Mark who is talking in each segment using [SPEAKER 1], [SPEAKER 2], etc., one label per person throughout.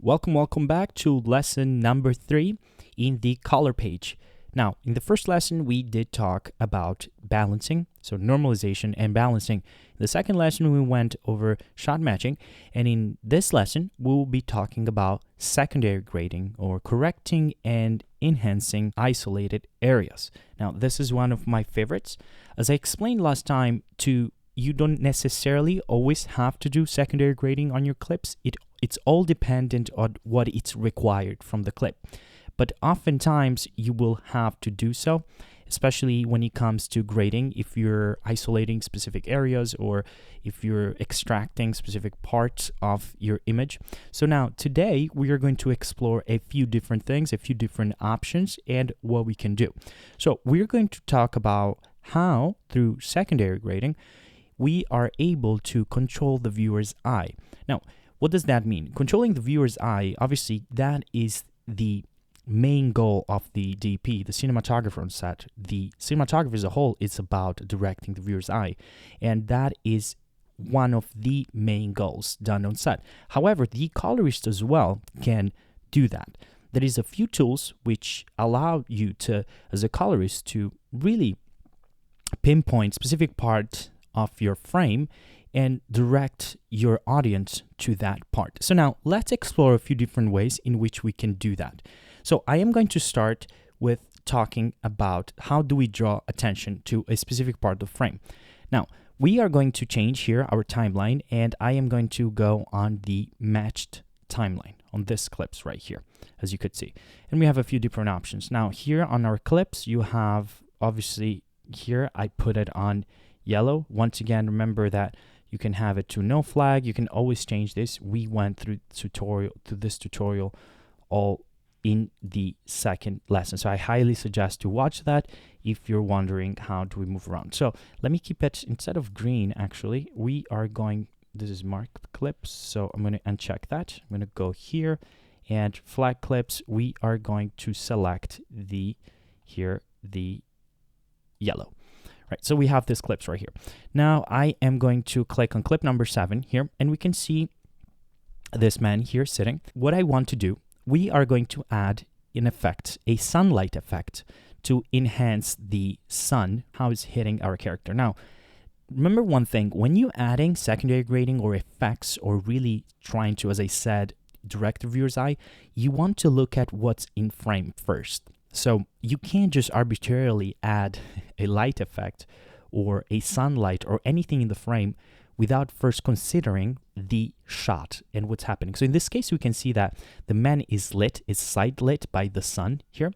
[SPEAKER 1] Welcome back to lesson number 3 in the color page. Now, in the first lesson, we did talk about balancing, so normalization and balancing. In the second lesson, we went over shot matching, and in this lesson, we'll be talking about secondary grading or correcting and enhancing isolated areas. Now, this is one of my favorites. As I explained last time, you don't necessarily always have to do secondary grading on your clips. It's all dependent on what it's required from the clip. But oftentimes you will have to do so, especially when it comes to grading, if you're isolating specific areas or if you're extracting specific parts of your image. So now today we are going to explore a few different things, a few different options, and what we can do. So we're going to talk about how, through secondary grading, we are able to control the viewer's eye. Now, what does that mean? Controlling the viewer's eye, obviously, that is the main goal of the DP, the cinematographer on set. The cinematographer as a whole is about directing the viewer's eye, and that is one of the main goals done on set. However, the colorist as well can do that. There is a few tools which allow you to, as a colorist, to really pinpoint specific part of your frame and direct your audience to that part. So now let's explore a few different ways in which we can do that. So I am going to start with talking about how do we draw attention to a specific part of the frame. Now, we are going to change here our timeline, and I am going to go on the matched timeline on this clips right here, as you could see. And we have a few different options. Now, here on our clips, you have, obviously, here I put it on yellow. Once again, remember that you can have it to no flag. You can always change this. We went through this tutorial all in the second lesson. So I highly suggest to watch that if you're wondering how do we move around. So let me keep it, instead of green, actually, we are going, this is marked clips. So I'm going to uncheck that. I'm going to go here and flag clips. We are going to select the yellow. Right, so we have this clips right here. Now I am going to click on clip number 7 here, and we can see this man here sitting. What I want to do, we are going to add an effect, a sunlight effect, to enhance the sun, how it's hitting our character. Now, remember one thing, when you're adding secondary grading or effects, or really trying to, as I said, direct the viewer's eye, you want to look at what's in frame first. So you can't just arbitrarily add a light effect or a sunlight or anything in the frame without first considering the shot and what's happening. So in this case, we can see that the man is lit, is side lit by the sun here.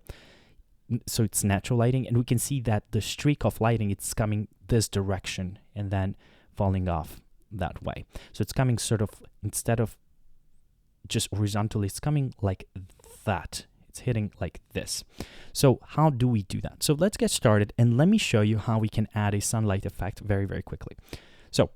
[SPEAKER 1] So it's natural lighting, and we can see that the streak of lighting, it's coming this direction and then falling off that way. So it's coming sort of, instead of just horizontally, it's coming like that. It's hitting like this. So how do we do that? So let's get started, and let me show you how we can add a sunlight effect very, very quickly. So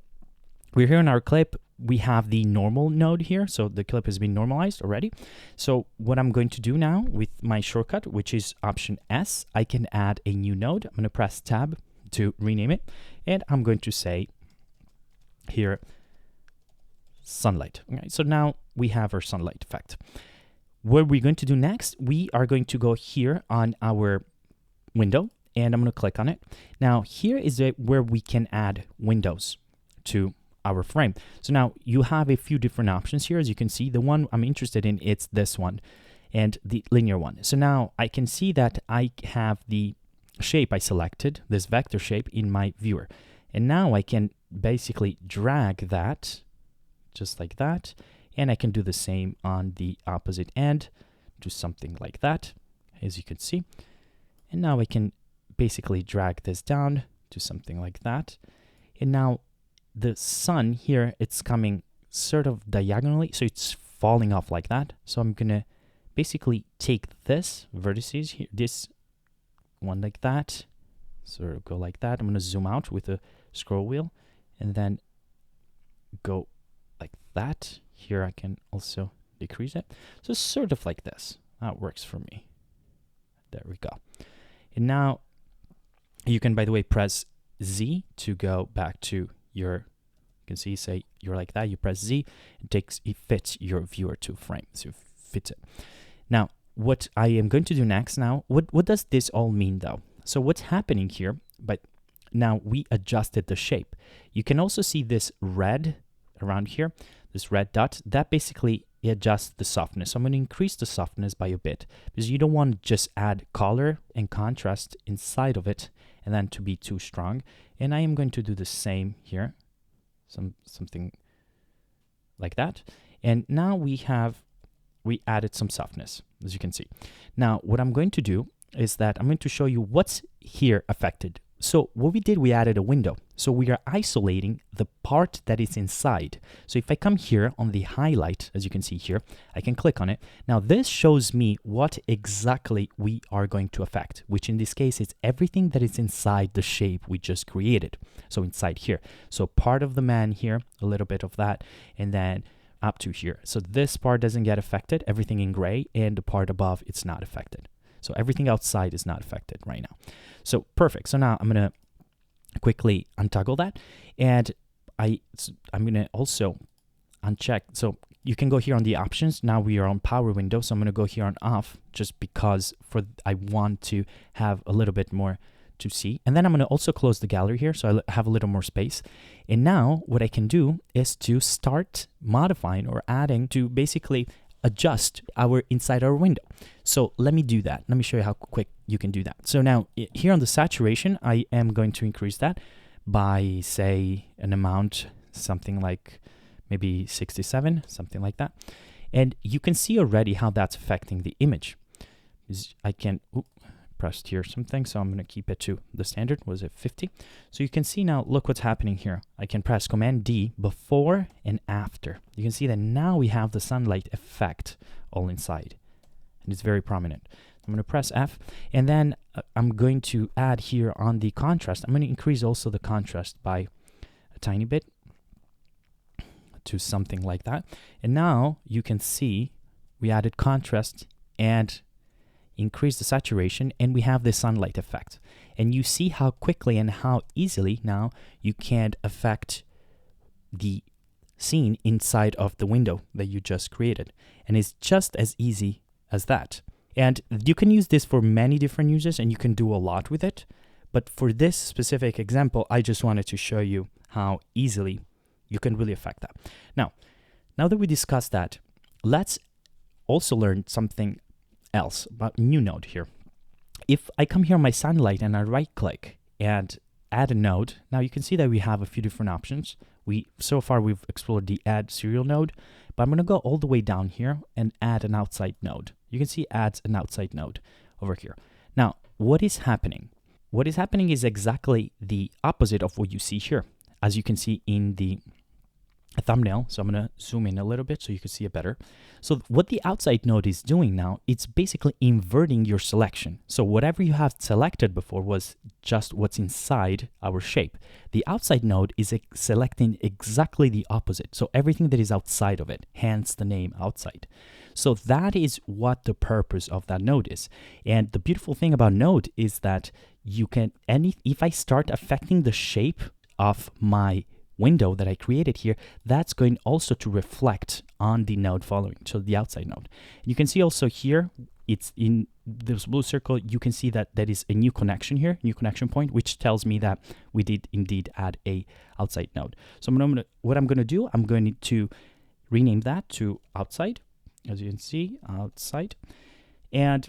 [SPEAKER 1] we're here in our clip. We have the normal node here. So the clip has been normalized already. So what I'm going to do now with my shortcut, which is Option S, I can add a new node. I'm going to press Tab to rename it, and I'm going to say here, sunlight. Okay, so now we have our sunlight effect. What we're going to do next, we are going to go here on our window, and I'm going to click on it. Now, here is where we can add windows to our frame. So now you have a few different options here. As you can see, the one I'm interested in, it's this one and the linear one. So now I can see that I have the shape I selected, this vector shape, in my viewer. And now I can basically drag that just like that. And I can do the same on the opposite end, do something like that, as you can see. And now I can basically drag this down to something like that. And now the sun here, it's coming sort of diagonally, so it's falling off like that. So I'm gonna basically take this vertices here, this one like that, sort of go like that. I'm gonna zoom out with the scroll wheel and then go like that. Here I can also decrease it. So sort of like this. That works for me. There we go. And now you can, by the way, press Z to go back to your can see, say you're like that, you press Z, it fits your viewer to frame, so it fits it. Now, what I am going to do next now, what does this all mean though? So what's happening here, but now we adjusted the shape. You can also see this red around here, this red dot, that basically adjusts the softness. So I'm going to increase the softness by a bit because you don't want to just add color and contrast inside of it and then to be too strong. And I am going to do the same here, something like that. And now we added some softness, as you can see. Now, what I'm going to do is that I'm going to show you what's here affected. So what we did, we added a window. So we are isolating the part that is inside. So if I come here on the highlight, as you can see here, I can click on it. Now this shows me what exactly we are going to affect, which in this case is everything that is inside the shape we just created. So inside here. So part of the man here, a little bit of that, and then up to here. So this part doesn't get affected, everything in gray, and the part above, it's not affected. So everything outside is not affected right now. So perfect. So now I'm going to quickly untoggle that. And I'm going to also uncheck. So you can go here on the options. Now we are on power window. So I'm going to go here on off just because I want to have a little bit more to see. And then I'm going to also close the gallery here so I have a little more space. And now what I can do is to start modifying or adding to basically adjust inside our window. So let me do that. Let me show you how quick you can do that. So now here on the saturation, I am going to increase that by, say, an amount, something like maybe 67, something like that. And you can see already how that's affecting the image. I can pressed here something, so I'm going to keep it to the standard. Was it 50? So you can see now, look what's happening here. I can press Command D before and after. You can see that now we have the sunlight effect all inside, and it's very prominent. I'm going to press F, and then I'm going to add here on the contrast. I'm going to increase also the contrast by a tiny bit to something like that. And now you can see we added contrast and increase the saturation, and we have the sunlight effect. And you see how quickly and how easily now you can affect the scene inside of the window that you just created. And it's just as easy as that. And you can use this for many different uses, and you can do a lot with it. But for this specific example, I just wanted to show you how easily you can really affect that. Now that we discussed that, let's also learn something else about new node here. If I come here on my sunlight and I right click and add a node, now you can see that we have a few different options. So far we've explored the add serial node, but I'm going to go all the way down here and add an outside node. You can see adds an outside node over here. Now, what is happening? What is happening is exactly the opposite of what you see here, as you can see in the thumbnail. So I'm going to zoom in a little bit so you can see it better. So what the outside node is doing now, it's basically inverting your selection. So whatever you have selected before was just what's inside our shape. The outside node is selecting exactly the opposite. So everything that is outside of it, hence the name outside. So that is what the purpose of that node is. And the beautiful thing about node is that you can, if I start affecting the shape of my window that I created here, that's going also to reflect on the node following, so the outside node. You can see also here, it's in this blue circle, you can see that there is a new connection here, new connection point, which tells me that we did indeed add a outside node. So what I'm going to do, I'm going to rename that to outside, as you can see, outside, and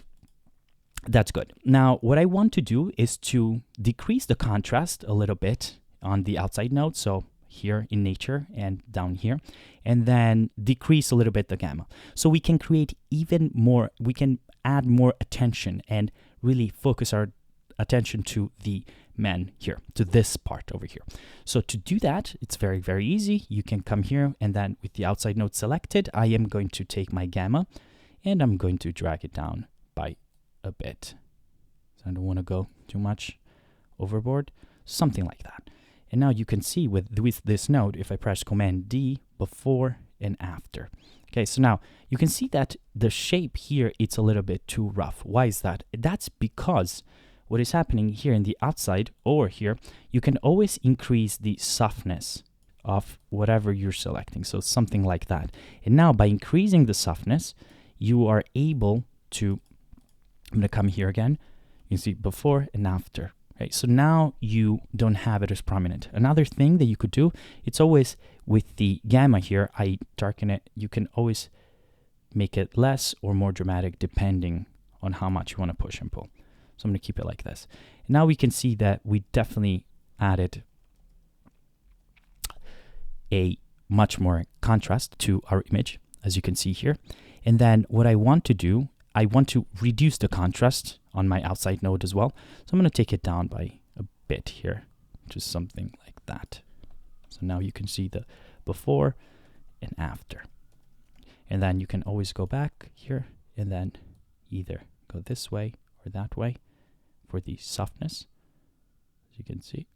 [SPEAKER 1] that's good. Now, what I want to do is to decrease the contrast a little bit on the outside node, so here in nature and down here, and then decrease a little bit the gamma. So we can create even more, we can add more attention and really focus our attention to the man here, to this part over here. So to do that, it's very, very easy. You can come here, and then with the outside node selected, I am going to take my gamma and I'm going to drag it down by a bit. So I don't want to go too much overboard, something like that. And now you can see with this node, if I press Command D before and after. Okay, so now you can see that the shape here, it's a little bit too rough. Why is that? That's because what is happening here in the outside or here, you can always increase the softness of whatever you're selecting. So something like that. And now by increasing the softness, you are able to, I'm going to come here again. You can see before and after. Right? So now you don't have it as prominent. Another thing that you could do, it's always with the gamma here, I darken it. You can always make it less or more dramatic depending on how much you want to push and pull. So I'm going to keep it like this. And now we can see that we definitely added a much more contrast to our image, as you can see here. And then what I want to do, I want to reduce the contrast on my outside node as well. So I'm going to take it down by a bit here, just something like that. So now you can see the before and after. And then you can always go back here and then either go this way or that way for the softness, as you can see.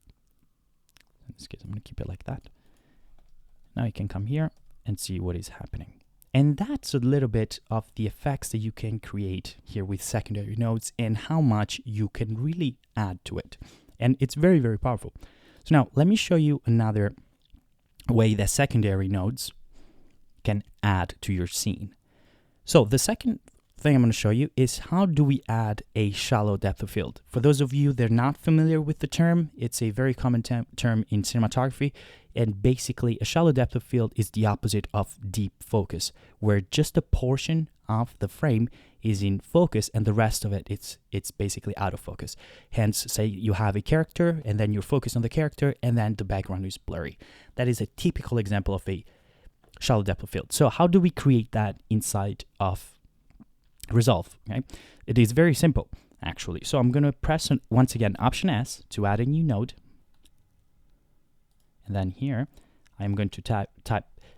[SPEAKER 1] In this case, I'm going to keep it like that. Now you can come here and see what is happening. And that's a little bit of the effects that you can create here with secondary nodes and how much you can really add to it. And it's very, very powerful. So now let me show you another way that secondary nodes can add to your scene. So the second thing I'm going to show you is how do we add a shallow depth of field. For those of you that are not familiar with the term, it's a very common term in cinematography. And basically, a shallow depth of field is the opposite of deep focus, where just a portion of the frame is in focus and the rest of it, it's basically out of focus. Hence, say you have a character and then you're focused on the character and then the background is blurry. That is a typical example of a shallow depth of field. So how do we create that inside of Resolve? Okay? It is very simple, actually. So I'm going to press, once again, Option S to add a new node. And then here, I'm going to type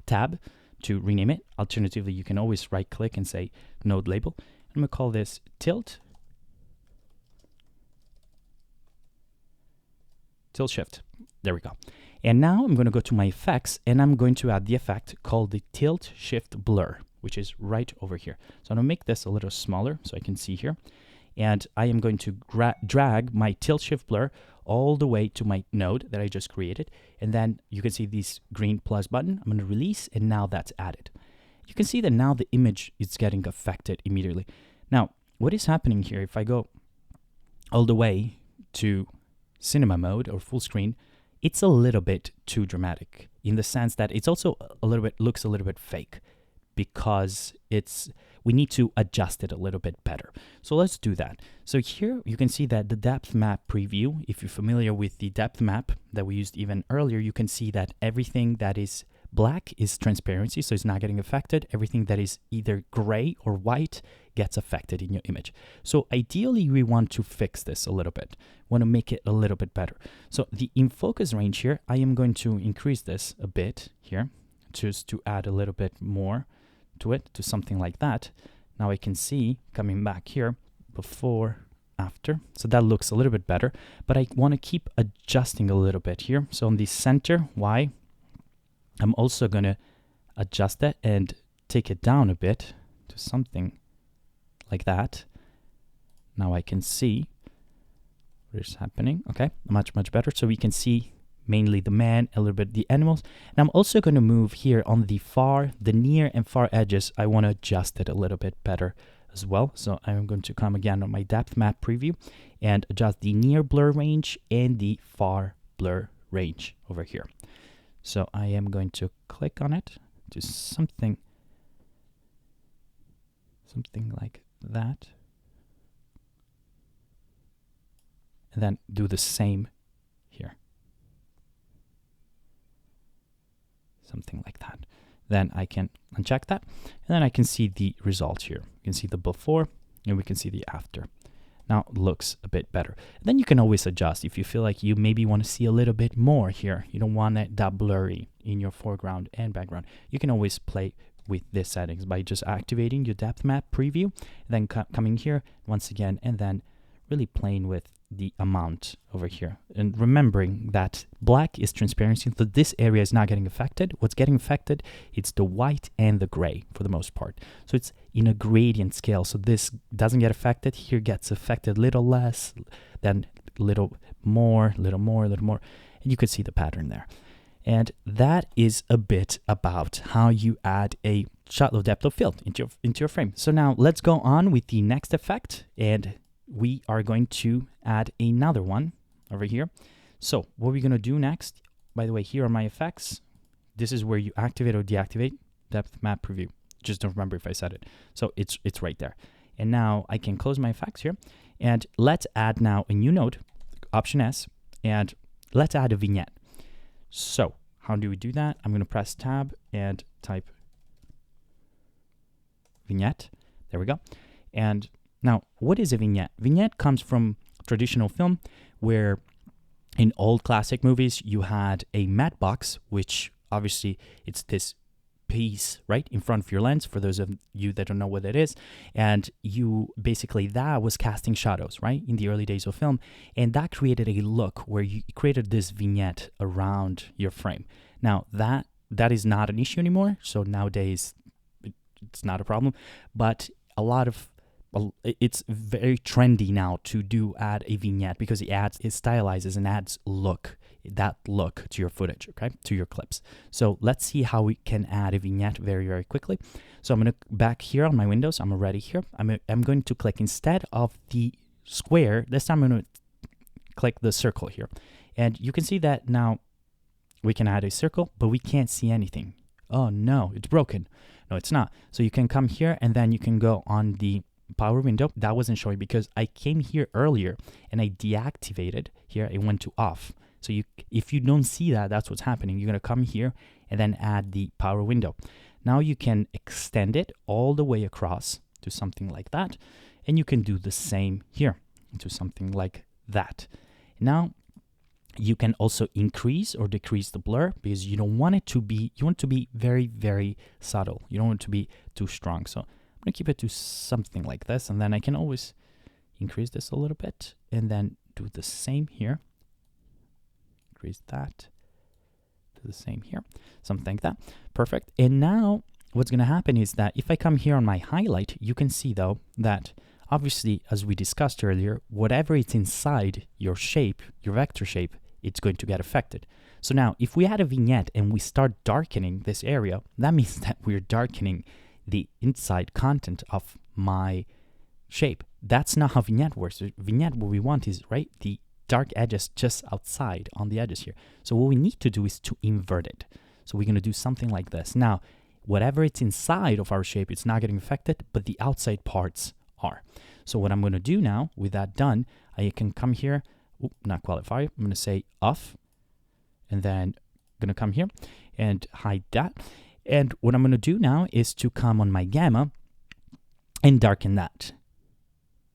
[SPEAKER 1] tab to rename it. Alternatively, you can always right-click and say node label. I'm going to call this tilt shift. There we go. And now I'm going to go to my effects, and I'm going to add the effect called the tilt shift blur, which is right over here. So I'm going to make this a little smaller so I can see here. And I am going to drag my tilt shift blur all the way to my node that I just created. And then you can see this green plus button. I'm going to release, and now that's added. You can see that now the image is getting affected immediately. Now, what is happening here, if I go all the way to cinema mode or full screen, it's a little bit too dramatic in the sense that it's also a little bit, looks a little bit fake, because we need to adjust it a little bit better. So let's do that. So here you can see that the depth map preview, if you're familiar with the depth map that we used even earlier, you can see that everything that is black is transparency, so it's not getting affected. Everything that is either gray or white gets affected in your image. So ideally, we want to fix this a little bit, want to make it a little bit better. So the in focus range here, I am going to increase this a bit here, just to add a little bit more to it, to something like that. Now I can see coming back here before, after, so that looks a little bit better, but I want to keep adjusting a little bit here. So on the center Y, I'm also going to adjust that and take it down a bit to something like that. Now I can see what is happening. Okay, much better. So we can see mainly the man, a little bit the animals. And I'm also going to move here on the near and far edges. I want to adjust it a little bit better as well. So I'm going to come again on my depth map preview and adjust the near blur range and the far blur range over here. So I am going to click on it to something like that. And then do the same here. Something like that. Then I can uncheck that, and then I can see the results here. You can see the before, and we can see the after. Now it looks a bit better. And then you can always adjust if you feel like you maybe want to see a little bit more here. You don't want it that blurry in your foreground and background. You can always play with these settings by just activating your depth map preview, and then coming here once again, and then really playing with the amount over here, and remembering that black is transparency, so this area is not getting affected. What's getting affected, it's the white and the gray for the most part. So it's in a gradient scale, so this doesn't get affected, here gets affected little less, then little more, and you could see the pattern there. And that is a bit about how you add a shallow depth of field into your frame. So now let's go on with the next effect, and we are going to add another one over here. So what we're going to do next, by the way, here are my effects. This is where you activate or deactivate depth map preview. Just don't remember if I said it. So it's right there. And now I can close my effects here, and let's add now a new node, Option S, and let's add a vignette. So how do we do that? I'm going to press Tab and type vignette. There we go. And now, what is a vignette? Vignette comes from traditional film, where in old classic movies, you had a matte box, which obviously it's this piece right in front of your lens, for those of you that don't know what it is. And you basically, that was casting shadows, right, in the early days of film. And that created a look where you created this vignette around your frame. Now, that is not an issue anymore. So nowadays, it's not a problem. But it's very trendy now to add a vignette, because it stylizes and adds that look to your footage, okay, to your clips. So let's see how we can add a vignette very, very quickly. So I'm going to back here on my windows. I'm already here. I'm going to click, instead of the square, this time I'm going to click the circle here. And you can see that now we can add a circle, but we can't see anything. Oh no, it's broken. No, it's not. So you can come here, and then you can go on the power window. That wasn't showing because I came here earlier and I deactivated here. It went to off. So if you don't see that, that's what's happening. You're going to come here and then add the power window. Now you can extend it all the way across to something like that. And you can do the same here to something like that. Now you can also increase or decrease the blur, because you don't want it to be, you want it to be very, very subtle. You don't want it to be too strong. So I'm going to keep it to something like this. And then I can always increase this a little bit and then do the same here. Increase that, do the same here, something like that. Perfect. And now what's going to happen is that if I come here on my highlight, you can see though that obviously, as we discussed earlier, whatever is inside your shape, your vector shape, it's going to get affected. So now if we add a vignette and we start darkening this area, that means that we're darkening the inside content of my shape. That's not how vignette works. Vignette, what we want is, right, the dark edges just outside on the edges here. So what we need to do is to invert it. So we're going to do something like this. Now, whatever it's inside of our shape, it's not getting affected, but the outside parts are. So what I'm going to do now, with that done, I can come here, not qualifier, I'm going to say off, and then I'm going to come here and hide that. And what I'm going to do now is to come on my gamma and darken that.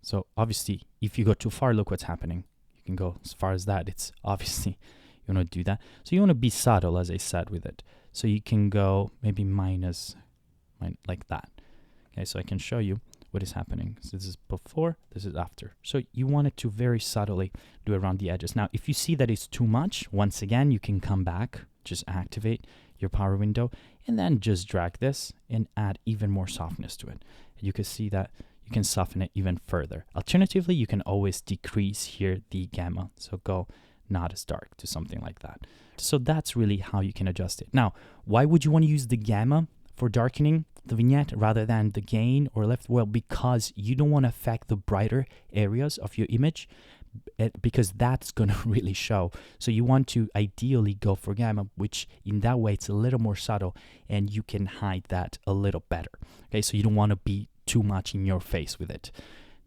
[SPEAKER 1] So obviously, if you go too far, look what's happening. You can go as far as that. It's obviously, you want to do that. So you want to be subtle, as I said, with it. So you can go maybe minus like that. Okay, so I can show you what is happening. So this is before, this is after. So you want it to very subtly do around the edges. Now, if you see that it's too much, once again, you can come back, just activate your power window, and then just drag this and add even more softness to it. You can see that you can soften it even further. Alternatively, you can always decrease here the gamma. So go not as dark to something like that. So that's really how you can adjust it. Now, why would you want to use the gamma for darkening the vignette rather than the gain or left? Well, because you don't want to affect the brighter areas of your image, because that's going to really show. So you want to ideally go for gamma, which in that way it's a little more subtle and you can hide that a little better. Okay, so you don't want to be too much in your face with it.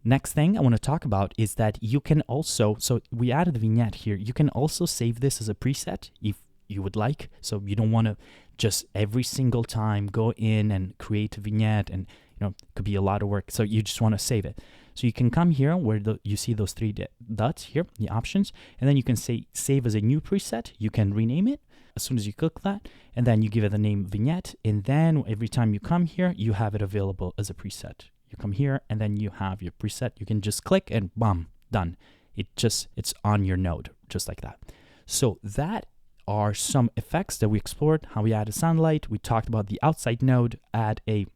[SPEAKER 1] Next thing I want to talk about is that you can also, so we added the vignette here, you can also save this as a preset if you would like. So you don't want to just every single time go in and create a vignette, and it could be a lot of work. So you just want to save it. So you can come here where you see those three dots here, the options, and then you can say save as a new preset. You can rename it as soon as you click that, and then you give it the name vignette, and then every time you come here, you have it available as a preset. You come here and then you have your preset. You can just click and bam, done. It's on your node, just like that. So that are some effects that we explored, how we add a sunlight. We talked about the outside node, add a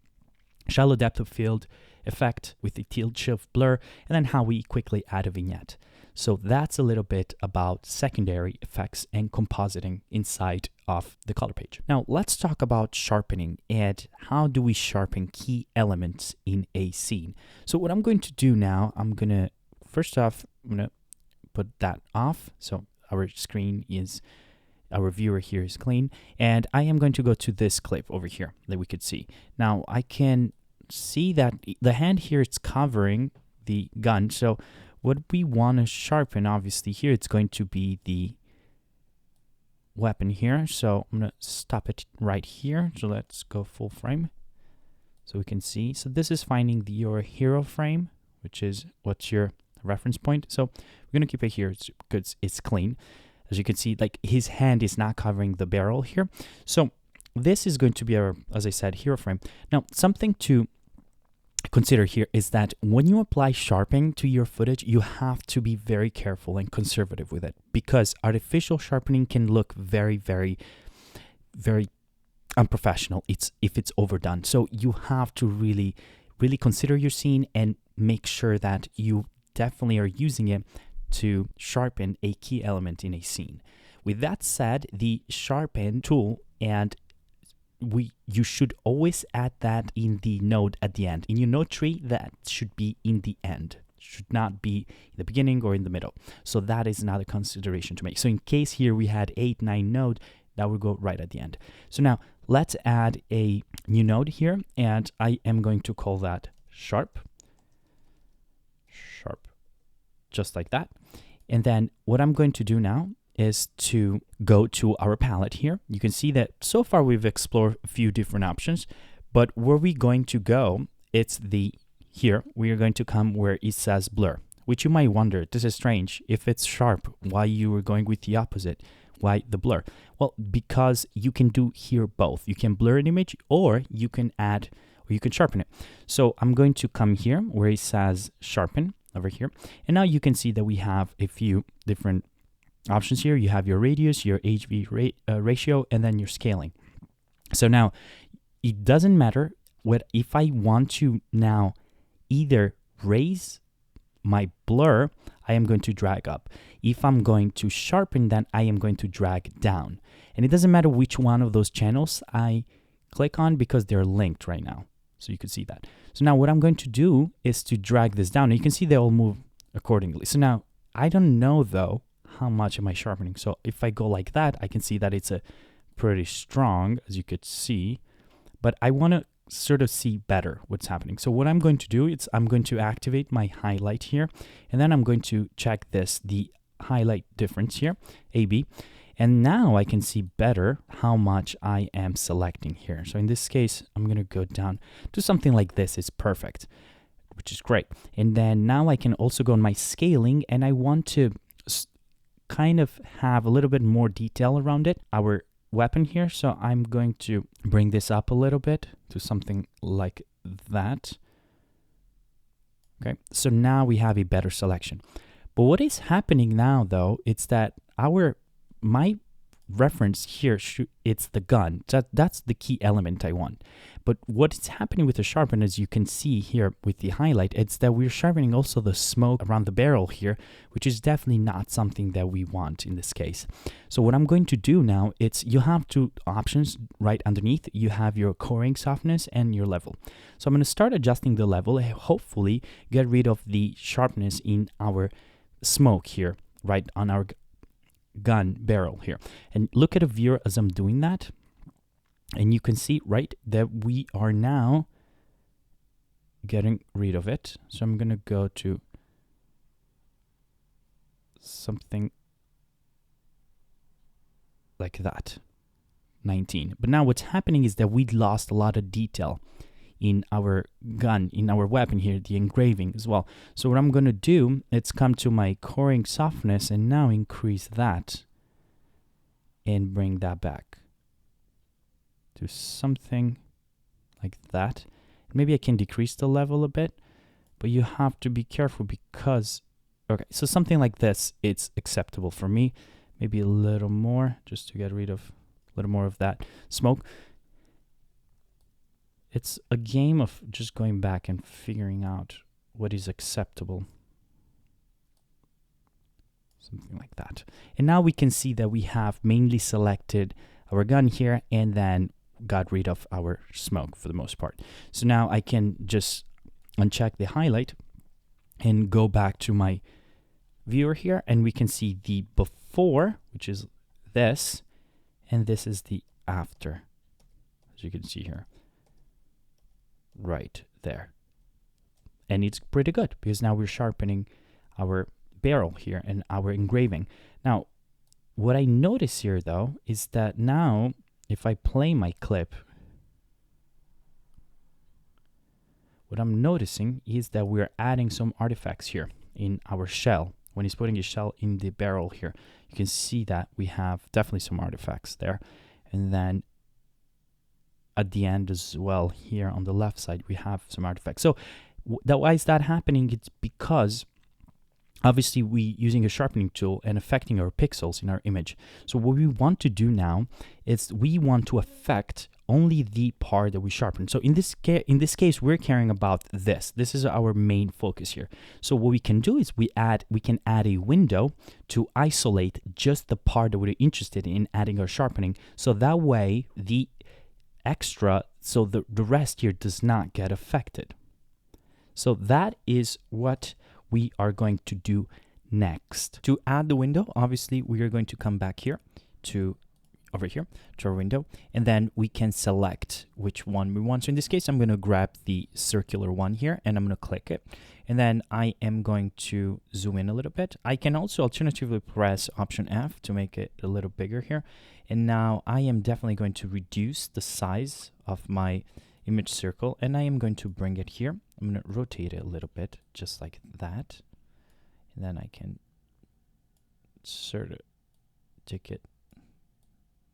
[SPEAKER 1] shallow depth of field effect with the tilt shift blur, and then how we quickly add a vignette. So that's a little bit about secondary effects and compositing inside of the color page. Now let's talk about sharpening and how do we sharpen key elements in a scene. So what I'm going to do now, first off, I'm gonna put that off. So our screen is, our viewer here is clean. And I am going to go to this clip over here that we could see. Now I can see that the hand here is covering the gun. So what we want to sharpen, obviously here, it's going to be the weapon here. So I'm going to stop it right here. So let's go full frame so we can see. So this is finding your hero frame, which is what's your reference point. So we're going to keep it here because it's clean. As you can see, like his hand is not covering the barrel here. So this is going to be our, as I said, hero frame. Now, something to consider here is that when you apply sharpening to your footage, you have to be very careful and conservative with it, because artificial sharpening can look very, very, very unprofessional if it's overdone. So you have to really, really consider your scene and make sure that you definitely are using it to sharpen a key element in a scene. With that said, the Sharpen tool, and you should always add that in the node at the end. In your node tree, that should be in the end. It should not be in the beginning or in the middle. So that is another consideration to make. So in case here we had 8, 9 node, that would go right at the end. So now let's add a new node here, and I am going to call that sharp, just like that. And then what I'm going to do now is to go to our palette here. You can see that so far we've explored a few different options, but where we're going to go, it's here, we are going to come where it says blur, which you might wonder, this is strange. If it's sharp, why you were going with the opposite? Why the blur? Well, because you can do here both. You can blur an image, or you can add, or you can sharpen it. So I'm going to come here where it says sharpen over here. And now you can see that we have a few different options here. You have your radius, your HV ratio, and then your scaling. So now it doesn't matter what, if I want to now either raise my blur, I am going to drag up. If I'm going to sharpen, then I am going to drag down. And it doesn't matter which one of those channels I click on, because they're linked right now. So you can see that. So now what I'm going to do is to drag this down. And you can see they all move accordingly. So now I don't know though, how much am I sharpening? So if I go like that, I can see that it's a pretty strong, as you could see, but I want to sort of see better what's happening. So what I'm going to do is I'm going to activate my highlight here, and then I'm going to check the highlight difference here, AB, and now I can see better how much I am selecting here. So in this case, I'm going to go down to something like this. It's perfect, which is great. And then now I can also go on my scaling, and I want to kind of have a little bit more detail around it, our weapon here. So I'm going to bring this up a little bit to something like that. Okay, so now we have a better selection. But what is happening now though, it's that my reference here, it's the gun. That's the key element I want. But what's happening with the sharpen, as you can see here with the highlight, it's that we're sharpening also the smoke around the barrel here, which is definitely not something that we want in this case. So what I'm going to do now, you have two options right underneath. You have your coring softness and your level. So I'm going to start adjusting the level and hopefully get rid of the sharpness in our smoke here, right on our gun barrel here. And look at a viewer as I'm doing that. And you can see, right, that we are now getting rid of it. So I'm going to go to something like that, 19. But now what's happening is that we lost a lot of detail in our gun, in our weapon here, the engraving as well. So what I'm going to do is come to my coring softness and now increase that and bring that back to something like that. Maybe I can decrease the level a bit, but you have to be careful because, okay, so something like this, it's acceptable for me. Maybe a little more just to get rid of a little more of that smoke. it's a game of just going back and figuring out what is acceptable. Something like that. And now we can see that we have mainly selected our gun here and then got rid of our smoke for the most part. So now I can just uncheck the highlight and go back to my viewer here, and we can see the before, which is this, and this is the after, as you can see here, right there. And it's pretty good because now we're sharpening our barrel here and our engraving. Now, what I notice here though is that now if I play my clip, what I'm noticing is that we're adding some artifacts here in our shell. When he's putting his shell in the barrel here, you can see that we have definitely some artifacts there. And then at the end as well, here on the left side, we have some artifacts. So why is that happening? It's because obviously we using a sharpening tool and affecting our pixels in our image. So what we want to do now is we want to affect only the part that we sharpen. So in this case, we're caring about this. This is our main focus here. So what we can do is we can add a window to isolate just the part that we're interested in adding our sharpening. So that way the extra, so the rest here does not get affected. So that is what we are going to do next. To add the window, obviously we are going to come back here to over here to our window, and then we can select which one we want. So in this case, I'm going to grab the circular one here and I'm going to click it, and then I am going to zoom in a little bit. I can also alternatively press Option F to make it a little bigger here, and now I am definitely going to reduce the size of my image circle, and I am going to bring it here. I'm going to rotate it a little bit just like that, and then I can sort of take it.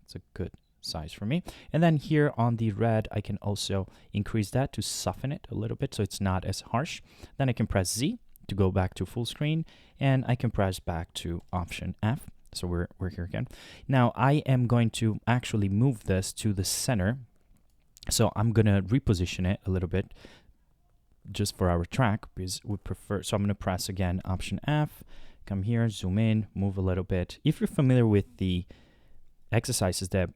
[SPEAKER 1] It's a good size for me. And then here on the red, I can also increase that to soften it a little bit so it's not as harsh. Then I can press Z to go back to full screen, and I can press back to Option F. So we're here again. Now I am going to actually move this to the center. So I'm going to reposition it a little bit just for our track because we prefer. So I'm going to press again Option F, come here, zoom in, move a little bit. If you're familiar with the exercises that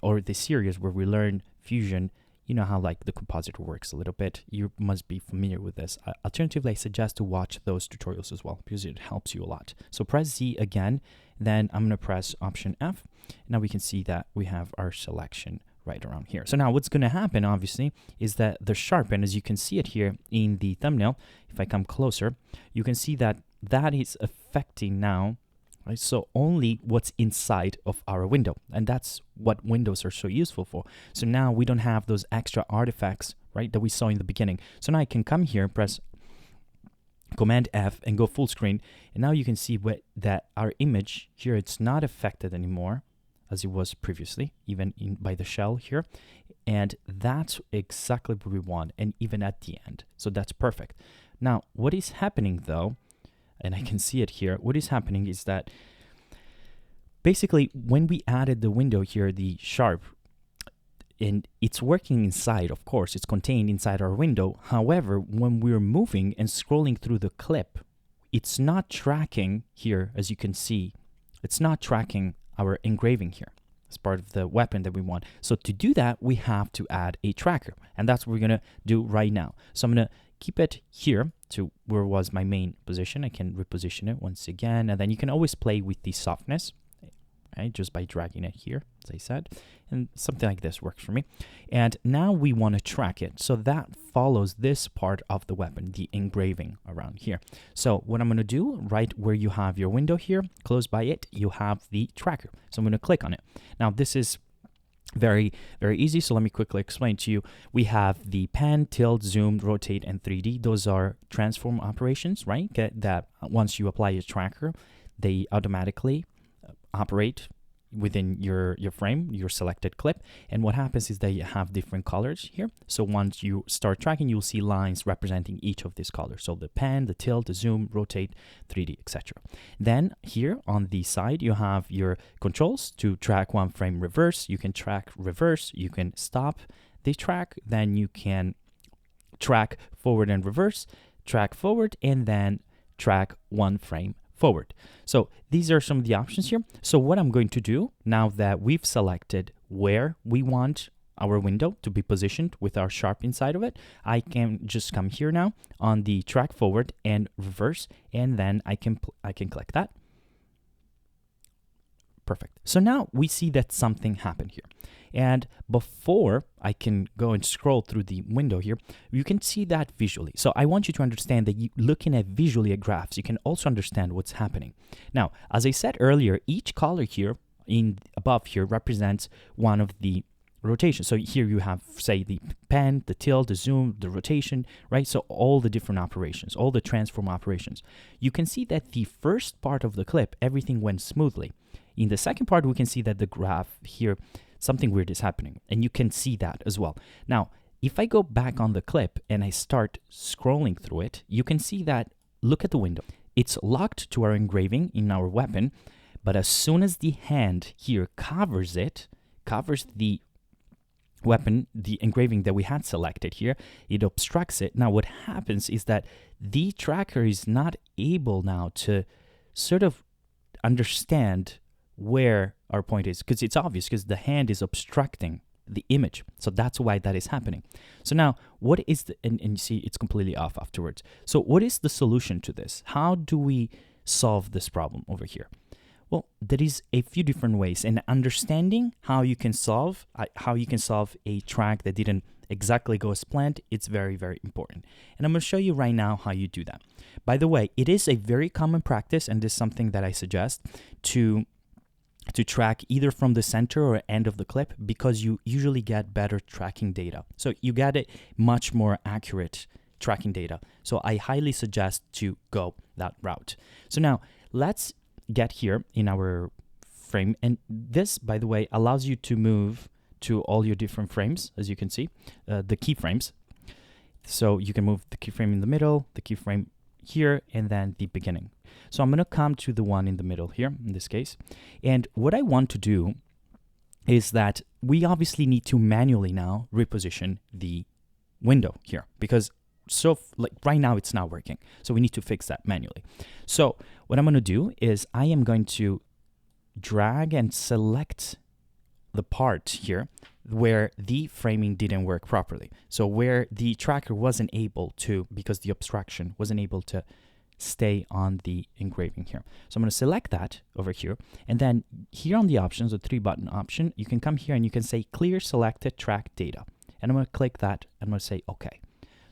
[SPEAKER 1] or the series where we learn fusion, you know how like the compositor works a little bit. You must be familiar with this. Alternatively, I suggest to watch those tutorials as well because it helps you a lot. So press Z again, then I'm going to press Option F. Now we can see that we have our selection right around here. So now what's going to happen obviously is that the sharpen, as you can see it here in the thumbnail, if I come closer, you can see that that is affecting now. Right, so only what's inside of our window, and that's what windows are so useful for. So now we don't have those extra artifacts, right, that we saw in the beginning. So now I can come here, press Command F, and go full screen, and now you can see that our image here, it's not affected anymore as it was previously, even by the shell here, and that's exactly what we want, and even at the end. So that's perfect. Now, what is happening though? And I can see it here. What is happening is that basically when we added the window here, the sharp, and it's working inside, of course, it's contained inside our window. However, when we're moving and scrolling through the clip, it's not tracking here, as you can see, it's not tracking our engraving here as part of the weapon that we want. So to do that, we have to add a tracker, and that's what we're gonna do right now. So I'm gonna keep it here to where was my main position. I can reposition it once again, and then you can always play with the softness, right, just by dragging it here, as I said, and something like this works for me. And now we want to track it, so that follows this part of the weapon, the engraving around here. So what I'm going to do, right where you have your window here, close by it, you have the tracker. So I'm going to click on it. Now this is very, very easy. So let me quickly explain to you. We have the pan, tilt, zoom, rotate, and 3D. Those are transform operations, right? That once you apply a tracker, they automatically operate within your frame, your selected clip. And what happens is that you have different colors here. So once you start tracking, you'll see lines representing each of these colors. So the pan, the tilt, the zoom, rotate, 3D, etc. Then here on the side, you have your controls to track one frame reverse. You can track reverse, you can stop, the track, then you can track forward and reverse, track forward, and then track one frame forward. So these are some of the options here. So what I'm going to do now that we've selected where we want our window to be positioned with our sharp inside of it, I can just come here now on the track forward and reverse, and then I can click that. Perfect. So now we see that something happened here. And before I can go and scroll through the window here, you can see that visually. So I want you to understand that looking at visually at graphs, you can also understand what's happening. Now, as I said earlier, each color here above here represents one of the rotations. So here you have, say, the pen, the tilt, the zoom, the rotation, right? So all the different operations, all the transform operations. You can see that the first part of the clip, everything went smoothly. In the second part, we can see that the graph here, something weird is happening, and you can see that as well. Now, if I go back on the clip and I start scrolling through it, you can see that, look at the window. It's locked to our engraving in our weapon, but as soon as the hand here covers the weapon, the engraving that we had selected here, it obstructs it. Now, what happens is that the tracker is not able now to sort of understand where our point is, because it's obvious, because the hand is obstructing the image. So that's why that is happening. So now what is the, and you see it's completely off afterwards. So what is the solution to this? How do we solve this problem over here? Well, there is a few different ways, and understanding how you can solve a track that didn't exactly go as planned, it's very, very important. And I'm going to show you right now how you do that. By the way, it is a very common practice, and this is something that I suggest to track either from the center or end of the clip, because you usually get better tracking data. So you get a much more accurate tracking data. So I highly suggest to go that route. So now let's get here in our frame. And this, by the way, allows you to move to all your different frames, as you can see, the keyframes. So you can move the keyframe in the middle, the keyframe here, and then the beginning. So I'm going to come to the one in the middle here, in this case. And what I want to do is that we obviously need to manually now reposition the window here, because like right now it's not working. So we need to fix that manually. So what I'm going to do is I am going to drag and select the part here where the framing didn't work properly. So where the tracker wasn't able to, because the obstruction wasn't able to stay on the engraving here. So I'm going to select that over here, and then here on the options, the 3-button option, you can come here and you can say clear selected track data, and I'm going to click that. I'm going to say okay.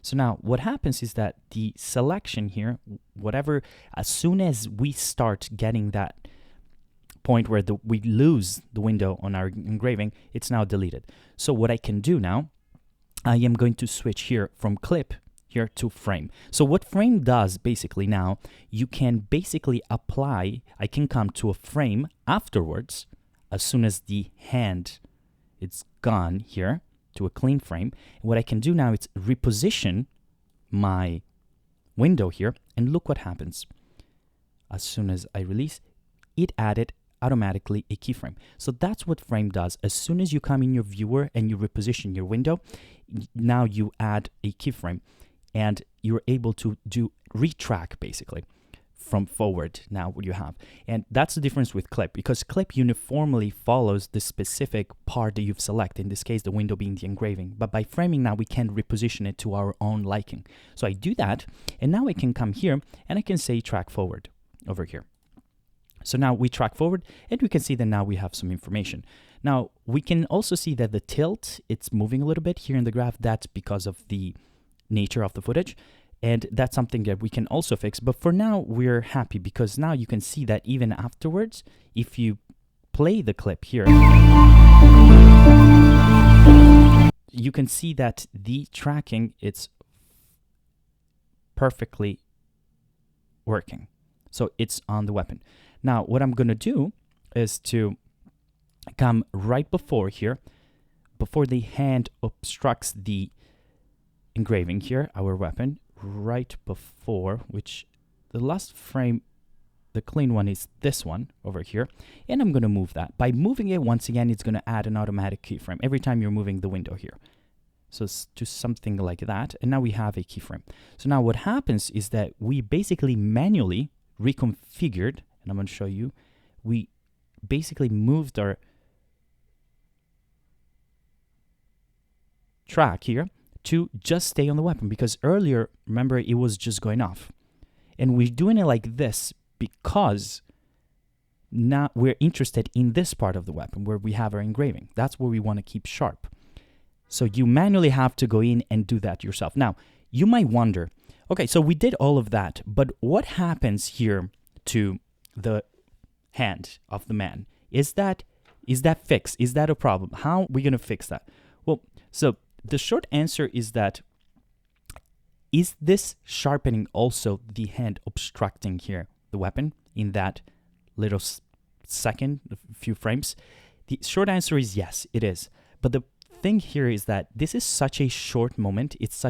[SPEAKER 1] So now what happens is that the selection here, whatever, as soon as we start getting that point where we lose the window on our engraving, it's now deleted. So what I can do now, I am going to switch here from clip here to frame. So what frame does basically now, you can basically apply, I can come to a frame afterwards, as soon as the hand it's gone here to a clean frame. And what I can do now is reposition my window here, and look what happens. As soon as I release, it added automatically a keyframe. So that's what frame does. As soon as you come in your viewer and you reposition your window, now you add a keyframe, and you're able to do retrack basically from forward now what you have. And that's the difference with clip, because clip uniformly follows the specific part that you've selected, in this case the window being the engraving. But by framing now we can reposition it to our own liking. So I do that, and now I can come here and I can say track forward over here. So now we track forward, and we can see that now we have some information. Now we can also see that the tilt, it's moving a little bit here in the graph. That's because of the nature of the footage, and that's something that we can also fix. But for now we're happy, because now you can see that even afterwards, if you play the clip here, you can see that the tracking, it's perfectly working. So it's on the weapon. Now what I'm going to do is to come right before here, before the hand obstructs the engraving here, our weapon, right before, which the last frame, the clean one, is this one over here, and I'm going to move that. By moving it, once again, it's going to add an automatic keyframe every time you're moving the window here. So to something like that. And now we have a keyframe. So now what happens is that we basically manually reconfigured, and I'm going to show you, we basically moved our track here to just stay on the weapon, because earlier, remember, it was just going off. And we're doing it like this because now we're interested in this part of the weapon where we have our engraving. That's where we want to keep sharp. So you manually have to go in and do that yourself. Now, you might wonder, okay, so we did all of that, but what happens here to the hand of the man? Is that fixed? Is that a problem? How are we going to fix that? Well, so the short answer is that, is this sharpening also the hand obstructing here the weapon in that little second, a few frames? The short answer is yes, it is. But the thing here is that this is such a short moment. It's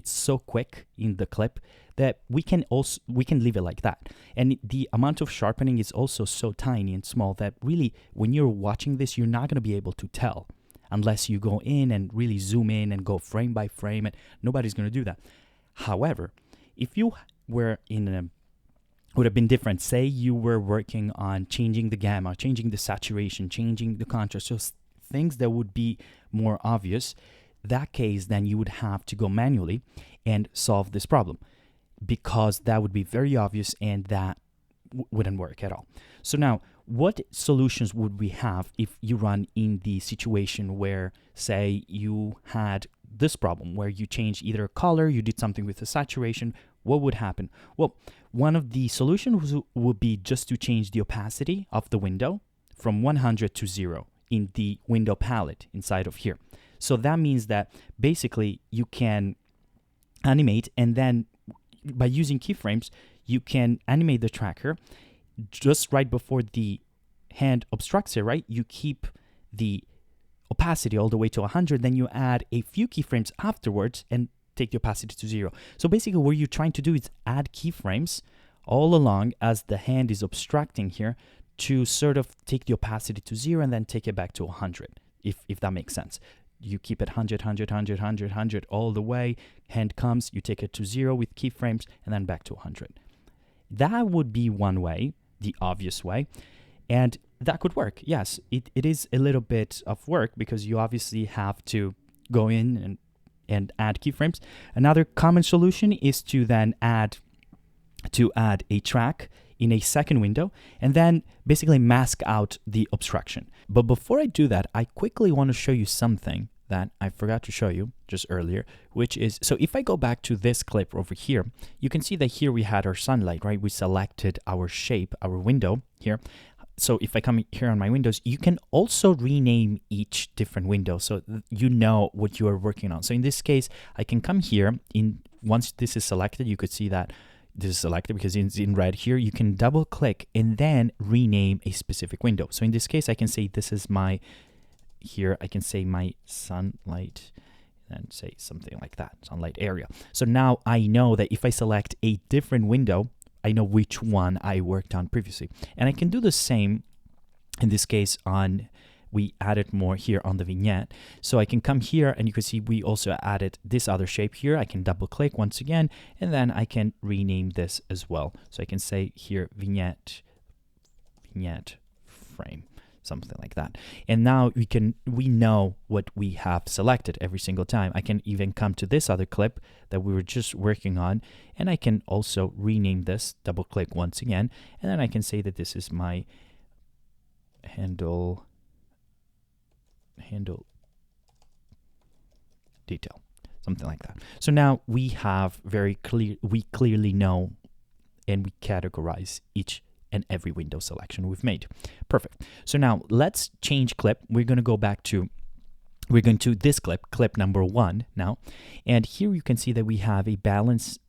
[SPEAKER 1] so quick in the clip that we can leave it like that. And the amount of sharpening is also so tiny and small that really, when you're watching this, you're not going to be able to tell unless you go in and really zoom in and go frame by frame, and nobody's going to do that. However, if you were would have been different. Say you were working on changing the gamma, changing the saturation, changing the contrast, so things that would be more obvious. That case, then you would have to go manually and solve this problem, because that would be very obvious and that wouldn't work at all. So now, what solutions would we have if you run in the situation where, say, you had this problem where you changed either color, you did something with the saturation? What would happen? Well, one of the solutions would be just to change the opacity of the window from 100 to 0 in the window palette inside of here. So that means that basically you can animate, and then by using keyframes, you can animate the tracker just right before the hand obstructs it, right? You keep the opacity all the way to 100, then you add a few keyframes afterwards and take the opacity to 0. So basically what you're trying to do is add keyframes all along as the hand is obstructing here to sort of take the opacity to 0 and then take it back to 100, if that makes sense. You keep it 100, 100, 100, 100, 100 all the way, hand comes, you take it to 0 with keyframes, and then back to 100. That would be one way, the obvious way, and that could work. Yes, it is a little bit of work because you obviously have to go in and add keyframes. Another common solution is to then add a track in a second window and then basically mask out the obstruction. But before I do that, I quickly want to show you something that I forgot to show you just earlier, which is, so if I go back to this clip over here, you can see that here we had our sunlight, right? We selected our shape, our window here. So if I come here on my windows, you can also rename each different window so you know what you are working on. So in this case, I can come here, once this is selected, you could see that this is selected because it's in red here. You can double click and then rename a specific window. So in this case, I can say this is my, here I can say my sunlight and say something like that, sunlight area. So now I know that if I select a different window, I know which one I worked on previously. And I can do the same in this case we added more here on the vignette. So I can come here and you can see we also added this other shape here. I can double click once again, and then I can rename this as well. So I can say here vignette frame, something like that. And now we know what we have selected every single time. I can even come to this other clip that we were just working on, and I can also rename this, double click once again, and then I can say that this is my handle detail, something like that. So now we have we clearly know and we categorize each and every window selection we've made. Perfect. So now let's change clip. We're going to this clip number 1 now. And here you can see that we have a balanced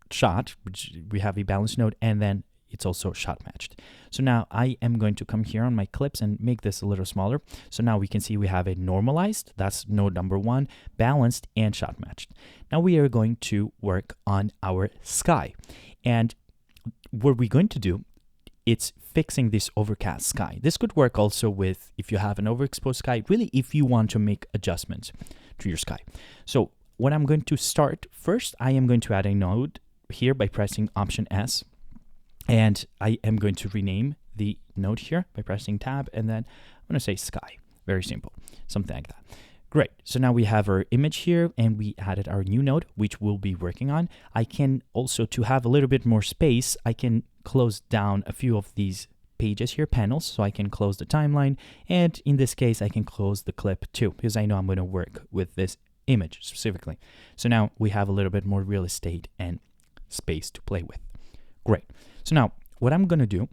[SPEAKER 1] shot, which we have a balanced node, and then it's also shot matched. So now I am going to come here on my clips and make this a little smaller. So now we can see we have a normalized, that's node number 1, balanced, and shot matched. Now we are going to work on our sky. And what we're going to do it's fixing this overcast sky. This could work also with if you have an overexposed sky, really if you want to make adjustments to your sky. So what I'm going to start first, I am going to add a node here by pressing Option S, and I am going to rename the node here by pressing Tab, and then I'm going to say sky. Very simple, something like that. Great. So now we have our image here, and we added our new node, which we'll be working on. I can also, to have a little bit more space, I can close down a few of these pages here, panels, so I can close the timeline. And in this case, I can close the clip too, because I know I'm going to work with this image specifically. So now we have a little bit more real estate and space to play with. Great. So now what I'm going to do,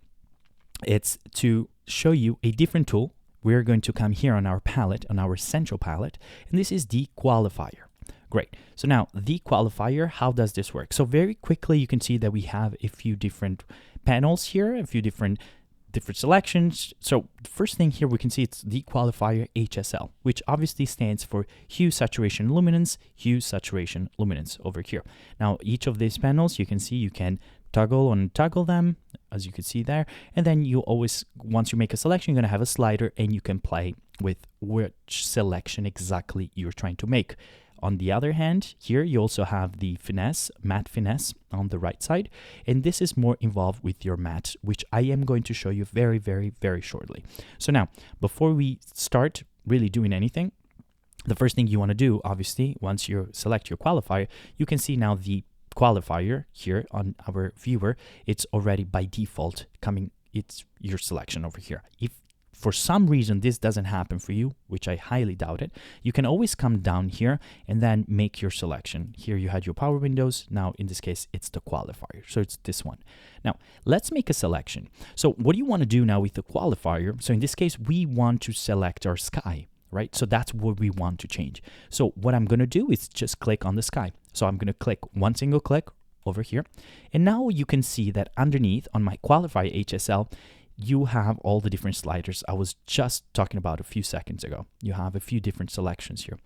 [SPEAKER 1] it's to show you a different tool. We're going to come here on our palette, on our central palette, and this is the Qualifier. Great. So now the Qualifier, how does this work? So very quickly, you can see that we have a few different panels here, a few different selections. So the first thing here, we can see it's the Qualifier HSL, which obviously stands for Hue-Saturation Luminance, Hue-Saturation Luminance over here. Now, each of these panels, you can see you can toggle and untoggle them, as you can see there. And then you always, once you make a selection, you're going to have a slider and you can play with which selection exactly you're trying to make. On the other hand, here you also have the finesse, matte finesse on the right side. And this is more involved with your matte, which I am going to show you very, very, very shortly. So now, before we start really doing anything, the first thing you want to do, obviously, once you select your qualifier, you can see now the qualifier here on our viewer. It's already by default coming, it's your selection over here. If for some reason this doesn't happen for you, which I highly doubt it, you can always come down here and then make your selection. Here you had your power windows. Now in this case, it's the qualifier. So it's this one. Now let's make a selection. So what do you want to do now with the qualifier? So in this case, we want to select our sky, right? So that's what we want to change. So what I'm going to do is just click on the sky. So I'm going to click one single click over here. And now you can see that underneath on my Qualifier HSL, you have all the different sliders I was just talking about a few seconds ago. You have a few different selections here.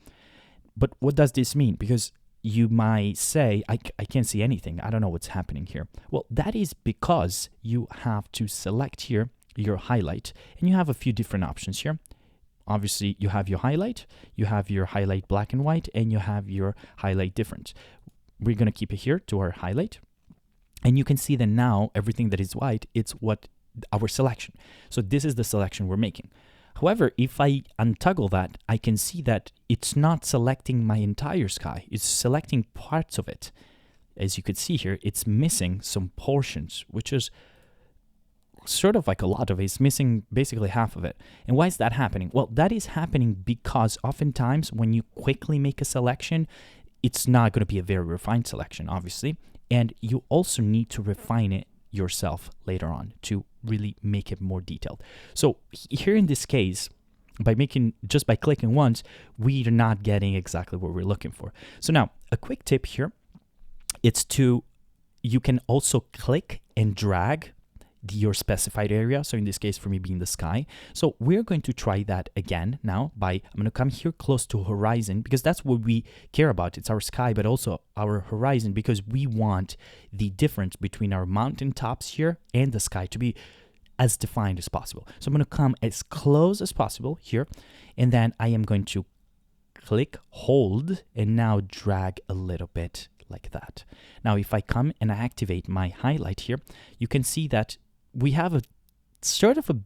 [SPEAKER 1] But what does this mean? Because you might say, I can't see anything. I don't know what's happening here. Well, that is because you have to select here your highlight, and you have a few different options here. Obviously, you have your highlight black and white, and you have your highlight different. We're going to keep it here to our highlight. And you can see that now everything that is white, it's what our selection. So this is the selection we're making. However, if I untoggle that, I can see that it's not selecting my entire sky. It's selecting parts of it. As you could see here, it's missing some portions, which is sort of like a lot of it. It's missing basically half of it. And why is that happening? Well, that is happening because oftentimes when you quickly make a selection, it's not going to be a very refined selection, obviously. And you also need to refine it yourself later on to really make it more detailed. So here in this case, by clicking once, we are not getting exactly what we're looking for. So now a quick tip here, you can also click and drag your specified area. So in this case, for me being the sky. So we're going to try that again now I'm going to come here close to horizon, because that's what we care about. It's our sky, but also our horizon, because we want the difference between our mountain tops here and the sky to be as defined as possible. So I'm going to come as close as possible here, and then I am going to click, hold, and now drag a little bit like that. Now, if I come and I activate my highlight here, you can see that we have a sort of a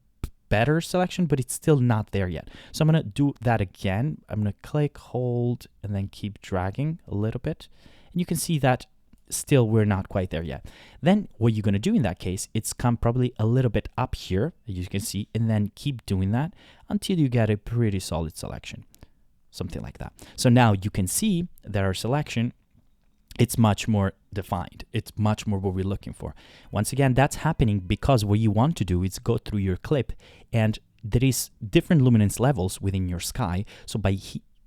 [SPEAKER 1] better selection, but it's still not there yet. So I'm going to do that again. I'm going to click, hold, and then keep dragging a little bit. And you can see that still we're not quite there yet. Then what you're going to do in that case, it's come probably a little bit up here, as you can see, and then keep doing that until you get a pretty solid selection, something like that. So now you can see that our selection, it's much more defined. It's much more what we're looking for. Once again, that's happening because what you want to do is go through your clip, and there is different luminance levels within your sky. So by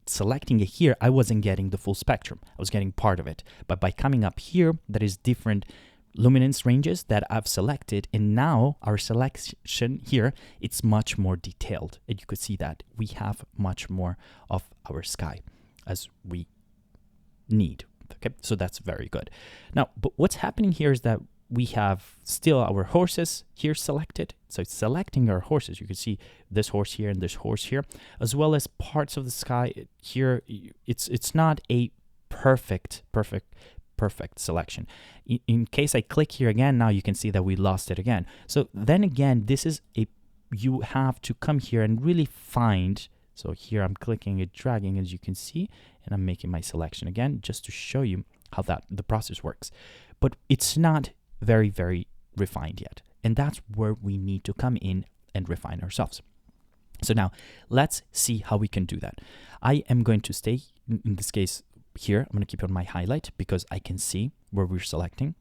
[SPEAKER 1] selecting it here, I wasn't getting the full spectrum. I was getting part of it. But by coming up here, there is different luminance ranges that I've selected, and now our selection here, it's much more detailed. And you could see that we have much more of our sky as we need. Okay, so that's very good. Now, but what's happening here is that we have still our horses here selected. So it's selecting our horses. You can see this horse here and this horse here, as well as parts of the sky here. It's not a perfect selection. In case I click here again, now you can see that we lost it again. So then again, this is you have to come here and really find. So here I'm clicking and dragging, as you can see, and I'm making my selection again just to show you how the process works. But it's not very refined yet, and that's where we need to come in and refine ourselves. So now let's see how we can do that. I am going to stay in this case here. I'm going to keep on my highlight because I can see where we're selecting,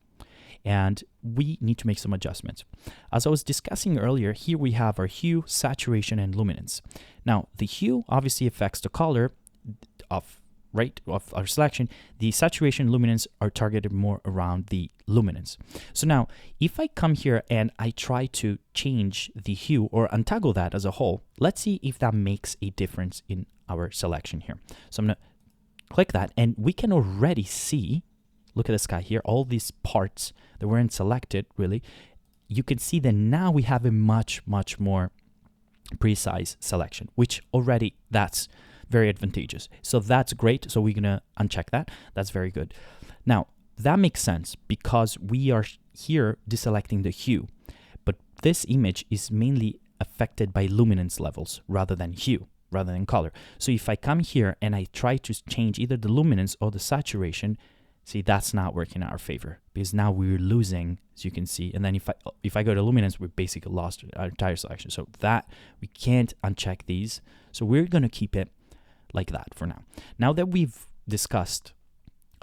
[SPEAKER 1] and we need to make some adjustments. As I was discussing earlier, here we have our hue, saturation, and luminance. Now the hue obviously affects the color of our selection. The saturation, luminance are targeted more around the luminance. So now if I come here and I try to change the hue or untoggle that as a whole, let's see if that makes a difference in our selection here. So I'm going to click that, and we can already see, look at the sky here, all these parts that weren't selected really. You can see that now we have a much more precise selection, which already that's very advantageous. So that's great. So we're going to uncheck that. That's very good. Now, that makes sense because we are here deselecting the hue, but this image is mainly affected by luminance levels rather than hue, rather than color. So if I come here and I try to change either the luminance or the saturation, see, that's not working in our favor because now we're losing, as you can see. And then if I go to luminance, we basically lost our entire selection. So that we can't uncheck these. So we're going to keep it like that for now. Now that we've discussed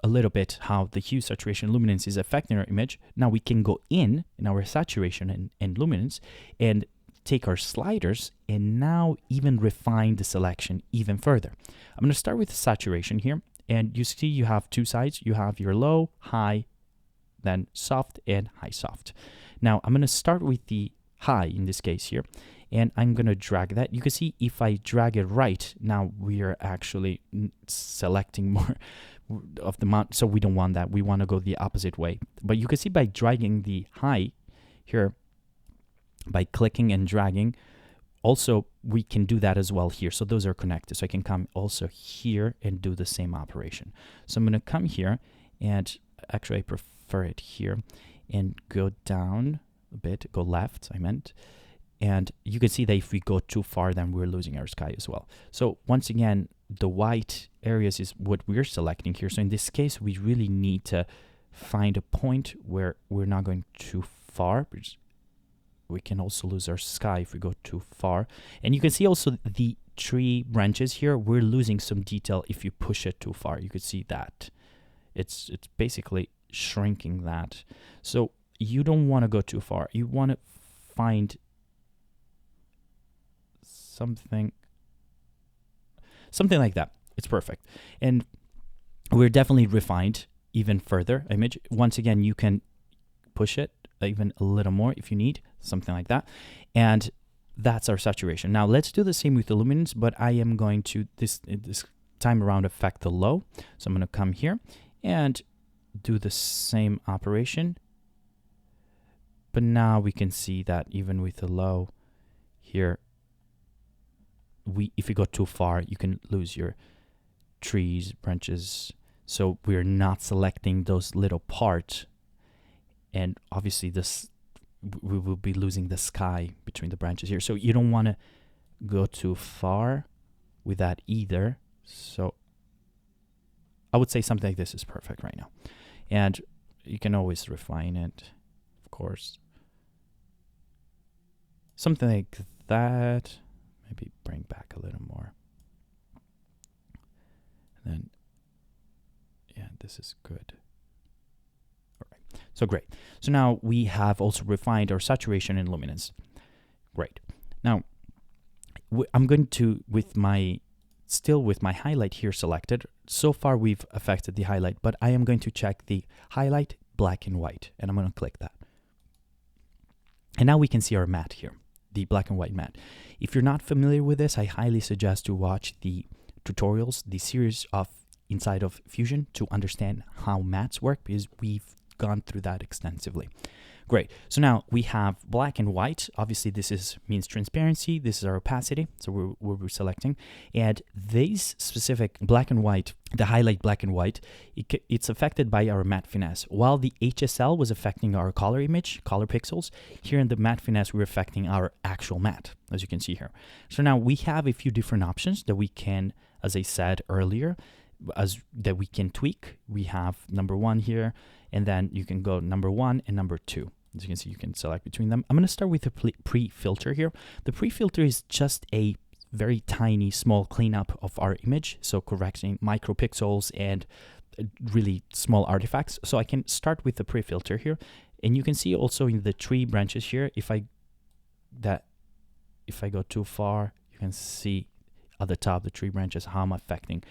[SPEAKER 1] a little bit how the hue, saturation, luminance is affecting our image, now we can go in our saturation and luminance and take our sliders and now even refine the selection even further. I'm going to start with the saturation here, and you see you have two sides. You have your low, high, then soft and high soft. Now I'm going to start with the high in this case here, and I'm going to drag that. You can see if I drag it right, now we are actually selecting more of the mount, so we don't want that. We want to go the opposite way. But you can see by dragging the high here, by clicking and dragging, also we can do that as well here. So those are connected. So I can come also here and do the same operation. So I'm going to come here, and actually I prefer it here, and go down a bit, go left, I meant. And you can see that if we go too far, then we're losing our sky as well. So once again, the white areas is what we're selecting here. So in this case, we really need to find a point where we're not going too far. We can also lose our sky if we go too far. And you can see also the tree branches here, we're losing some detail if you push it too far. You could see that. It's basically shrinking that. So you don't want to go too far. You want to find something like that. It's perfect. And we're definitely refined even further image. Once again, you can push it even a little more if you need, something like that. And that's our saturation. Now let's do the same with the luminance, but I am going to this time around affect the low. So I'm going to come here and do the same operation. But now we can see that even with the low here, if you go too far, you can lose your trees, branches. So we're not selecting those little parts. And obviously we will be losing the sky between the branches here. So you don't want to go too far with that either. So I would say something like this is perfect right now. And you can always refine it, of course. Something like that. Maybe bring back a little more. And then, yeah, this is good. All right, so great. So now we have also refined our saturation and luminance. Great. Now, I'm going to, still with my highlight here selected. So far we've affected the highlight, but I am going to check the highlight black and white, and I'm going to click that. And now we can see our matte here, the black and white matte. If you're not familiar with this, I highly suggest to watch the tutorials, the series of inside of Fusion to understand how mattes work, because we've gone through that extensively. Great. So now we have black and white. Obviously, this means transparency. This is our opacity. So we're selecting. And these specific black and white, the highlight black and white, it's affected by our matte finesse. While the HSL was affecting our color image, color pixels, here in the matte finesse, we're affecting our actual matte, as you can see here. So now we have a few different options that we can, as I said earlier, that we can tweak. We have number 1 here, and then you can go number 1 and number 2. As you can see, you can select between them. I'm going to start with the pre-filter here. The pre-filter is just a very tiny, small cleanup of our image, so correcting micropixels and really small artifacts. So I can start with the pre-filter here, and you can see also in the tree branches here, if I go too far, you can see at the top the tree branches how I'm affecting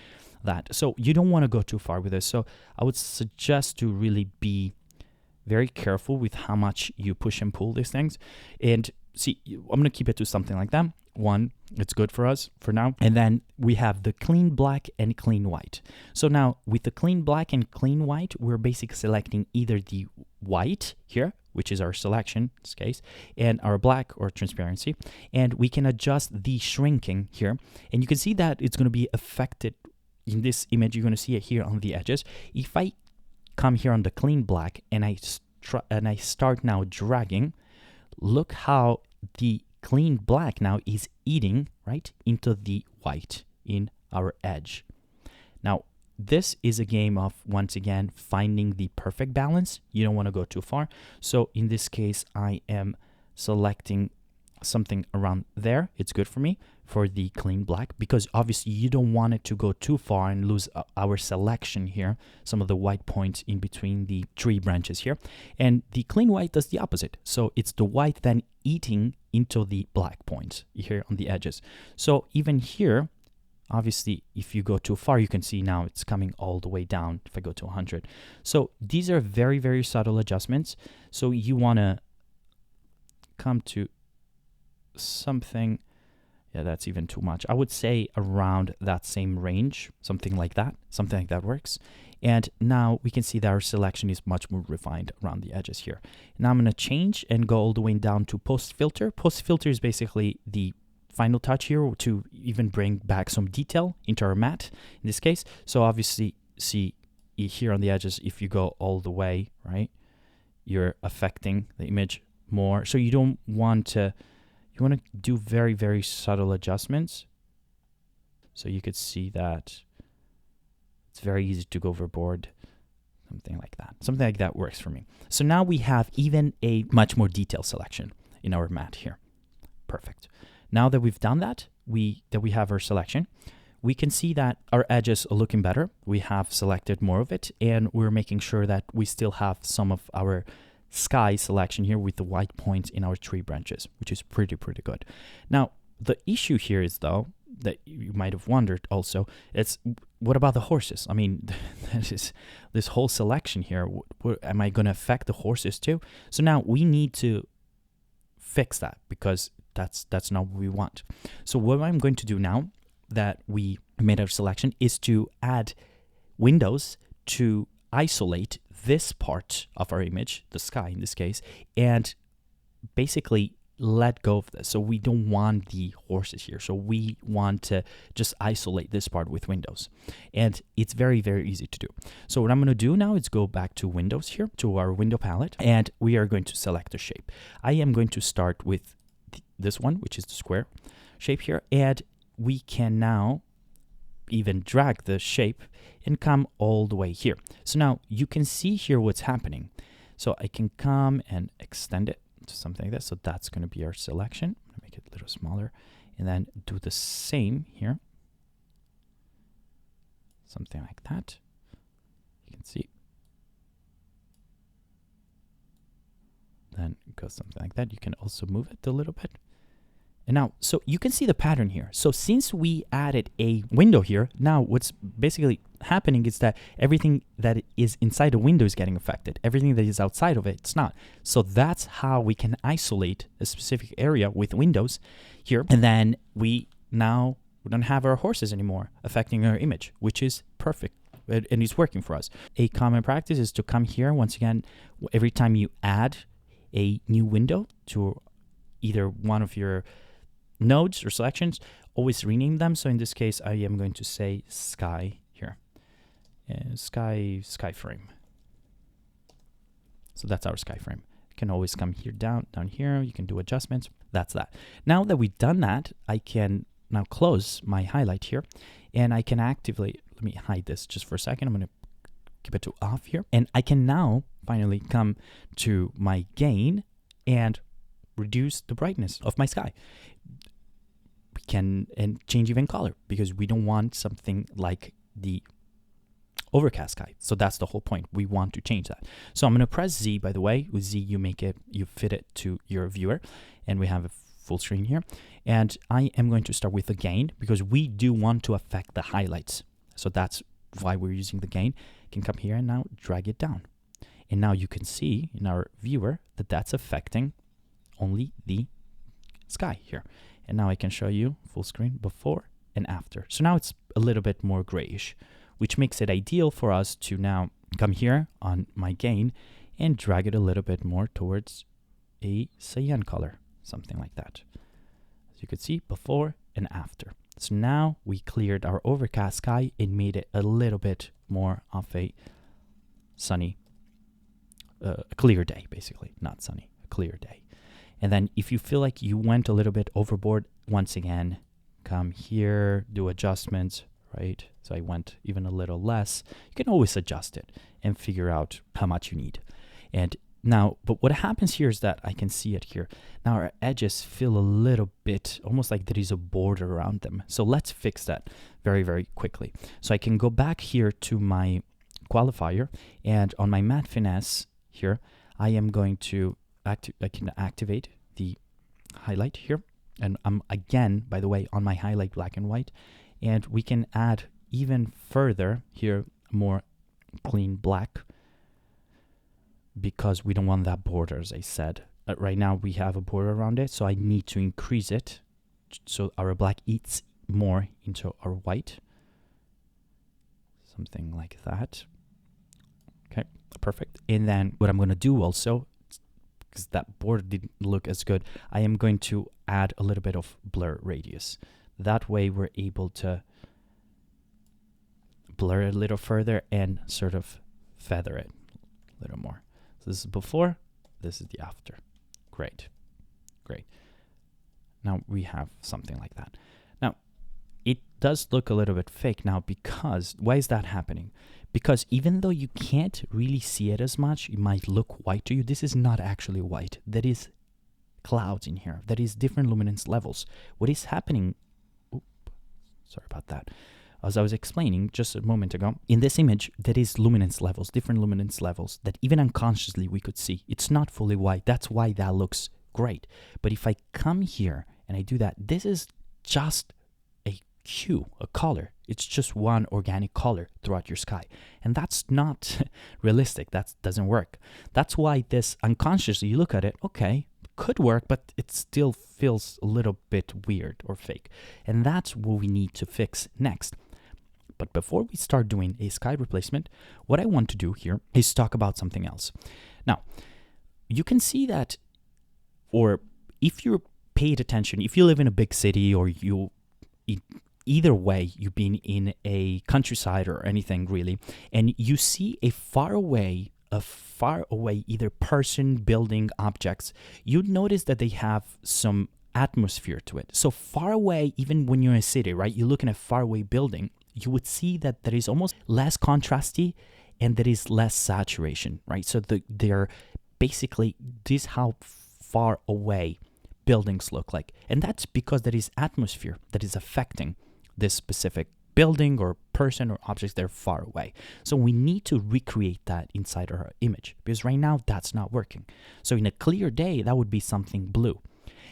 [SPEAKER 1] that. So you don't want to go too far with this. So I would suggest to really be very careful with how much you push and pull these things. And see, I'm going to keep it to something like that. 1, it's good for us for now. And then we have the clean black and clean white. So now with the clean black and clean white, we're basically selecting either the white here, which is our selection in this case, and our black or transparency. And we can adjust the shrinking here. And you can see that it's going to be affected in this image. You're going to see it here on the edges. If I come here on the clean black and I start now dragging, look how the clean black now is eating right into the white in our edge. Now this is a game of, once again, finding the perfect balance. You don't want to go too far. So in this case, I am selecting something around there. It's good for me for the clean black, because obviously you don't want it to go too far and lose our selection here, some of the white points in between the tree branches here. And the clean white does the opposite. So it's the white then eating into the black points here on the edges. So even here, obviously, if you go too far, you can see now it's coming all the way down if I go to 100. So these are very, very subtle adjustments. So you want to come to something, yeah, that's even too much. I would say around that same range, something like that works. And now we can see that our selection is much more refined around the edges here. Now I'm going to change and go all the way down to post filter. Post filter is basically the final touch here to even bring back some detail into our matte in this case. So obviously, see here on the edges, if you go all the way, right, you're affecting the image more. So you don't want to, you want to do very, very subtle adjustments. So you could see that it's very easy to go overboard. Something like that. Something like that works for me. So now we have even a much more detailed selection in our matte here. Perfect. Now that we've done that, we have our selection, we can see that our edges are looking better. We have selected more of it, and we're making sure that we still have some of our sky selection here with the white points in our tree branches, which is pretty good. Now, the issue here is, though, that you might have wondered also, it's what about the horses? I mean, this whole selection here, am I going to affect the horses too? So now we need to fix that, because that's not what we want. So what I'm going to do now that we made our selection is to add windows to isolate this part of our image, the sky in this case, and basically let go of this. So we don't want the horses here. So we want to just isolate this part with windows. And it's very, very easy to do. So what I'm going to do now is go back to windows here, to our window palette, and we are going to select a shape. I am going to start with this one, which is the square shape here, and we can now even drag the shape and come all the way here. So now you can see here what's happening. So I can come and extend it to something like this. So that's going to be our selection. I'm going to make it a little smaller, and then do the same here. Something like that. You can see. Then go something like that. You can also move it a little bit. And now, so you can see the pattern here. So since we added a window here, now what's basically happening is that everything that is inside the window is getting affected. Everything that is outside of it, it's not. So that's how we can isolate a specific area with windows here. And then we don't have our horses anymore affecting our image, which is perfect. and it's working for us. A common practice is to come here once again every time you add a new window to either one of your nodes or selections, always rename them. So in this case, I am going to say sky here, sky frame. So that's our sky frame. You can always come here down here. You can do adjustments. That's that. Now that we've done that, I can now close my highlight here, and I can actively, let me hide this just for a second. I'm going to keep it to off here, and I can now finally come to my gain and reduce the brightness of my sky. We can and change even color because we don't want something like the overcast sky. So that's the whole point. We want to change that. So I'm going to press Z, by the way. With Z, you fit it to your viewer, and we have a full screen here. And I am going to start with the gain because we do want to affect the highlights. So that's why we're using the gain. You can come here and now drag it down. And now you can see in our viewer that that's affecting only the sky here. And now I can show you full screen before and after. So now it's a little bit more grayish, which makes it ideal for us to now come here on my gain and drag it a little bit more towards a cyan color, something like that. As you could see, before and after. So now we cleared our overcast sky and made it a little bit more of a sunny, a clear day, basically, not sunny, a clear day. And then if you feel like you went a little bit overboard, once again, come here, do adjustments, right? So I went even a little less. You can always adjust it and figure out how much you need. And now, but what happens here is that I can see it here. Now our edges feel a little bit, almost like there is a border around them. So let's fix that very, very quickly. So I can go back here to my qualifier, and on my matte finesse here, I am going to I can activate the highlight here. And I'm again, by the way, on my highlight black and white. And we can add even further here, more clean black, because we don't want that border, as I said. Right now we have a border around it, so I need to increase it so our black eats more into our white. Something like that. Okay, perfect. And then what I'm going to do also, because that border didn't look as good, I am going to add a little bit of blur radius. That way we're able to blur it a little further and sort of feather it a little more. So this is before, this is the after. Great, great. Now we have something like that. Now, it does look a little bit fake now because, why is that happening? Because even though you can't really see it as much, it might look white to you. This is not actually white. There is clouds in here. There is different luminance levels. What is happening, sorry about that. As I was explaining just a moment ago, in this image, there is luminance levels, different luminance levels that even unconsciously we could see. It's not fully white. That's why that looks great. But if I come here and I do that, this is just a hue, a color. It's just one organic color throughout your sky. And that's not realistic. That doesn't work. That's why this unconsciously, you look at it, okay, could work, but it still feels a little bit weird or fake. And that's what we need to fix next. But before we start doing a sky replacement, what I want to do here is talk about something else. Now, you can see that, or if you paid attention, if you live in a big city or either way, you've been in a countryside or anything really, and you see a far away either person, building, objects, you'd notice that they have some atmosphere to it. So far away, even when you're in a city, right, you're looking at a far away building, you would see that there is almost less contrasty and there is less saturation, right? So they're basically, this is how far away buildings look like. And that's because there is atmosphere that is affecting this specific building or person or objects that are far away. So we need to recreate that inside our image because right now that's not working. So in a clear day, that would be something blue.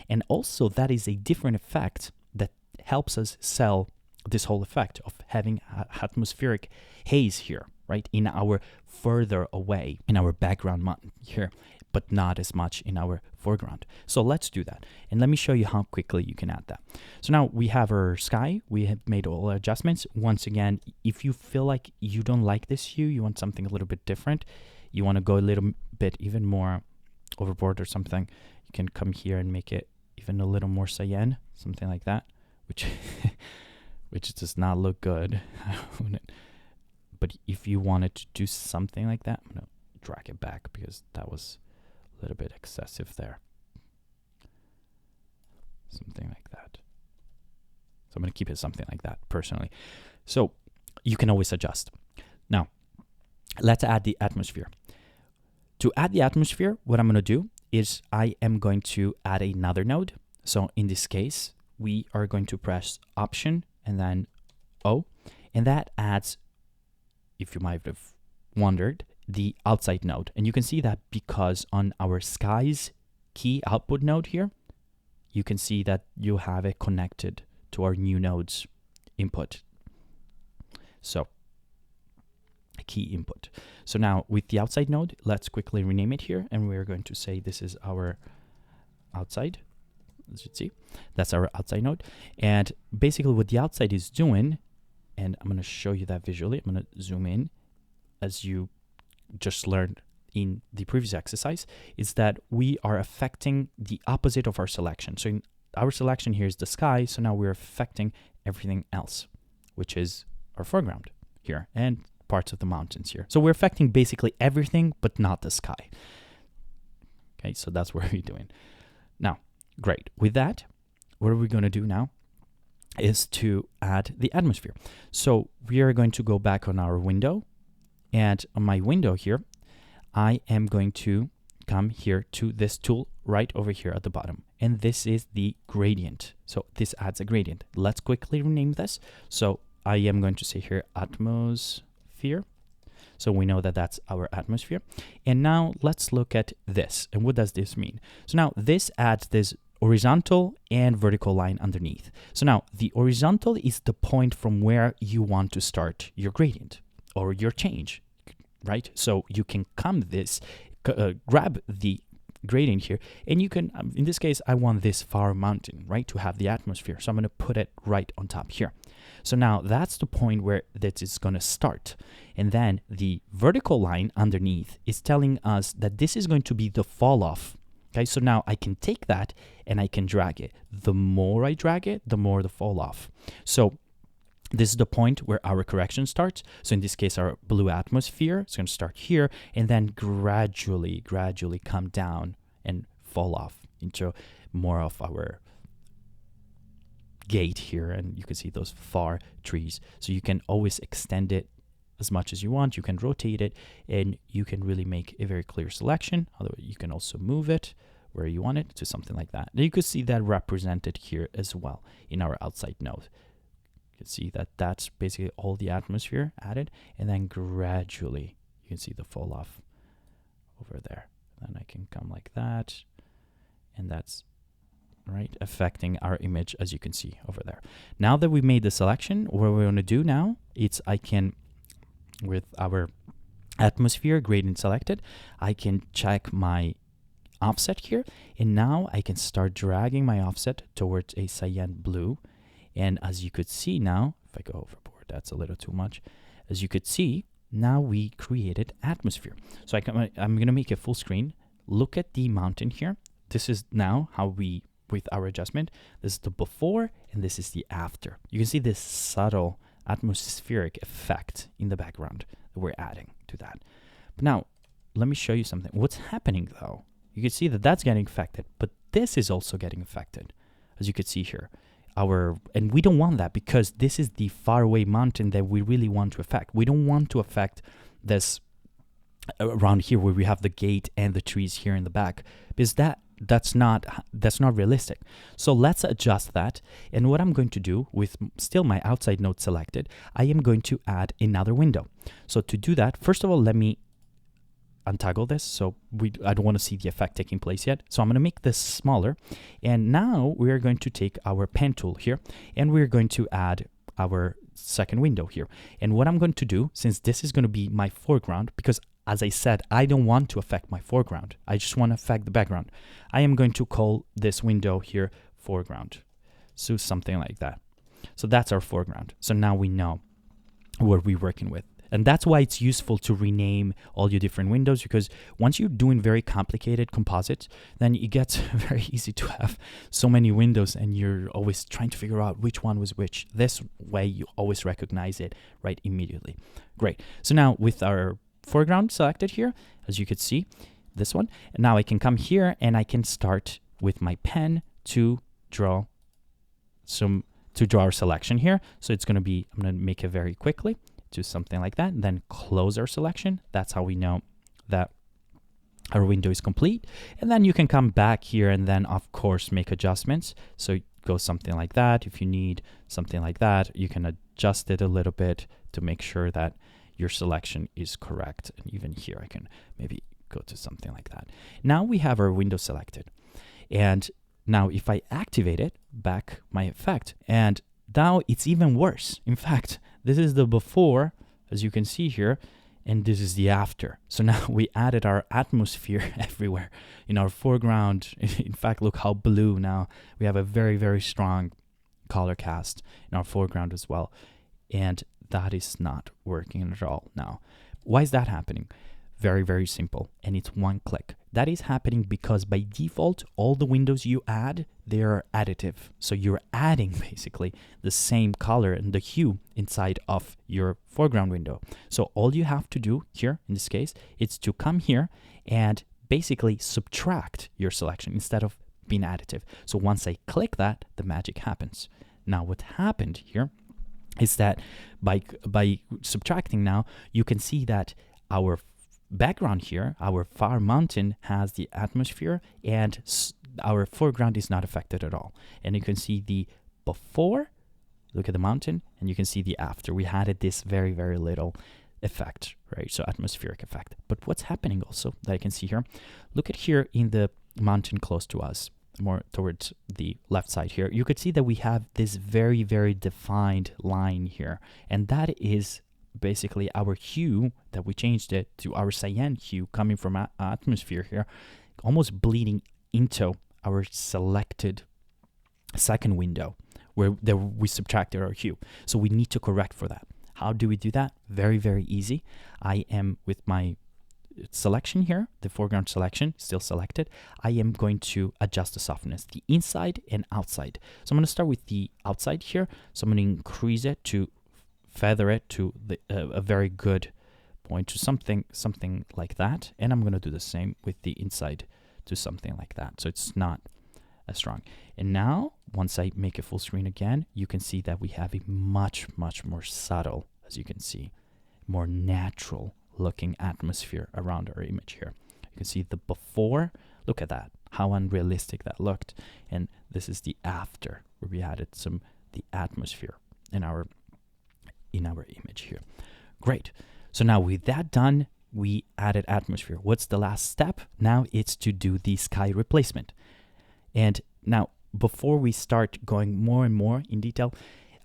[SPEAKER 1] And also that is a different effect that helps us sell this whole effect of having atmospheric haze here, right? In our further away, in our background here, but not as much in our foreground. So let's do that. And let me show you how quickly you can add that. So now we have our sky. We have made all our adjustments. Once again, if you feel like you don't like this hue, you want something a little bit different, you want to go a little bit even more overboard or something, you can come here and make it even a little more cyan, something like that, which which does not look good. But if you wanted to do something like that, I'm going to drag it back because that was a little bit excessive there. Something like that. So I'm going to keep it something like that personally. So you can always adjust. Now, let's add the atmosphere. To add the atmosphere, what I'm going to do is I am going to add another node. So in this case, we are going to press Option and then O, and that adds, if you might have wondered, the outside node. And you can see that because on our skies key output node here, you can see that you have it connected to our new nodes input. So key input. So now with the outside node, let's quickly rename it here, and we're going to say this is our outside. As you see, that's our outside node. And basically what the outside is doing, and I'm going to show you that visually. I'm going to zoom in, as you just learned in the previous exercise, is that we are affecting the opposite of our selection. So in our selection here is the sky, so now we're affecting everything else, which is our foreground here and parts of the mountains here. So we're affecting basically everything but not the sky. Okay, so that's what we're doing. Now, great. With that, what are we going to do now is to add the atmosphere. So we are going to go back on our window, and on my window here, I am going to come here to this tool right over here at the bottom, and this is the gradient. So this adds a gradient. Let's quickly rename this. So I am going to say here atmosphere. So we know that that's our atmosphere. And now let's look at this. And what does this mean? So now this adds this horizontal and vertical line underneath. So now the horizontal is the point from where you want to start your gradient or your change, right? So you can come this, grab the gradient here, and you can, in this case, I want this far mountain, right, to have the atmosphere. So I'm going to put it right on top here. So now that's the point where that is going to start. And then the vertical line underneath is telling us that this is going to be the fall off. Okay, so now I can take that and I can drag it. The more I drag it, the more the fall off. So this is the point where our correction starts. So in this case, our blue atmosphere is going to start here and then gradually come down and fall off into more of our gate here. And you can see those far trees. So you can always extend it as much as you want. You can rotate it and you can really make a very clear selection. Although you can also move it where you want it to something like that. And you can see that represented here as well in our outside node. You can see that that's basically all the atmosphere added, and then gradually you can see the fall off over there. Then I can come like that, and that's right affecting our image, as you can see over there. Now that we made the selection, what we're going to do now is I can, with our atmosphere gradient selected, I can check my offset here, and now I can start dragging my offset towards a cyan blue. And as you could see now, if I go overboard, that's a little too much. As you could see, now we created atmosphere. So I'm going to make it full screen. Look at the mountain here. This is now how we, with our adjustment, this is the before and this is the after. You can see this subtle atmospheric effect in the background that we're adding to that. But now, let me show you something. What's happening though? You can see that that's getting affected, but this is also getting affected, as you could see here. And we don't want that because this is the faraway mountain that we really want to affect. We don't want to affect this around here where we have the gate and the trees here in the back, because that's not realistic. So let's adjust that. And what I'm going to do with still my outside node selected, I am going to add another window. So to do that, first of all, let me untoggle this. So I don't want to see the effect taking place yet. So I'm going to make this smaller. And now we are going to take our pen tool here and we're going to add our second window here. And what I'm going to do, since this is going to be my foreground, because as I said, I don't want to affect my foreground. I just want to affect the background. I am going to call this window here foreground. So something like that. So that's our foreground. So now we know what we're working with. And that's why it's useful to rename all your different windows, because once you're doing very complicated composites, then it gets very easy to have so many windows and you're always trying to figure out which one was which. This way you always recognize it right immediately. Great. So now with our foreground selected here, as you could see, this one, and now I can come here and I can start with my pen to draw our selection here. So it's going to be, I'm going to make it very quickly to something like that, and then close our selection. That's how we know that our window is complete. And then you can come back here and then of course make adjustments. So go something like that. If you need something like that, you can adjust it a little bit to make sure that your selection is correct. And even here I can maybe go to something like that. Now we have our window selected. And now if I activate it, back my effect, and now it's even worse. In fact, this is the before, as you can see here, and this is the after. So now we added our atmosphere everywhere in our foreground. In fact, look how blue now. We have a very, very strong color cast in our foreground as well. And that is not working at all now. Why is that happening? Very, very simple. And it's one click. That is happening because by default, all the windows you add, they are additive. So you're adding basically the same color and the hue inside of your foreground window. So all you have to do here, in this case, is to come here and basically subtract your selection instead of being additive. So once I click that, the magic happens. Now what happened here is that by subtracting now, you can see that our background here, our far mountain has the atmosphere and our foreground is not affected at all. And you can see the before, look at the mountain, and you can see the after. We added this very, very little effect, right? So atmospheric effect. But what's happening also that I can see here, look at here in the mountain close to us, more towards the left side here, you could see that we have this very, very defined line here. And that is basically our hue that we changed it to our cyan hue coming from atmosphere here, almost bleeding into our selected second window where we subtracted our hue. So we need to correct for that. How do we do that? Very, very easy. I am with my selection here, the foreground selection still selected. I am going to adjust the softness, the inside and outside. So I'm going to start with the outside here. So I'm going to increase it to feather it to a very good point, to something like that. And I'm going to do the same with the inside to something like that. So it's not as strong. And now, once I make a full screen again, you can see that we have a much, much more subtle, as you can see, more natural looking atmosphere around our image here. You can see the before. Look at that, how unrealistic that looked. And this is the after, where we added the atmosphere in our image here. Great. So now with that done, we added atmosphere. What's the last step? Now it's to do the sky replacement. And now, before we start going more and more in detail,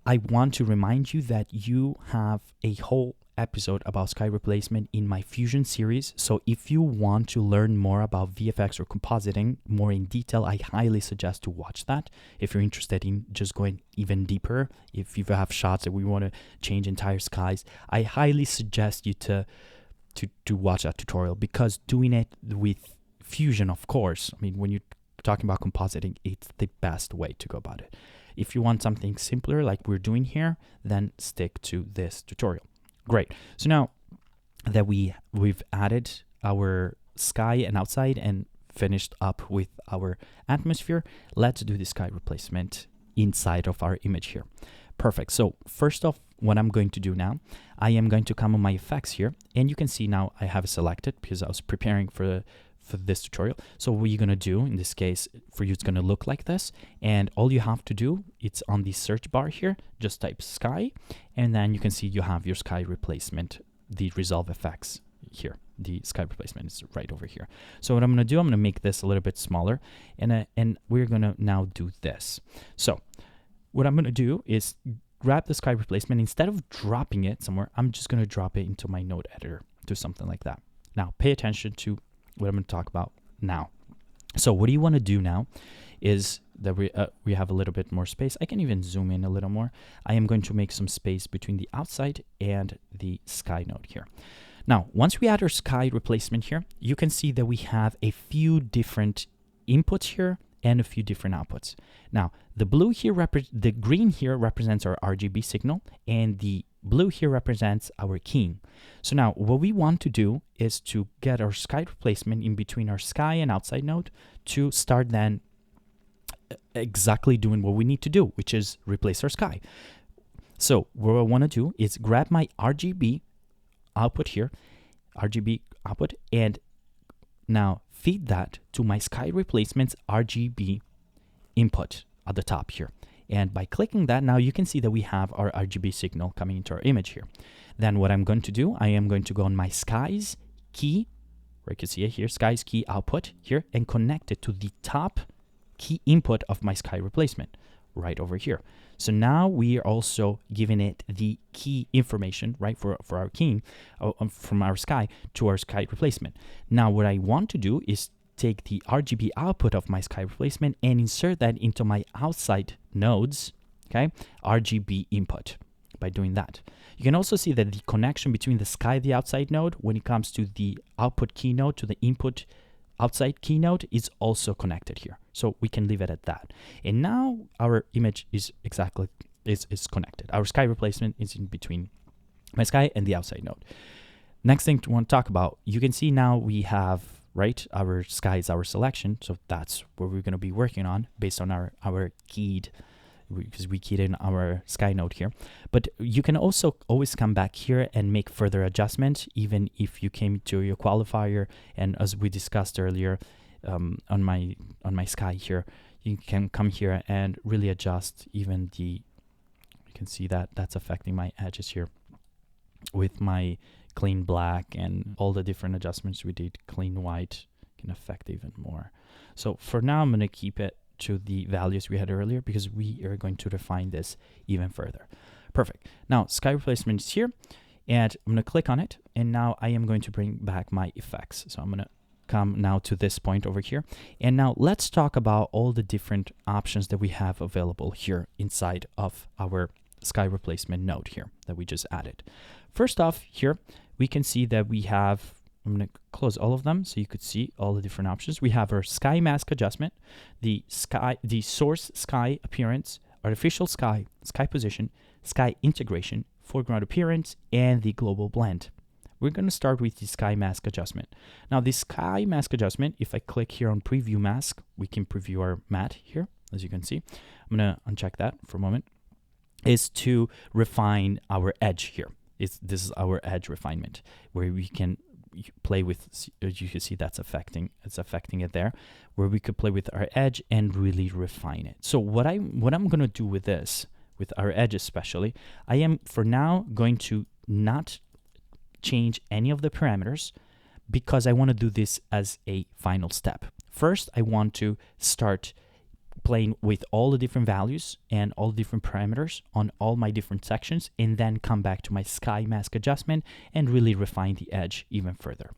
[SPEAKER 1] I want to remind you that you have a whole episode about sky replacement in my Fusion series. So if you want to learn more about VFX or compositing more in detail, I highly suggest to watch that. If you're interested in just going even deeper, if you have shots that we want to change entire skies, I highly suggest you to watch that tutorial, because doing it with Fusion, of course, I mean, when you're talking about compositing, it's the best way to go about it. If you want something simpler like we're doing here, then stick to this tutorial. Great. So now that we've added our sky and outside and finished up with our atmosphere, let's do the sky replacement inside of our image here. Perfect. So first off, what I'm going to do now, I am going to come on my effects here, and you can see now I have it selected because I was preparing for this tutorial. So what you're going to do in this case for you, it's going to look like this, and all you have to do, it's on the search bar here, just type sky, and then you can see you have your sky replacement, the Resolve effects here. The sky replacement is right over here. So what I'm going to do, I'm going to make this a little bit smaller, and we're going to now do this. So what I'm going to do is grab the sky replacement. Instead of dropping it somewhere, I'm just going to drop it into my node editor, do something like that. Now, pay attention to what I'm going to talk about now. So what do you want to do now is that we have a little bit more space. I can even zoom in a little more. I am going to make some space between the outside and the sky node here. Now, once we add our sky replacement here, you can see that we have a few different inputs here and a few different outputs. Now, the blue here, the green here represents our RGB signal, and the blue here represents our keying. So now what we want to do is to get our sky replacement in between our sky and outside node to start then exactly doing what we need to do, which is replace our sky. So what I want to do is grab my RGB output here, RGB output, and now feed that to my sky replacement's RGB input at the top here. And by clicking that, now you can see that we have our RGB signal coming into our image here. Then what I'm going to do, I am going to go on my skies key, where you can see it here, skies key output here, and connect it to the top key input of my sky replacement right over here. So now we are also giving it the key information, right, for our keying from our sky to our sky replacement. Now what I want to do is take the RGB output of my sky replacement and insert that into my outside nodes, okay, RGB input. By doing that, you can also see that the connection between the sky, the outside node, when it comes to the output key node to the input outside key node, is also connected here. So we can leave it at that. And now our image is exactly is connected. Our sky replacement is in between my sky and the outside node. Next thing to want to talk about, you can see now we have, right, our sky is our selection. So that's what we're going to be working on based on our keyed, because we keyed in our sky node here. But you can also always come back here and make further adjustments, even if you came to your qualifier. And as we discussed earlier, on my sky here, you can come here and really adjust even you can see that that's affecting my edges here with my clean black, and all the different adjustments we did. Clean white can affect even more. So for now, I'm going to keep it to the values we had earlier, because we are going to refine this even further. Perfect. Now sky replacement is here, and I'm going to click on it, and now I am going to bring back my effects. So I'm going to come now to this point over here, and now let's talk about all the different options that we have available here inside of our sky replacement node here that we just added. First off, here we can see that we have, I'm going to close all of them so you could see all the different options. We have our sky mask adjustment, the source sky appearance, artificial sky, sky position, sky integration, foreground appearance, and the global blend. We're going to start with the sky mask adjustment. Now the sky mask adjustment, if I click here on preview mask, we can preview our matte here, as you can see. I'm going to uncheck that for a moment. Is to refine our edge here. This is our edge refinement, where we can play with, as you can see, it's affecting it there, where we could play with our edge and really refine it. So what I'm going to do with this, with our edge especially, I am for now going to not change any of the parameters, because I want to do this as a final step. First, I want to start playing with all the different values and all the different parameters on all my different sections, and then come back to my sky mask adjustment and really refine the edge even further.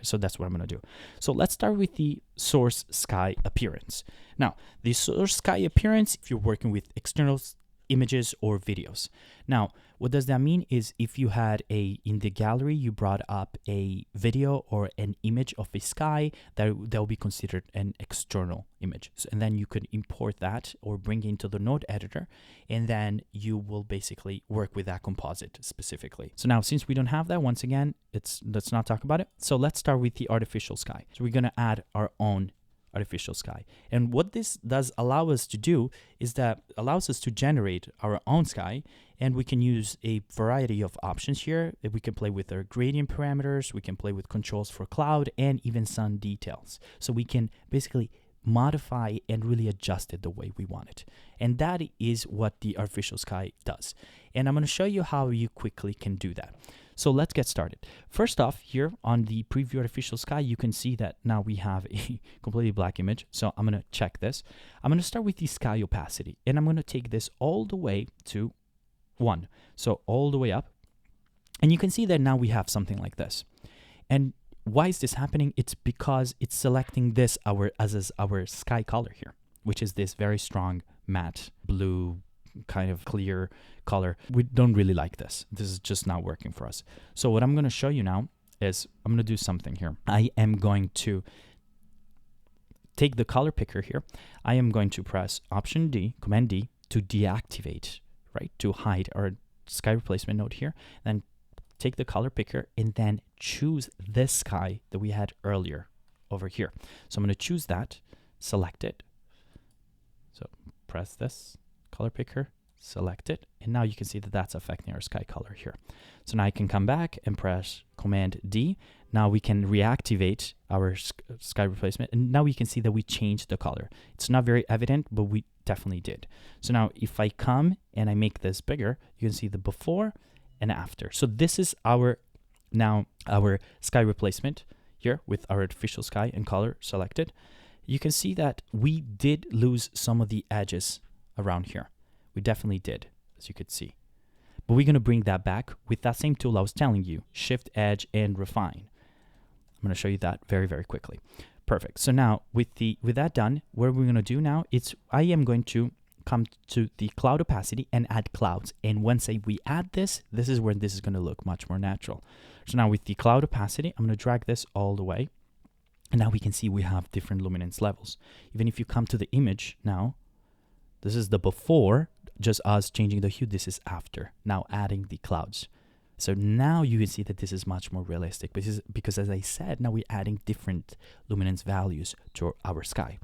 [SPEAKER 1] So that's what I'm going to do. So let's start with the source sky appearance. Now, the source sky appearance, if you're working with external images or videos. Now, what does that mean is if you had in the gallery, you brought up a video or an image of a sky, that will be considered an external image. So, and then you could import that or bring it into the node editor, and then you will basically work with that composite specifically. So now, since we don't have that, once again, let's not talk about it. So let's start with the artificial sky. So we're going to add our own artificial sky. And what this does allow us to do is that allows us to generate our own sky, and we can use a variety of options here. We can play with our gradient parameters, we can play with controls for cloud, and even sun details. So we can basically modify and really adjust it the way we want it. And that is what the artificial sky does. And I'm going to show you how you quickly can do that. So let's get started. First off, here on the preview artificial sky, you can see that now we have a completely black image. So I'm going to check this. I'm going to start with the sky opacity, and I'm going to take this all the way to 1. So all the way up. And you can see that now we have something like this. And why is this happening? It's because it's selecting this as our sky color here, which is this very strong matte blue kind of clear color. We don't really like this. This is just not working for us. So what I'm going to show you now is I'm going to do something here. I am going to take the color picker here. I am going to press Option D, Command D to deactivate, right? To hide our sky replacement node here. Then take the color picker and then choose this sky that we had earlier over here. So I'm going to choose that, select it. So press this color picker, select it, and now you can see that that's affecting our sky color here. So now I can come back and press Command D. Now we can reactivate our sky replacement, and now we can see that we changed the color. It's not very evident, but we definitely did. So now if I come and I make this bigger, you can see the before and after. So this is our sky replacement here with our artificial sky and color selected. You can see that we did lose some of the edges around here. We definitely did, as you could see. But we're going to bring that back with that same tool I was telling you, Shift, Edge, and Refine. I'm going to show you that very, very quickly. Perfect. So now with that done, what we're going to do now is I am going to come to the cloud opacity and add clouds. And once we add this is where this is going to look much more natural. So now with the cloud opacity, I'm going to drag this all the way. And now we can see we have different luminance levels. Even if you come to the image now, this is the before, just us changing the hue. This is after, now adding the clouds. So now you can see that this is much more realistic because as I said, now we're adding different luminance values to our sky.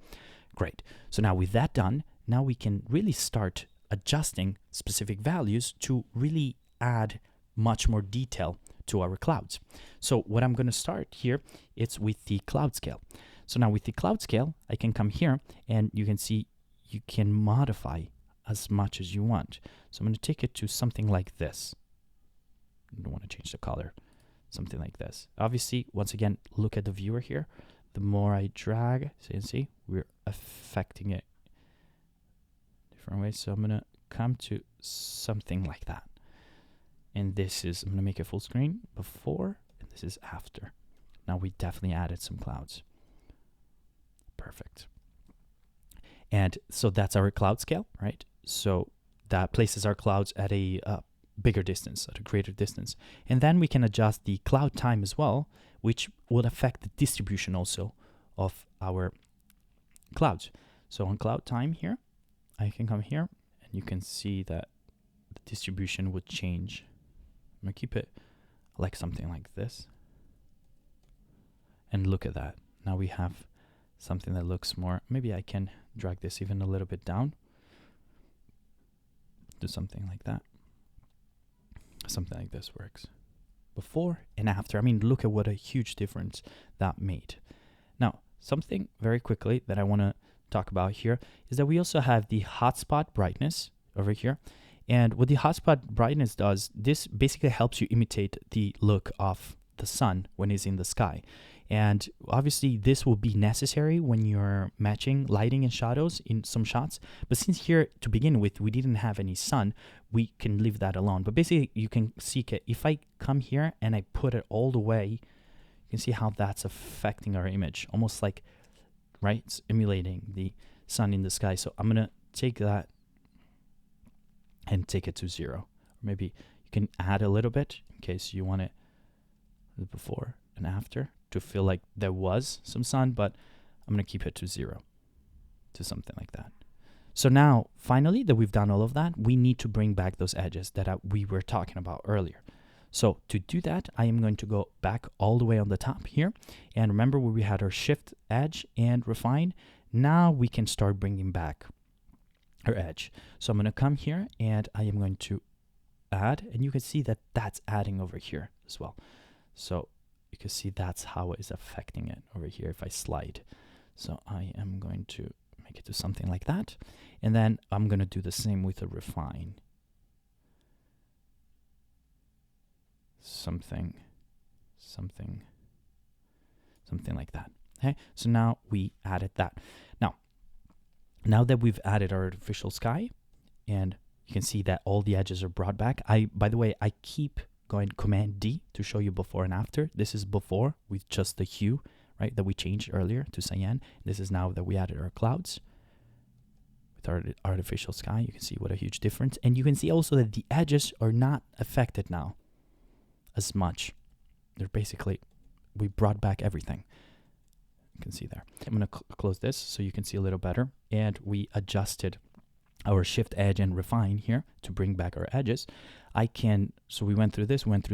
[SPEAKER 1] Great. So now with that done, now we can really start adjusting specific values to really add much more detail to our clouds. So what I'm going to start here, it's with the cloud scale. So now with the cloud scale, I can come here and you can see you can modify as much as you want. So I'm going to take it to something like this. I don't want to change the color. Something like this. Obviously, once again, look at the viewer here. The more I drag, so you can see, we're affecting it different ways. So I'm going to come to something like that. And this is, I'm going to make it full screen before, and this is after. Now we definitely added some clouds. Perfect. And so that's our cloud scale, right? So that places our clouds at a bigger distance, at a greater distance. And then we can adjust the cloud time as well, which will affect the distribution also of our clouds. So on cloud time here, I can come here and you can see that the distribution would change. I'm going to keep it like something like this. And look at that. Now we have something that looks more, maybe I can drag this even a little bit down. Do something like that. Something like this works. Before and after. I mean, look at what a huge difference that made. Now, something very quickly that I want to talk about here is that we also have the hotspot brightness over here. And what the hotspot brightness does, this basically helps you imitate the look of the sun when it's in the sky. And obviously this will be necessary when you're matching lighting and shadows in some shots. But since here to begin with, we didn't have any sun, we can leave that alone. But basically you can see it. If I come here and I put it all the way, you can see how that's affecting our image. Almost like, right, it's emulating the sun in the sky. So I'm going to take that and take it to 0. Or maybe you can add a little bit in case you want it before and after to feel like there was some sun, but I'm going to keep it to 0, to something like that. So now, finally, that we've done all of that, we need to bring back those edges that we were talking about earlier. So to do that, I am going to go back all the way on the top here. And remember where we had our Shift, Edge, and Refine. Now we can start bringing back our edge. So I'm going to come here and I am going to add, and you can see that that's adding over here as well. So you can see that's how it is affecting it over here if I slide. So I am going to make it to something like that. And then I'm going to do the same with a Refine. Something like that. Okay, so now we added that. Now that we've added our artificial sky, and you can see that all the edges are brought back. By the way, I keep going Command D to show you before and after. This is before with just the hue, right, that we changed earlier to cyan. This is now that we added our clouds with our artificial sky. You can see what a huge difference. And you can see also that the edges are not affected now as much. They're basically, we brought back everything. You can see there. I'm going to close this so you can see a little better. And we adjusted our shift edge and refine here to bring back our edges. So we went through this, we went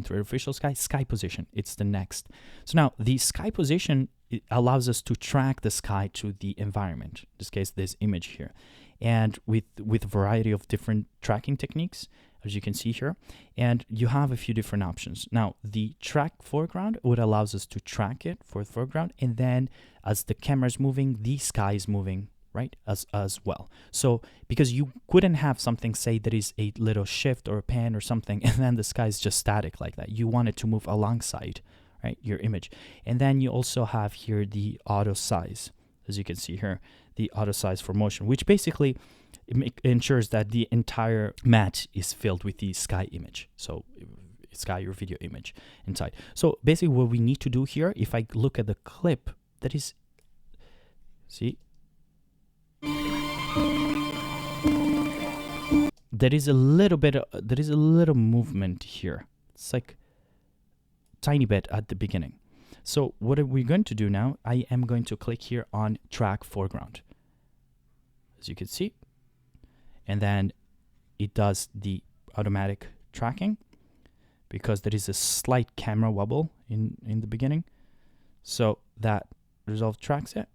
[SPEAKER 1] through artificial sky position. It's the next. So now the sky position, it allows us to track the sky to the environment. In this case, this image here. And with a variety of different tracking techniques, as you can see here. And you have a few different options. Now, the track foreground, what allows us to track it for the foreground. And then as the camera is moving, the sky is moving, right, as well. So because you couldn't have something, say, that is a little shift or a pan or something, and then the sky is just static like that. You want it to move alongside, right, your image. And then you also have here the auto size, as you can see here, the auto size for motion, which basically ensures that the entire mat is filled with the sky image. So sky or video image inside. So basically what we need to do here, if I look at the clip, that is, see, there is a little movement here. It's like tiny bit at the beginning. So what are we going to do now? I am going to click here on track foreground, as you can see, and then it does the automatic tracking because there is a slight camera wobble in the beginning. So that Resolve tracks it.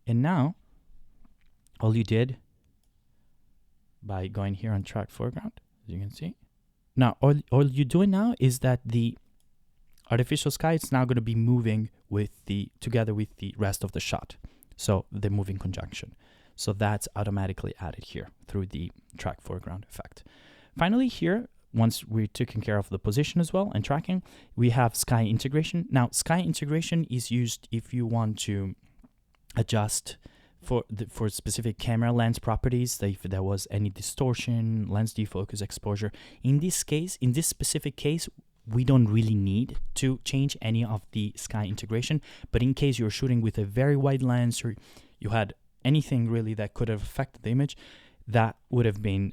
[SPEAKER 1] And now all you did by going here on track foreground, as you can see. Now, all you're doing now is that the artificial sky is now going to be moving together with the rest of the shot. So they move in conjunction. So that's automatically added here through the track foreground effect. Finally here, once we're taking care of the position as well and tracking, we have sky integration. Now, sky integration is used if you want to adjust for specific camera lens properties, if there was any distortion, lens defocus, exposure. In this case, in this specific case, we don't really need to change any of the sky integration. But in case you're shooting with a very wide lens or you had anything really that could have affected the image, that would have been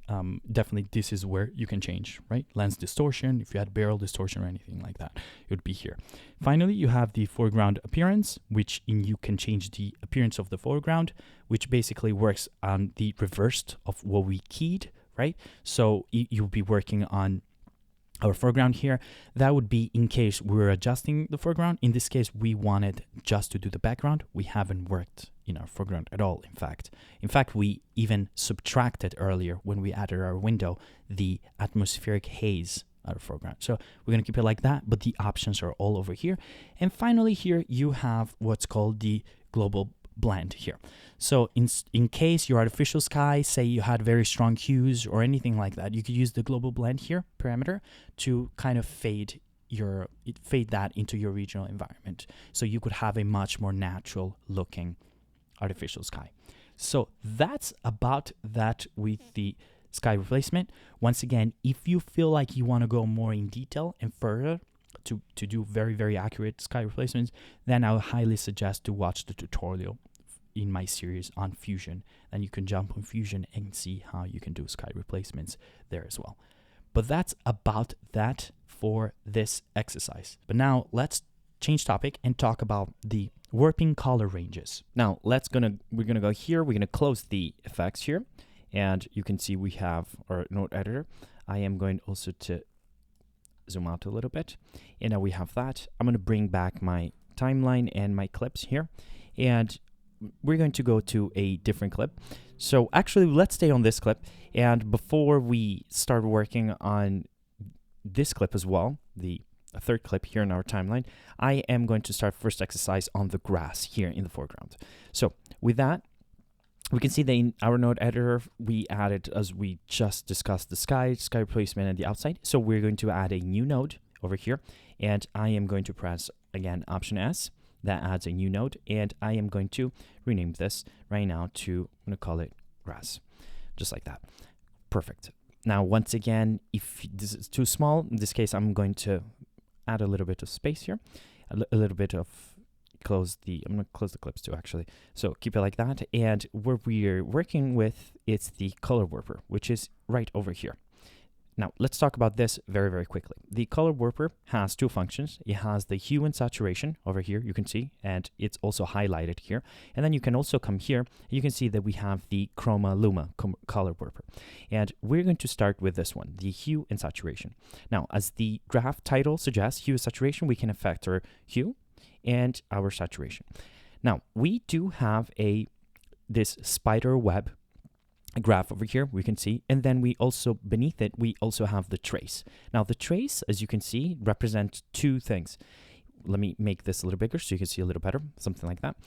[SPEAKER 1] definitely, this is where you can change, right? Lens distortion, if you had barrel distortion or anything like that, it would be here. Finally, you have the foreground appearance, which you can change the appearance of the foreground, which basically works on the reversed of what we keyed, right? So you'll be working on our foreground here. That would be in case we're adjusting the foreground. In this case, we wanted just to do the background. We haven't worked in our foreground at all, in fact, we even subtracted earlier when we added our window the atmospheric haze out of foreground. So we're going to keep it like that, but the options are all over here. And finally here you have what's called the global blend here. So in case your artificial sky, say you had very strong hues or anything like that, you could use the global blend here parameter to kind of fade that into your regional environment. So you could have a much more natural looking artificial sky. So that's about that with the sky replacement. Once again, if you feel like you want to go more in detail and further to do very, very accurate sky replacements, then I would highly suggest to watch the tutorial in my series on Fusion. And you can jump on Fusion and see how you can do sky replacements there as well. But that's about that for this exercise. But now let's change topic and talk about the warping color ranges. Now we're gonna go here. We're gonna close the effects here, and you can see we have our node editor. I am going also to zoom out a little bit, and now we have that. I'm gonna bring back my timeline and my clips here, and we're going to go to a different clip. So actually, let's stay on this clip, and before we start working on this clip as well, the third clip here in our timeline, I am going to start first exercise on the grass here in the foreground. So with that, we can see that in our node editor, we added, as we just discussed, the sky replacement and the outside. So we're going to add a new node over here, and I am going to press, again, Option S. That adds a new node, and I am going to rename this right now to, I'm going to call it grass, just like that. Perfect. Now, once again, if this is too small, in this case, I'm going to add a little bit of space here, a little bit of I'm going to close the clips too, actually. So keep it like that. And what we're working with is the color warper, which is right over here. Now, let's talk about this very, very quickly. The color warper has two functions. It has the hue and saturation over here, you can see, and it's also highlighted here. And then you can also come here, you can see that we have the Chroma-Luma color warper. And we're going to start with this one, the hue and saturation. Now, as the graph title suggests, hue and saturation, we can affect our hue and our saturation. Now, we do have this spider web graph over here, we can see, and then we also, beneath it, we also have the trace. Now, the trace, as you can see, represents two things. Let me make this a little bigger so you can see a little better, something like that.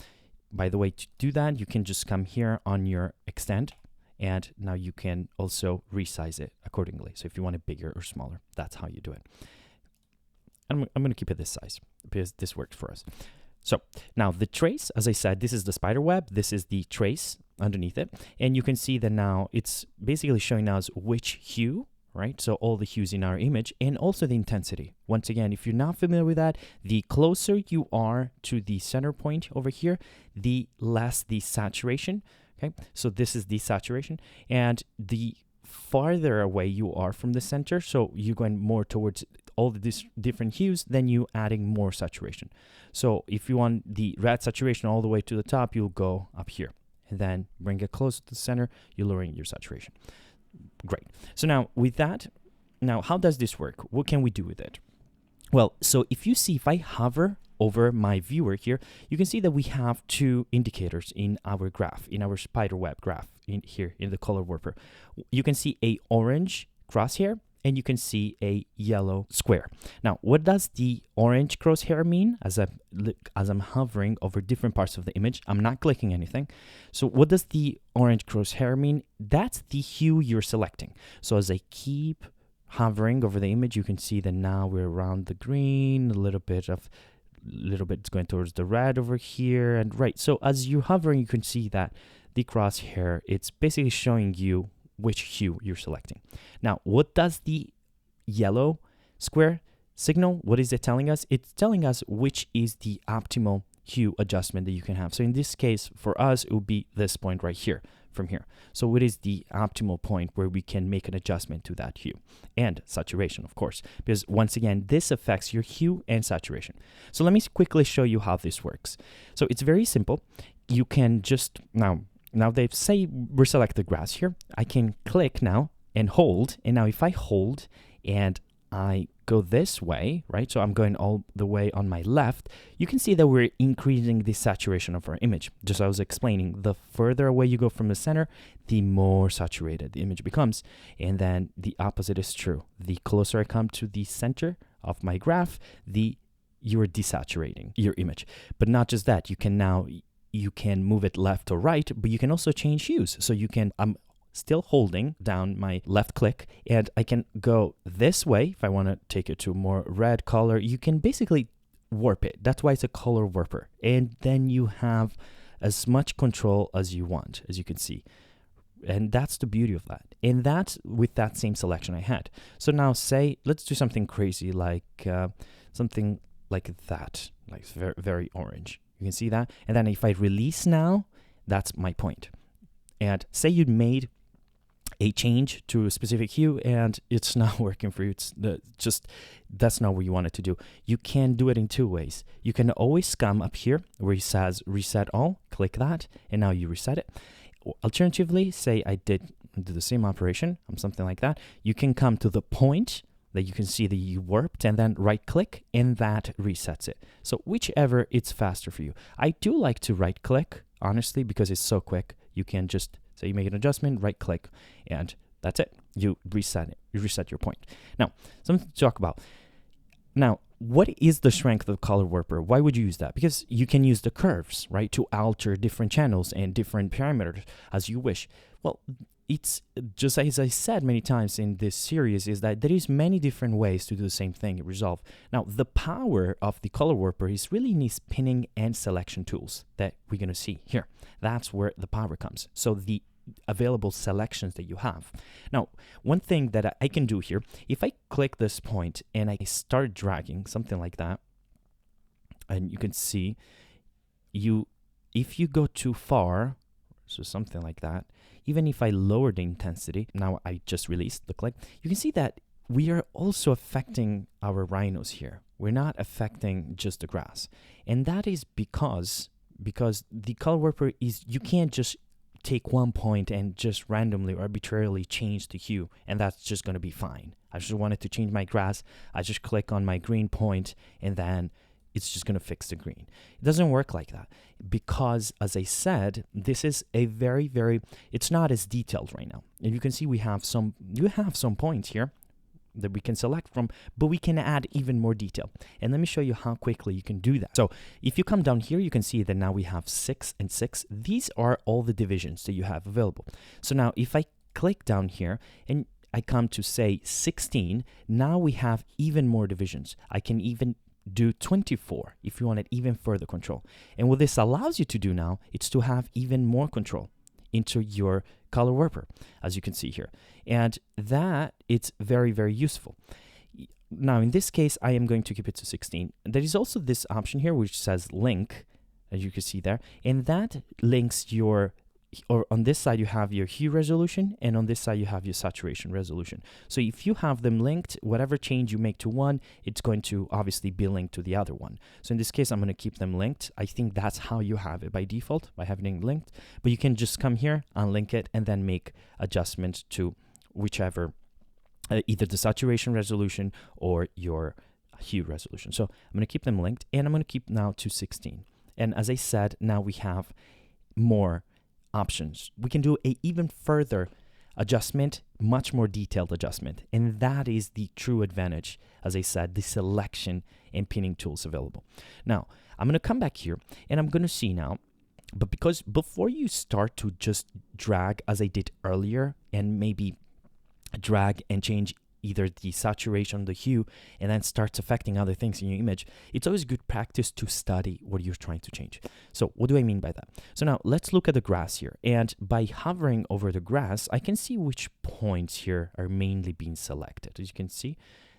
[SPEAKER 1] By the way, to do that, you can just come here on your extend, and now you can also resize it accordingly. So if you want it bigger or smaller, that's how you do it. I'm going to keep it this size because this works for us. So now the trace, as I said, this is the spider web. This is the trace underneath it. And you can see that now it's basically showing us which hue, right? So all the hues in our image, and also the intensity. Once again, if you're not familiar with that, the closer you are to the center point over here, the less the saturation. Okay, so this is the saturation, and the farther away you are from the center, so you're going more towards all the different hues, then you adding more saturation. So if you want the red saturation all the way to the top, you'll go up here, and then bring it close to the center, you're lowering your saturation. Great. So now with that, now how does this work? What can we do with it? Well, so if you see, if I hover over my viewer here, you can see that we have two indicators in our graph, in our spider web graph in here in the color warper. You can see a orange crosshair and you can see a yellow square. Now, what does the orange crosshair mean? As I'm hovering over different parts of the image, I'm not clicking anything. So what does the orange crosshair mean? That's the hue you're selecting. So as I keep hovering over the image, you can see that now we're around the green, a little bit it's going towards the red over here, and right. So as you're hovering, you can see that the crosshair, it's basically showing you which hue you're selecting. Now, what does the yellow square signal? What is it telling us? It's telling us which is the optimal hue adjustment that you can have. So in this case, for us, it would be this point right here from here. So what is the optimal point where we can make an adjustment to that hue and saturation, of course, because once again, this affects your hue and saturation. So let me quickly show you how this works. So it's very simple. You can just now they say we select the grass here. I can click now and hold. And now if I hold and I go this way, right? So I'm going all the way on my left. You can see that we're increasing the saturation of our image. Just as I was explaining, the further away you go from the center, the more saturated the image becomes. And then the opposite is true. The closer I come to the center of my graph, you're desaturating your image. But not just that, you can move it left or right, but you can also change hues. So I'm still holding down my left click and I can go this way. If I want to take it to a more red color, you can basically warp it. That's why it's a color warper. And then you have as much control as you want, as you can see. And that's the beauty of that. And that's with that same selection I had. So now let's do something crazy, like something like that, like very, very orange. You can see that. And then if I release now, that's my point. And say you'd made a change to a specific hue and it's not working for you. That's not what you wanted to do. You can do it in two ways. You can always come up here where it says reset all, click that, and now you reset it. Alternatively, say I did do the same operation, something like that. You can come to the point that you can see that you warped and then right click and that resets it. So whichever it's faster for you. I do like to right click, honestly, because it's so quick. You can just say you make an adjustment, right click, and that's it. You reset it. You reset your point. Now, something to talk about. Now, what is the strength of color warper? Why would you use that? Because you can use the curves, right, to alter different channels and different parameters as you wish. Well, it's just as I said many times in this series is that there is many different ways to do the same thing in Resolve. Now, the power of the color warper is really in these pinning and selection tools that we're going to see here. That's where the power comes. So the available selections that you have. Now, one thing that I can do here, if I click this point and I start dragging, something like that, and you can see, if you go too far, so something like that, even if I lower the intensity, now I just released the click, you can see that we are also affecting our rhinos here. We're not affecting just the grass. And that is because the color warper is, you can't just take one point and just randomly or arbitrarily change the hue, and that's just going to be fine. I just wanted to change my grass. I just click on my green point, and then it's just going to fix the green. It doesn't work like that because, as I said, this is a very, it's not as detailed right now. And you can see you have some points here that we can select from, but we can add even more detail. And let me show you how quickly you can do that. So if you come down here, you can see that now we have 6 and 6. These are all the divisions that you have available. So now if I click down here and I come to say 16, now we have even more divisions. I can even do 24 if you wanted even further control. And what this allows you to do now, it's to have even more control into your color warper, as you can see here. And that, it's very, very useful. Now, in this case, I am going to keep it to 16. There is also this option here which says link, as you can see there, and that links your, or on this side you have your hue resolution, and on this side you have your saturation resolution. So if you have them linked, whatever change you make to one, it's going to obviously be linked to the other one. So in this case, I'm going to keep them linked. I think that's how you have it by default, by having it linked. But you can just come here, unlink it, and then make adjustments to whichever, either the saturation resolution or your hue resolution. So I'm going to keep them linked, and I'm going to keep now to 16. And as I said, now we have more options. We can do a even further adjustment, much more detailed adjustment, and that is the true advantage, as I said, the selection and pinning tools available. Now I'm going to come back here and I'm going to see now, but because before you start to just drag as I did earlier and maybe drag and change either the saturation, the hue, and then starts affecting other things in your image, it's always good practice to study what you're trying to change. So what do I mean by that? So now let's look at the grass here. And by hovering over the grass, I can see which points here are mainly being selected. As you can see,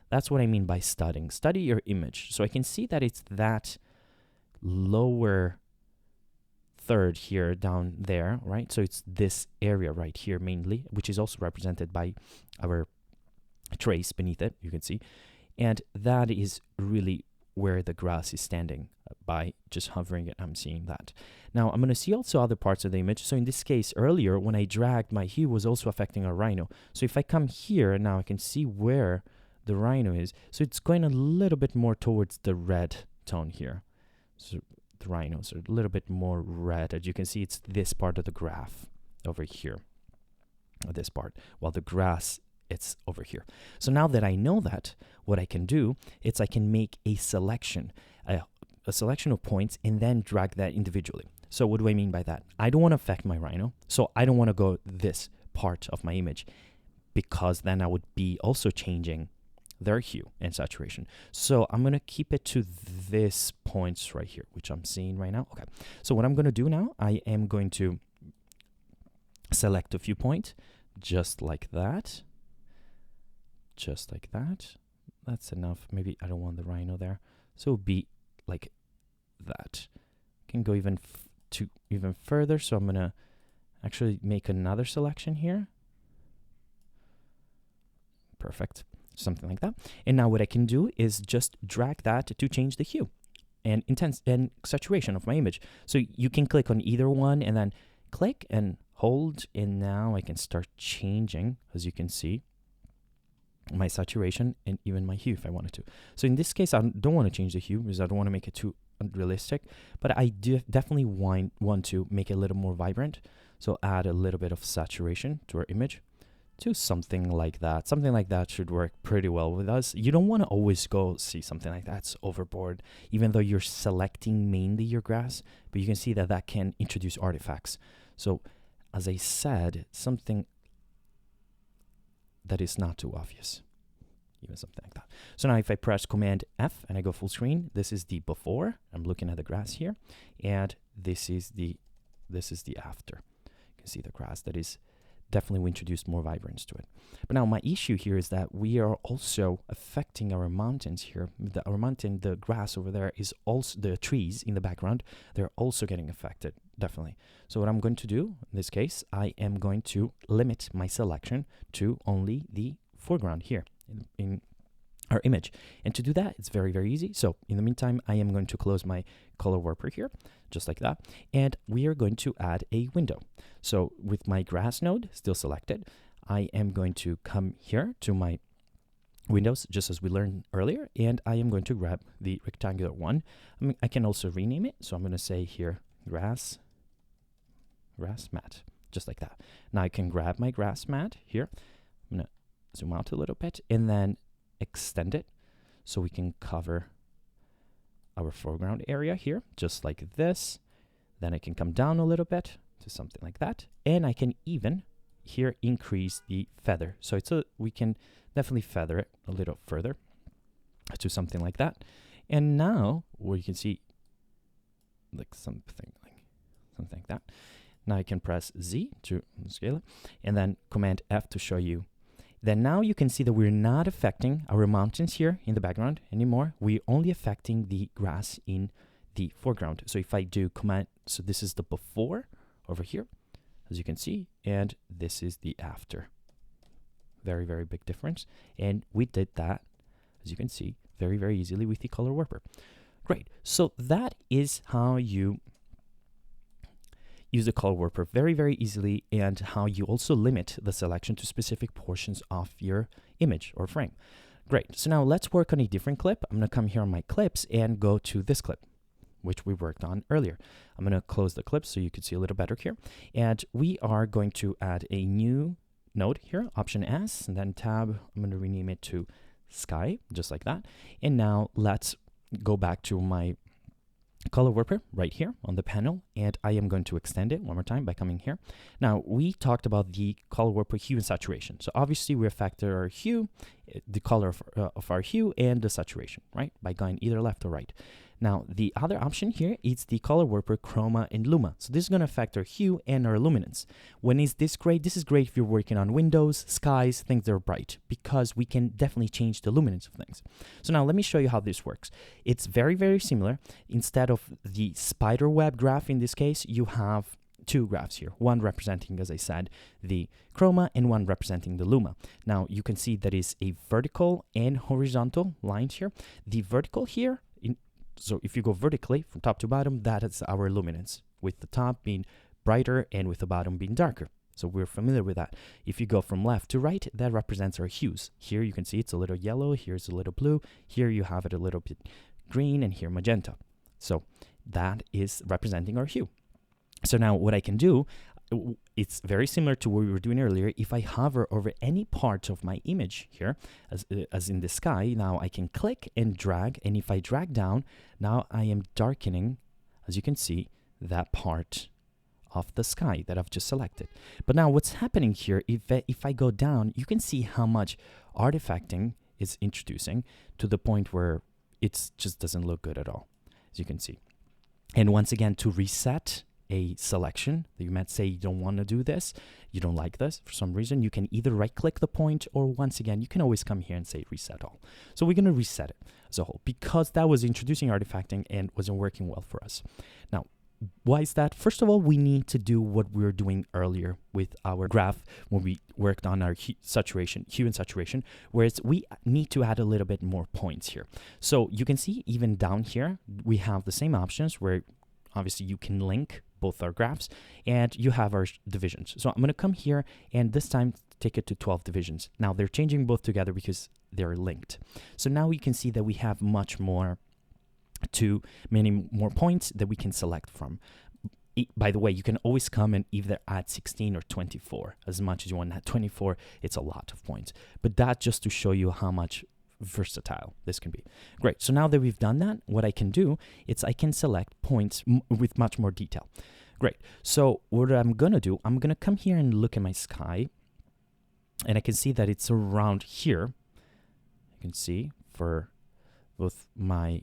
[SPEAKER 1] that's what I mean by studying. Study your image. So I can see that it's that lower third here down there, right? So it's this area right here mainly, which is also represented by our trace beneath it, you can see, and that is really where the grass is standing. By just hovering it, I'm seeing that. Now I'm going to see also other parts of the image. So in this case earlier, when I dragged, my hue was also affecting our rhino. So if I come here now, I can see where the rhino is. So it's going a little bit more towards the red tone here. So the rhinos are a little bit more red. As you can see, it's this part of the graph over here, or this part, while the grass, it's over here. So now that I know that, what I can do is I can make a selection, a selection of points, and then drag that individually. So what do I mean by that? I don't want to affect my rhino, so I don't want to go this part of my image, because then I would be also changing their hue and saturation. So I'm going to keep it to this points right here, which I'm seeing right now. Okay. So what I'm going to do now, I am going to select a few points, just like that. Just like that. That's enough. Maybe I don't want the rhino there. So it'll be like that. Can go even even further. So I'm going to actually make another selection here. Perfect. Something like that. And now what I can do is just drag that to change the hue and intense and saturation of my image. So you can click on either one and then click and hold, and now I can start changing, as you can see, my saturation and even my hue if I wanted to. So in this case, I don't want to change the hue because I don't want to make it too unrealistic, but I definitely want to make it a little more vibrant. So add a little bit of saturation to our image, to something like that. Something like that should work pretty well with us. You don't want to always go see something like that's overboard, even though you're selecting mainly your grass, but you can see that that can introduce artifacts. So as I said, something that is not too obvious, even something like that. So now if I press Command F and I go full screen, this is the before. I'm looking at the grass here, and this is the after. You can see the grass that is definitely we introduced more vibrance to it. But now my issue here is that we are also affecting our mountains here. Our mountain, the grass over there is also, the trees in the background, they're also getting affected, definitely. So what I'm going to do in this case, I am going to limit my selection to only the foreground here in our image. And to do that, it's very, very easy. So in the meantime, I am going to close my color warper here, just like that. And we are going to add a window. So with my grass node still selected, I am going to come here to my windows, just as we learned earlier. And I am going to grab the rectangular one. I can also rename it. So I'm going to say here, grass mat, just like that. Now I can grab my grass mat here. I'm going to zoom out a little bit and then extend it so we can cover our foreground area here, just like this. Then I can come down a little bit to something like that, and I can even here increase the feather. So it's we can definitely feather it a little further to something like that. And now where you can see like something like that. Now I can press Z to scale it, and then Command F to show you. Then now you can see that we're not affecting our mountains here in the background anymore. We're only affecting the grass in the foreground. So if I do Command, so this is the before over here, as you can see, and this is the after. Very, very big difference. And we did that, as you can see, very, very easily with the color warper. Great. So that is how you use the color warper very, very easily, and how you also limit the selection to specific portions of your image or frame. Great. So now let's work on a different clip. I'm going to come here on my clips and go to this clip, which we worked on earlier. I'm going to close the clip so you can see a little better here. And we are going to add a new node here, Option S, and then tab. I'm going to rename it to Sky, just like that. And now let's go back to my color warper right here on the panel, and I am going to extend it one more time by coming here. Now we talked about the color warper hue and saturation. So obviously we affect our hue, the color of our hue, and the saturation, right? By going either left or right. Now the other option here is the color warper chroma and luma. So this is going to affect our hue and our luminance. When is this great? This is great if you're working on windows, skies, things that are bright, because we can definitely change the luminance of things. So now let me show you how this works. It's very, very similar. Instead of the spider web graph in this case, you have two graphs here, one representing, as I said, the chroma, and one representing the luma. Now you can see that is a vertical and horizontal lines here. The vertical here, so if you go vertically from top to bottom, that is our luminance, with the top being brighter and with the bottom being darker. So we're familiar with that. If you go from left to right, that represents our hues. Here you can see it's a little yellow, here's a little blue, here you have it a little bit green, and here magenta. So that is representing our hue. So now what I can do, it's very similar to what we were doing earlier. If I hover over any part of my image here, as in the sky, now I can click and drag, and if I drag down, now I am darkening, as you can see, that part of the sky that I've just selected. But now what's happening here, if I go down, you can see how much artifacting is introducing to the point where it just doesn't look good at all, as you can see. And once again, to reset a selection that you might say you don't want to do this, you don't like this for some reason, you can either right click the point, or once again you can always come here and say reset all. So we're going to reset it as a whole, because that was introducing artifacting and wasn't working well for us. Now why is that? First of all, we need to do what we were doing earlier with our graph when we worked on our hue and saturation, whereas we need to add a little bit more points here. So you can see even down here we have the same options where obviously you can link both our graphs, and you have our divisions. So I'm going to come here and this time take it to 12 divisions. Now they're changing both together because they're linked. So now you can see that we have many more points that we can select from. By the way, you can always come and either add 16 or 24 as much as you want. At 24, it's a lot of points, but that just to show you how much versatile this can be. Great. So now that we've done that, what I can do is I can select points with much more detail. Great. So what I'm going to do, I'm going to come here and look at my sky, and I can see that it's around here. You can see for both my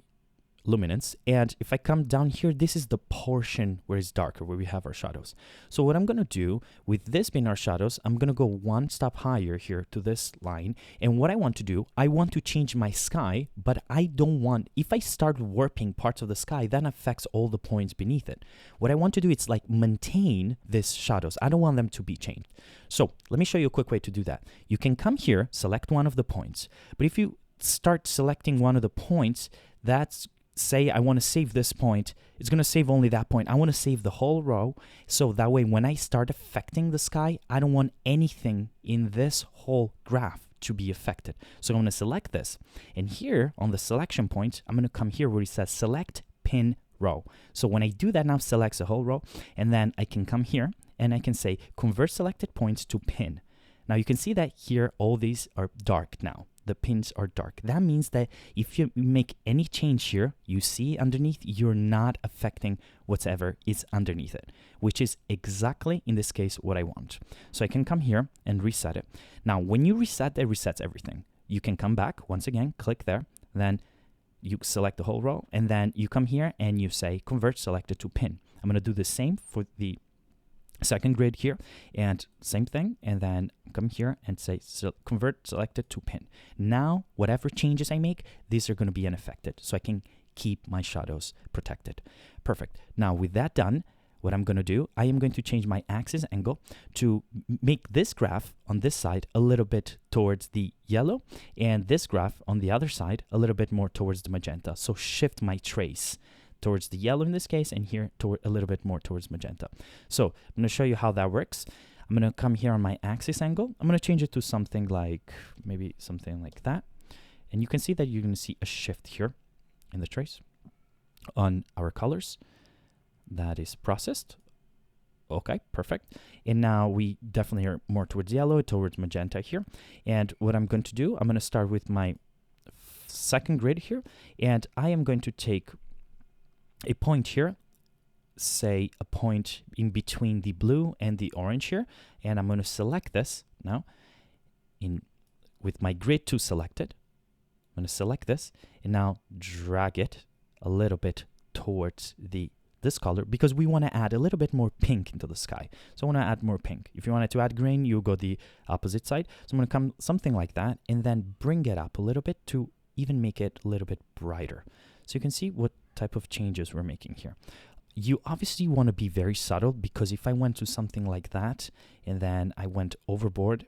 [SPEAKER 1] luminance. And if I come down here, this is the portion where it's darker, where we have our shadows. So what I'm going to do with this being our shadows, I'm going to go one step higher here to this line. And what I want to do, I want to change my sky, but I don't want, if I start warping parts of the sky, that affects all the points beneath it. What I want to do is like maintain these shadows. I don't want them to be changed. So let me show you a quick way to do that. You can come here, select one of the points, but if you start selecting one of the points, that's, say I want to save this point, it's going to save only that point. I want to save the whole row, so that way when I start affecting the sky, I don't want anything in this whole graph to be affected. So I'm going to select this, and here on the selection point, I'm going to come here where it says select pin row. So when I do that, now selects the whole row, and then I can come here and I can say convert selected points to pin. Now you can see that here all these are dark now. The pins are dark. That means that if you make any change here, you see underneath, you're not affecting whatever is underneath it, which is exactly, in this case, what I want. So I can come here and reset it. Now, when you reset, it resets everything. You can come back, once again, click there, then you select the whole row, and then you come here and you say convert selected to pin. I'm going to do the same for the second grid here, and same thing, and then come here and say convert selected to pin. Now whatever changes I make, these are going to be unaffected, so I can keep my shadows protected. Perfect. Now with that done, what I'm going to do, I am going to change my axis angle to make this graph on this side a little bit towards the yellow, and this graph on the other side a little bit more towards the magenta. So shift my trace towards the yellow in this case, and here toward a little bit more towards magenta. So I'm going to show you how that works. I'm going to come here on my axis angle. I'm going to change it to something like, maybe something like that. And you can see that you're going to see a shift here in the trace on our colors. That is processed. Okay, perfect. And now we definitely are more towards yellow, towards magenta here. And what I'm going to do, I'm going to start with my second grid here, and I am going to take a point here, say a point in between the blue and the orange here, and I'm going to select this now with my grid 2 selected. I'm going to select this and now drag it a little bit towards this color, because we want to add a little bit more pink into the sky. So I want to add more pink. If you wanted to add green, you go the opposite side. So I'm going to come something like that and then bring it up a little bit to even make it a little bit brighter. So you can see what type of changes we're making here. You obviously want to be very subtle, because if I went to something like that and then I went overboard,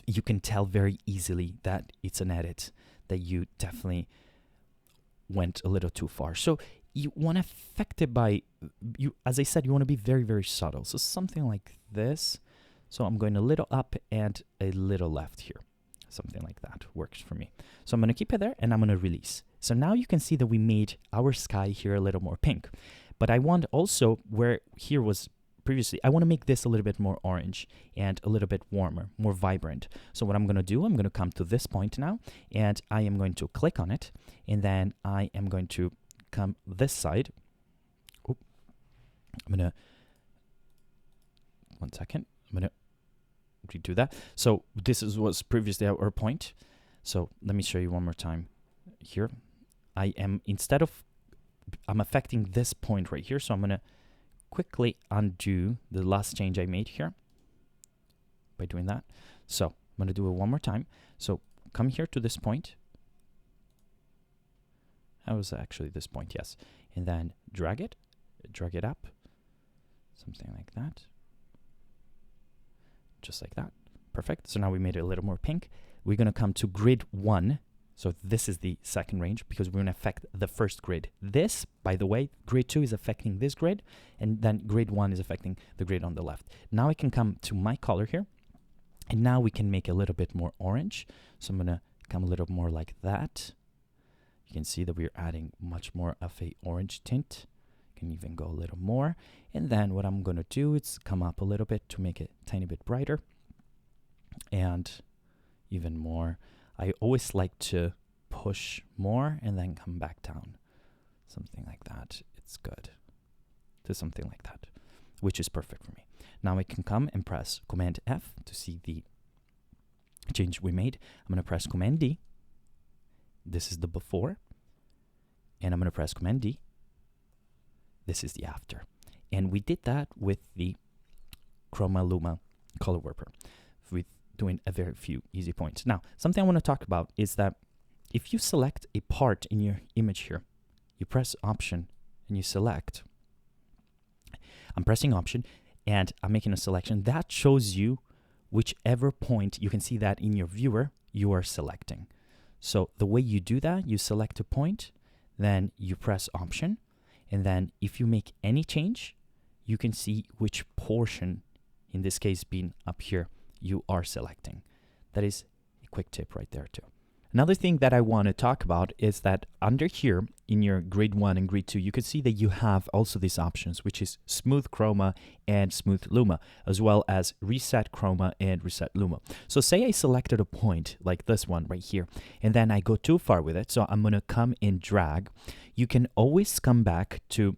[SPEAKER 1] you can tell very easily that it's an edit, that you definitely went a little too far. So you want to affect it by, as I said, you want to be very, very subtle. So something like this. So I'm going a little up and a little left here. Something like that works for me. So I'm going to keep it there and I'm going to release. So now you can see that we made our sky here a little more pink. But I want also, where here was previously, I want to make this a little bit more orange and a little bit warmer, more vibrant. So what I'm going to do, I'm going to come to this point now, and I am going to click on it, and then I am going to come this side. I'm going to, one second, I'm going to redo that. So this was previously our point. So let me show you one more time here. I am, I'm affecting this point right here. So I'm going to quickly undo the last change I made here by doing that. So I'm going to do it one more time. So come here to this point. That was actually this point, yes. And then drag it up, something like that. Just like that. Perfect. So now we made it a little more pink. We're going to come to grid 1. So this is the second range, because we're going to affect the first grid. This, by the way, grid 2 is affecting this grid, and then grid 1 is affecting the grid on the left. Now I can come to my color here, and now we can make a little bit more orange. So I'm going to come a little more like that. You can see that we're adding much more of a orange tint. Can even go a little more. And then what I'm going to do is come up a little bit to make it a tiny bit brighter. And even more. I always like to push more and then come back down. Something like that. It's good. To something like that, which is perfect for me. Now I can come and press Command F to see the change we made. I'm going to press Command D. This is the before. and I'm going to press Command D. This is the after. And we did that with the Chroma-Luma color warper, with doing a very few easy points. Now, something I want to talk about is that if you select a part in your image here, you press Option and you select. I'm pressing Option and I'm making a selection. That shows you whichever point, you can see that in your viewer, you are selecting. So the way you do that, you select a point, then you press Option, and then if you make any change, you can see which portion, in this case being up here, you are selecting. That is a quick tip right there too. Another thing that I want to talk about is that under here in your grid 1 and grid 2, you can see that you have also these options, which is smooth chroma and smooth luma, as well as reset chroma and reset luma. So say I selected a point like this one right here, and then I go too far with it. So I'm going to come and drag. You can always come back to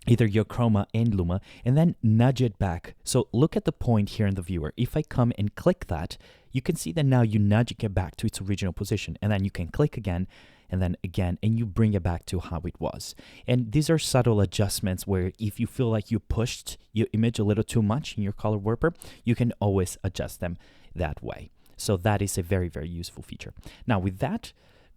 [SPEAKER 1] either your chroma and luma and then nudge it back. So look at the point here in the viewer. If I come and click that, you can see that now you nudge it back to its original position, and then you can click again and then again, and you bring it back to how it was. And these are subtle adjustments where if you feel like you pushed your image a little too much in your color warper, you can always adjust them that way. So that is a very, very useful feature. Now with that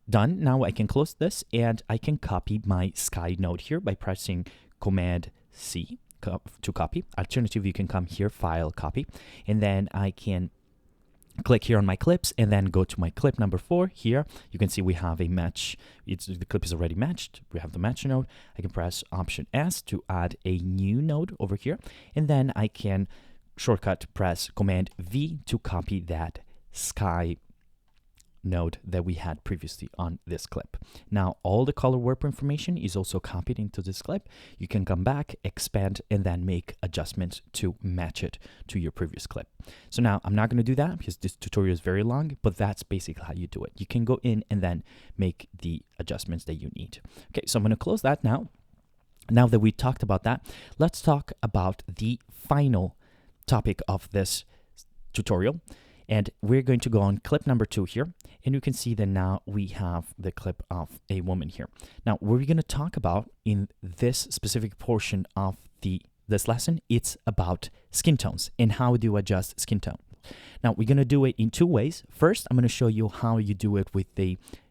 [SPEAKER 1] done, now I can close this and I can copy my sky node here by pressing Command C to copy. Alternatively, you can come here, File, Copy, and then I can click here on my clips and then go to my clip number 4 here. You can see we have a match. The clip is already matched. We have the match node. I can press Option S to add a new node over here, and then I can shortcut press Command V to copy that sky node that we had previously on this clip. Now all the color warper information is also copied into this clip. You can come back, expand, and then make adjustments to match it to your previous clip. So now I'm not going to do that because this tutorial is very long, but that's basically how you do it. You can go in and then make the adjustments that you need. Okay, so I'm going to close that now. Now that we talked about that, let's talk about the final topic of this tutorial. And we're going to go on clip number 2 here. And you can see that now we have the clip of a woman here. Now, what we're going to talk about in this specific portion of this lesson, it's about skin tones and how do you adjust skin tone. Now, we're going to do it in 2 ways. First, I'm going to show you how you do it with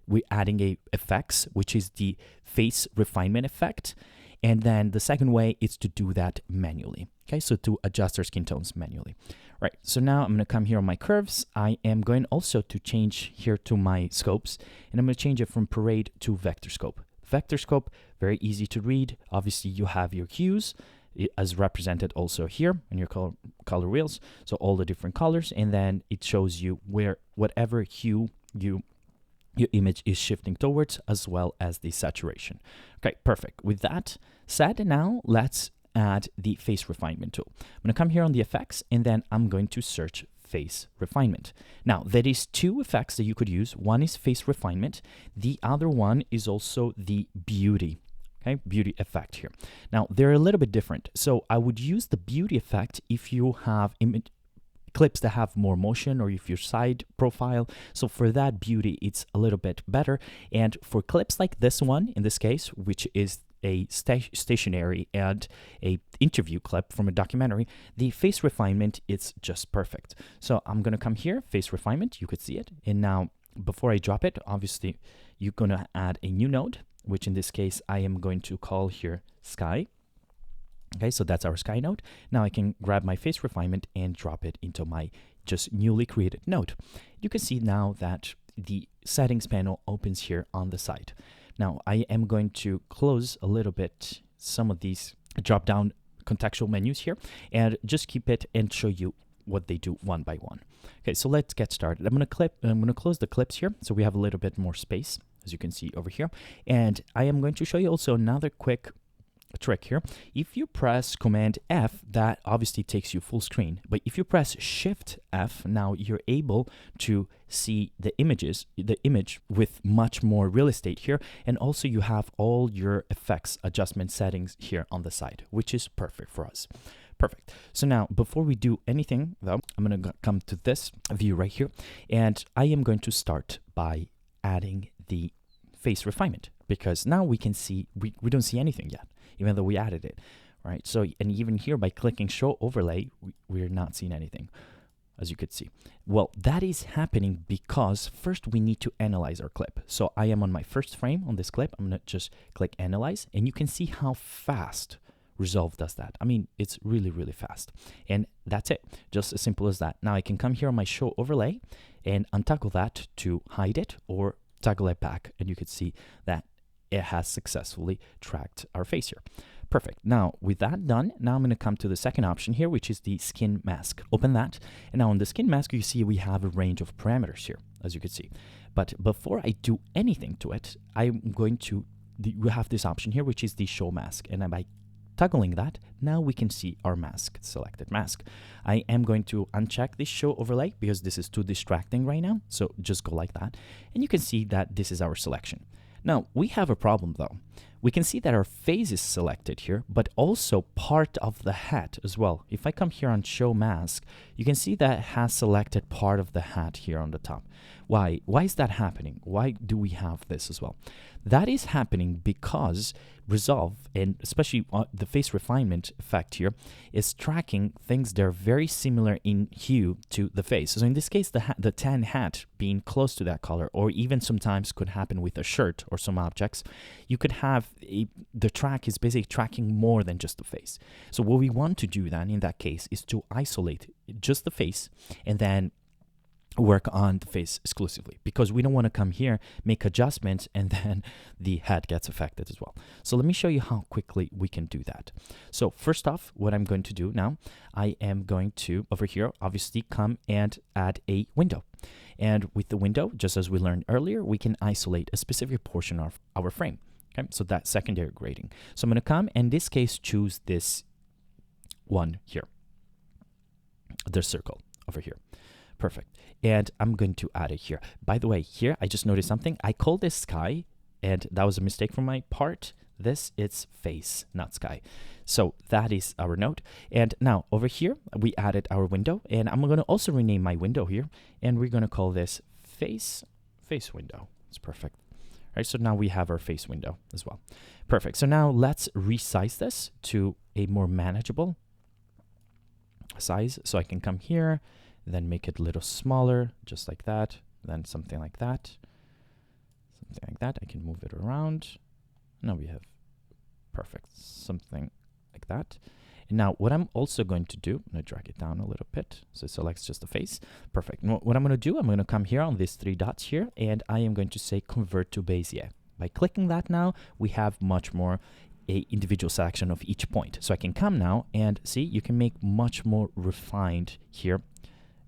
[SPEAKER 1] we're adding a effects, which is the face refinement effect. And then the second way is to do that manually. Okay, so to adjust our skin tones manually. Right, so now I'm going to come here on my curves. I am going also to change here to my scopes, and I'm going to change it from parade to vector scope. Vector scope, very easy to read. Obviously, you have your hues as represented also here in your color wheels. So all the different colors, and then it shows you where whatever hue your image is shifting towards, as well as the saturation. Okay, perfect. With that said, now let's add the face refinement tool. I'm going to come here on the effects, and then I'm going to search face refinement. Now, there is 2 effects that you could use. One is face refinement. The other one is also the beauty. Okay, beauty effect here. Now, they're a little bit different. So I would use the beauty effect if you have clips that have more motion, or if your side profile. So for that beauty, it's a little bit better. And for clips like this one, in this case, which is a stationary and a interview clip from a documentary, the face refinement is just perfect. So I'm going to come here, face refinement, you could see it. And now before I drop it, obviously you're going to add a new node, which in this case, I am going to call here sky. Okay, so that's our sky node. Now I can grab my face refinement and drop it into my just newly created node. You can see now that the settings panel opens here on the side. Now I am going to close a little bit some of these drop down contextual menus here and just keep it and show you what they do one by one. Okay, so let's get started. I'm going to close the clips here so we have a little bit more space, as you can see over here. And I am going to show you also another quick trick here. If you press Command F, that obviously takes you full screen, but if you press Shift F, now you're able to see the image with much more real estate here, and also you have all your effects adjustment settings here on the side, which is perfect for us. Perfect. So now before we do anything though, I'm going to come to this view right here, and I am going to start by adding the face refinement. because now we can see, we don't see anything yet, even though we added it, right? So, and even here by clicking show overlay, we're not seeing anything, as you could see. Well, that is happening because first we need to analyze our clip. So I am on my first frame on this clip. I'm gonna just click analyze, and you can see how fast Resolve does that. I mean, it's really, really fast. And that's it, just as simple as that. Now I can come here on my show overlay and untoggle that to hide it or toggle it back, and you could see that it has successfully tracked our face here. Perfect. Now, with that done, now I'm going to come to the second option here, which is the skin mask. Open that. And now on the skin mask, you see we have a range of parameters here, as you can see. But before I do anything to it, I'm going to, we have this option here, which is the show mask. And by toggling that, now we can see our mask, selected mask. I am going to uncheck this show overlay because this is too distracting right now. So just go like that. And you can see that this is our selection. Now, we have a problem though. We can see that our face is selected here, but also part of the hat as well. If I come here on show mask, you can see that it has selected part of the hat here on the top. Why? Why is that happening? Why do we have this as well? That is happening because Resolve, and especially the face refinement effect here, is tracking things that are very similar in hue to the face. So in this case, the tan hat being close to that color, or even sometimes could happen with a shirt or some objects, you could have the track is basically tracking more than just the face. So what we want to do then in that case is to isolate just the face and then work on the face exclusively, because we don't want to come here, make adjustments, and then the head gets affected as well. So let me show you how quickly we can do that. So first off, what I'm going to do now, I am going to, over here, obviously come and add a window. And with the window, just as we learned earlier, we can isolate a specific portion of our frame. Okay, so that's secondary grading. So I'm going to come, and in this case, choose this one here, the circle over here. Perfect. And I'm going to add it here. By the way, here, I just noticed something. I called this sky, and that was a mistake from my part. This, it's face, not sky. So that is our node. And now over here, we added our window, and I'm going to also rename my window here, and we're going to call this face window. It's perfect. All right, so now we have our face window as well. Perfect. So now let's resize this to a more manageable size. So I can come here, then make it a little smaller, just like that, then something like that, something like that. I can move it around. Now we have perfect, something like that. And now what I'm also going to do, I'm going to drag it down a little bit so it selects just the face. Perfect. And what I'm going to do, I'm going to come here on these three dots here, and I am going to say convert to Bezier. By clicking that now, we have much more a individual selection of each point. So I can come now and see, you can make much more refined here,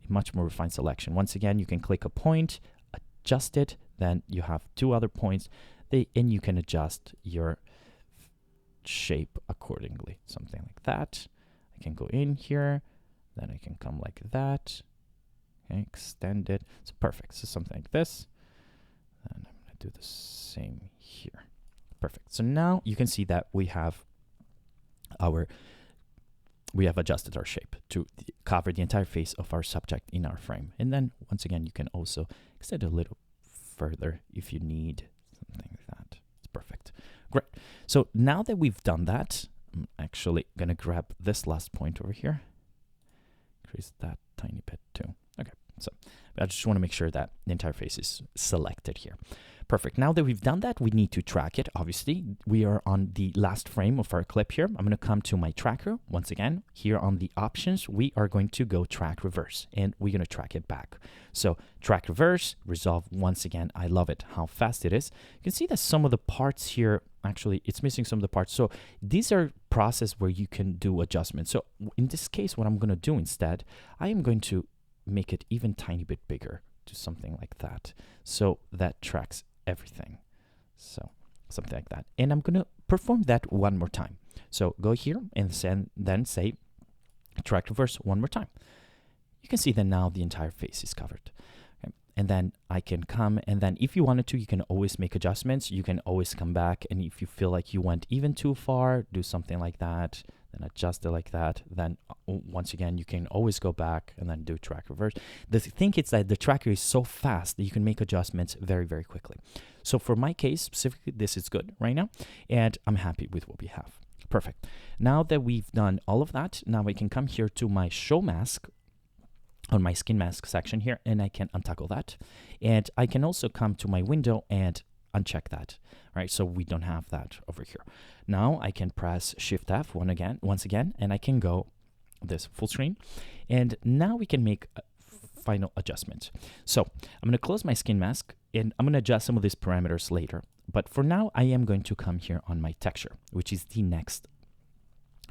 [SPEAKER 1] much more refined selection. Once again, you can click a point, adjust it, then you have two other points, and you can adjust your shape accordingly, something like that. I can go in here, then I can come like that, okay, extend it. So perfect. So something like this, and I'm going to do the same here. Perfect. So now you can see that we have adjusted our shape to cover the entire face of our subject in our frame. And then once again, you can also extend a little further if you need, something like that. It's perfect. Great. So now that we've done that, I'm actually going to grab this last point over here, increase that tiny bit too. Okay. So I just want to make sure that the entire face is selected here. Perfect. Now that we've done that, we need to track it. Obviously, we are on the last frame of our clip here. I'm going to come to my tracker. Once again, here on the options, we are going to go track reverse, and we're going to track it back. So track reverse, Resolve. Once again, I love it, how fast it is. You can see that some of the parts here, actually, it's missing some of the parts. So these are processes where you can do adjustments. So in this case, what I'm going to do instead, I am going to make it even tiny bit bigger to something like that. So that tracks everything. So something like that. And I'm going to perform that one more time. So go here and then say track reverse one more time. You can see that now the entire face is covered. Okay. And then I can come, and then if you wanted to, you can always make adjustments. You can always come back, and if you feel like you went even too far, do something like that. then adjust it like that. Then once again, you can always go back and then do track reverse. The thing is that the tracker is so fast that you can make adjustments very, very quickly. So for my case specifically, this is good right now, and I'm happy with what we have. Perfect. Now that we've done all of that, now I can come here to my show mask on my skin mask section here, and I can untoggle that. And I can also come to my window and uncheck that, right? So we don't have that over here. Now I can press Shift F once again, and I can go this full screen. And now we can make final adjustments. So I'm going to close my skin mask, and I'm going to adjust some of these parameters later. But for now, I am going to come here on my texture, which is the next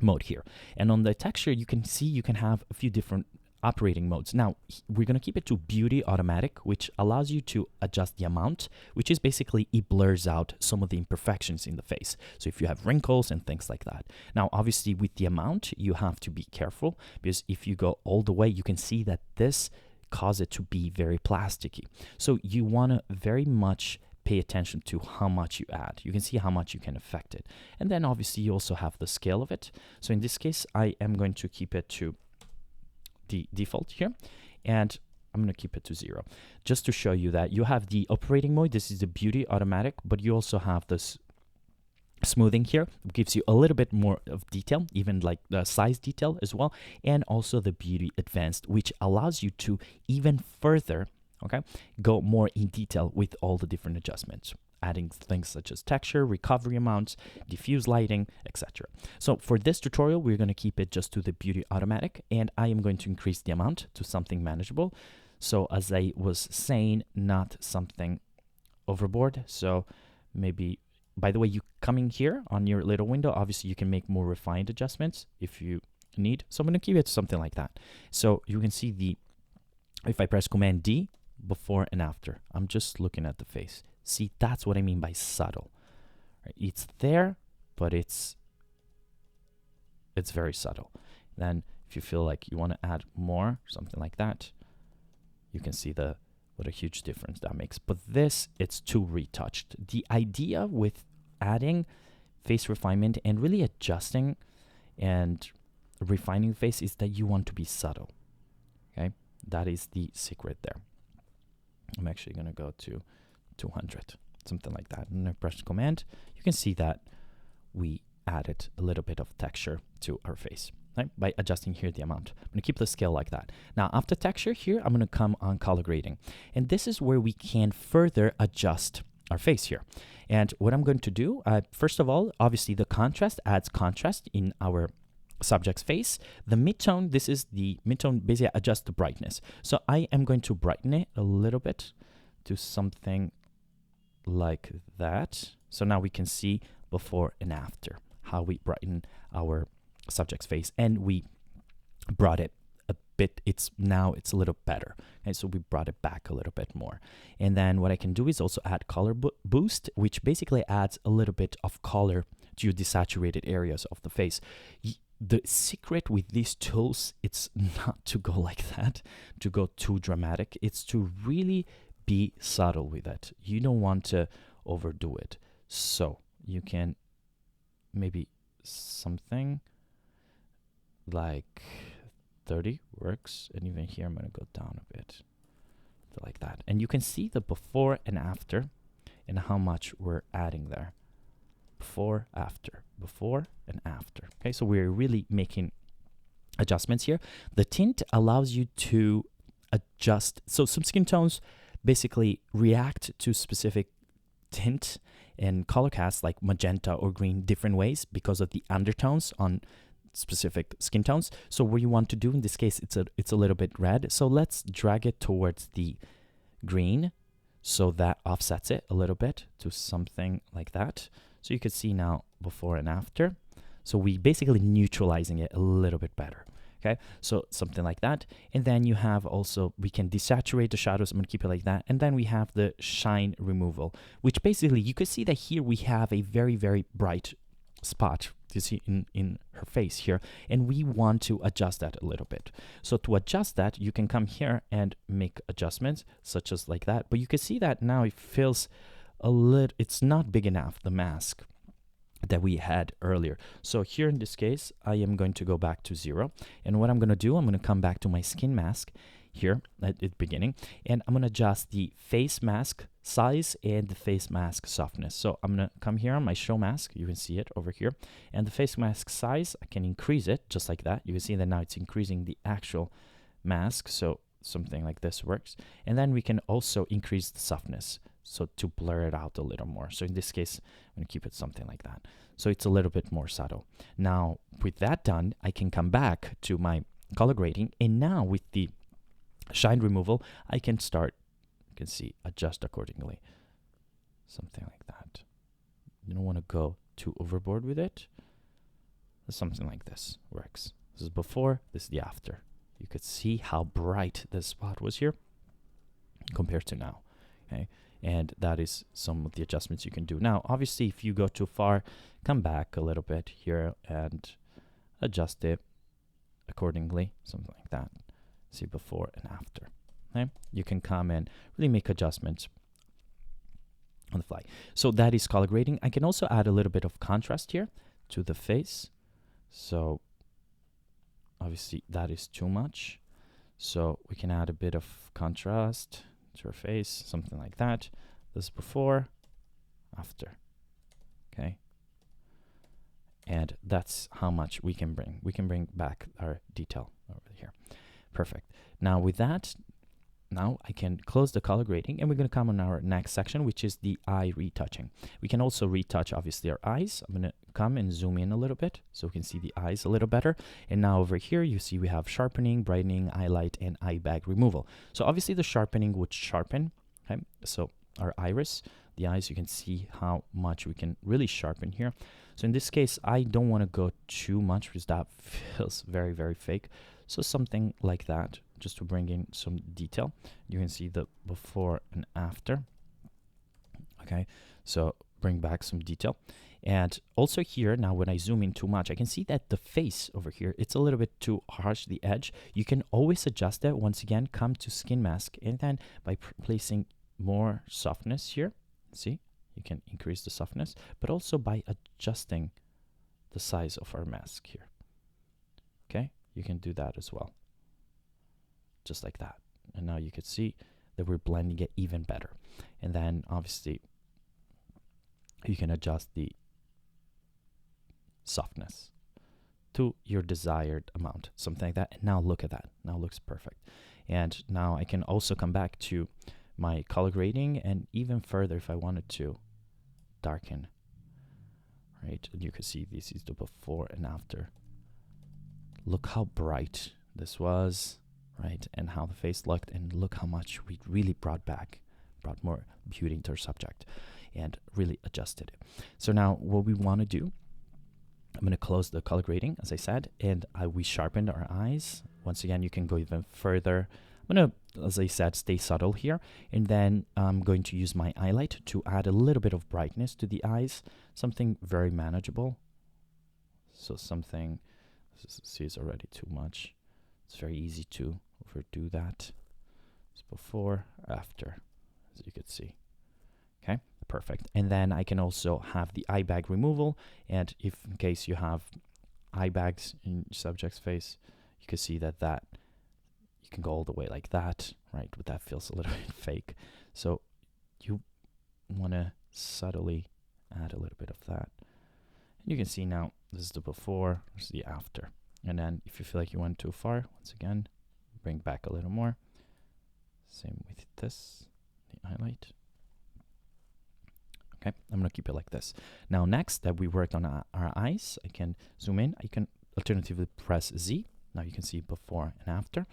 [SPEAKER 1] mode here. And on the texture, you can see you can have a few different operating modes. Now, we're going to keep it to Beauty Automatic, which allows you to adjust the amount, which is basically it blurs out some of the imperfections in the face. So if you have wrinkles and things like that. Now, obviously, with the amount, you have to be careful, because if you go all the way, you can see that this causes it to be very plasticky. So you want to very much pay attention to how much you add. You can see how much you can affect it. And then obviously you also have the scale of it. So in this case, I am going to keep it to the default here, and I'm going to keep it to 0, just to show you that you have the operating mode. This is the Beauty Automatic, but you also have this smoothing here. It gives you a little bit more of detail, even like the size detail as well, and also the Beauty Advanced, which allows you to even further go more in detail with all the different adjustments, adding things such as texture, recovery amounts, diffuse lighting, etc. So for this tutorial, we're going to keep it just to the Beauty Automatic, and I am going to increase the amount to something manageable. So as I was saying, not something overboard. So maybe, by the way, you coming here on your little window, obviously you can make more refined adjustments if you need. So I'm going to keep it to something like that. So you can see if I press Command D, before and after, I'm just looking at the face. See, that's what I mean by subtle. Right? It's there, but it's very subtle. Then if you feel like you want to add more, something like that, you can see what a huge difference that makes. But this, it's too retouched. The idea with adding face refinement and really adjusting and refining the face is that you want to be subtle. Okay, that is the secret there. I'm actually going to go to 200, something like that. And I press Command. You can see that we added a little bit of texture to our face, right? By adjusting here the amount. I'm going to keep the scale like that. Now, after texture here, I'm going to come on color grading. And this is where we can further adjust our face here. And what I'm going to do, first of all, obviously the contrast adds contrast in our subject's face. The midtone, this is the midtone, basically adjust the brightness. So I am going to brighten it a little bit to something like that. So now we can see before and after how we brighten our subject's face, and we brought it a bit. It's a little better. Okay, so we brought it back a little bit more. And then what I can do is also add color boost, which basically adds a little bit of color to your desaturated areas of the face. The secret with these tools, it's not to go like that, to go too dramatic. It's to really be subtle with it. You don't want to overdo it. So you can maybe something like 30 works. And even here, I'm going to go down a bit like that. And you can see the before and after and how much we're adding there. Before, and after. Okay, so we're really making adjustments here. The tint allows you to adjust. So some skin tones basically react to specific tint and color casts like magenta or green different ways because of the undertones on specific skin tones. So what you want to do in this case, it's a little bit red. So let's drag it towards the green so that offsets it a little bit to something like that. So you can see now before and after. So we basically neutralizing it a little bit better. Okay, so something like that. And then you have also, we can desaturate the shadows. I'm going to keep it like that. And then we have the shine removal, which basically you can see that here we have a very, very bright spot you see in her face here. And we want to adjust that a little bit. So to adjust that, you can come here and make adjustments such as like that. But you can see that now it feels a little, it's not big enough, the mask. that we had earlier. So here in this case, I am going to go back to 0. And what I'm going to do, I'm going to come back to my skin mask here at the beginning, and I'm going to adjust the face mask size and the face mask softness. So I'm going to come here on my show mask. You can see it over here. And the face mask size, I can increase it just like that. You can see that now it's increasing the actual mask. So something like this works. And then we can also increase the softness, so to blur it out a little more. So in this case, I'm going to keep it something like that. So it's a little bit more subtle. Now, with that done, I can come back to my color grading. And now with the shine removal, I can start, you can see, adjust accordingly. Something like that. You don't want to go too overboard with it. Something like this works. This is before, this is the after. You could see how bright this spot was here compared to now. Okay. And that is some of the adjustments you can do. Now, obviously, if you go too far, come back a little bit here and adjust it accordingly, something like that. See before and after. Okay? You can come and really make adjustments on the fly. So that is color grading. I can also add a little bit of contrast here to the face. So obviously, that is too much. So we can add a bit of contrast to her face, something like that. This before, after. Okay. And that's how much we can bring. We can bring back our detail over here. Perfect. Now with that, now I can close the color grading, and we're going to come on our next section, which is the eye retouching. We can also retouch, obviously, our eyes. I'm going to come and zoom in a little bit so we can see the eyes a little better. And now over here, you see we have sharpening, brightening, highlight, and eye bag removal. So obviously the sharpening would sharpen. Okay? So our iris, the eyes, you can see how much we can really sharpen here. So in this case, I don't want to go too much because that feels very, very fake. So something like that, just to bring in some detail. You can see the before and after. Okay, so bring back some detail. And also here, now when I zoom in too much, I can see that the face over here, it's a little bit too harsh, the edge. You can always adjust that. Once again, come to skin mask, and then by placing more softness here, see, you can increase the softness, but also by adjusting the size of our mask here. Okay, you can do that as well. Just like that. And now you can see that we're blending it even better. And then obviously you can adjust the softness to your desired amount, something like that. And now look at that. Now it looks perfect. And now I can also come back to my color grading, and even further if I wanted to darken, right? And you can see this is the before and after. Look how bright this was, right? And how the face looked, and look how much we really brought more beauty into our subject and really adjusted it. So now what we want to do, I'm going to close the color grading, as I said, and we sharpened our eyes. Once again, you can go even further. I'm going to, as I said, stay subtle here, and then I'm going to use my highlight to add a little bit of brightness to the eyes, something very manageable. So something, see, it's already too much. It's very easy to overdo that. It's before, after, as you can see. Okay, perfect. And then I can also have the eye bag removal, and if in case you have eye bags in subject's face, you can see that you can go all the way like that, right? But that feels a little bit fake. So you want to subtly add a little bit of that. And you can see now this is the before, this is the after. And then if you feel like you went too far, once again, bring back a little more. Same with this, the highlight. Okay, I'm going to keep it like this. Now next that we worked on our eyes, I can zoom in. I can alternatively press Z. Now you can see before and after.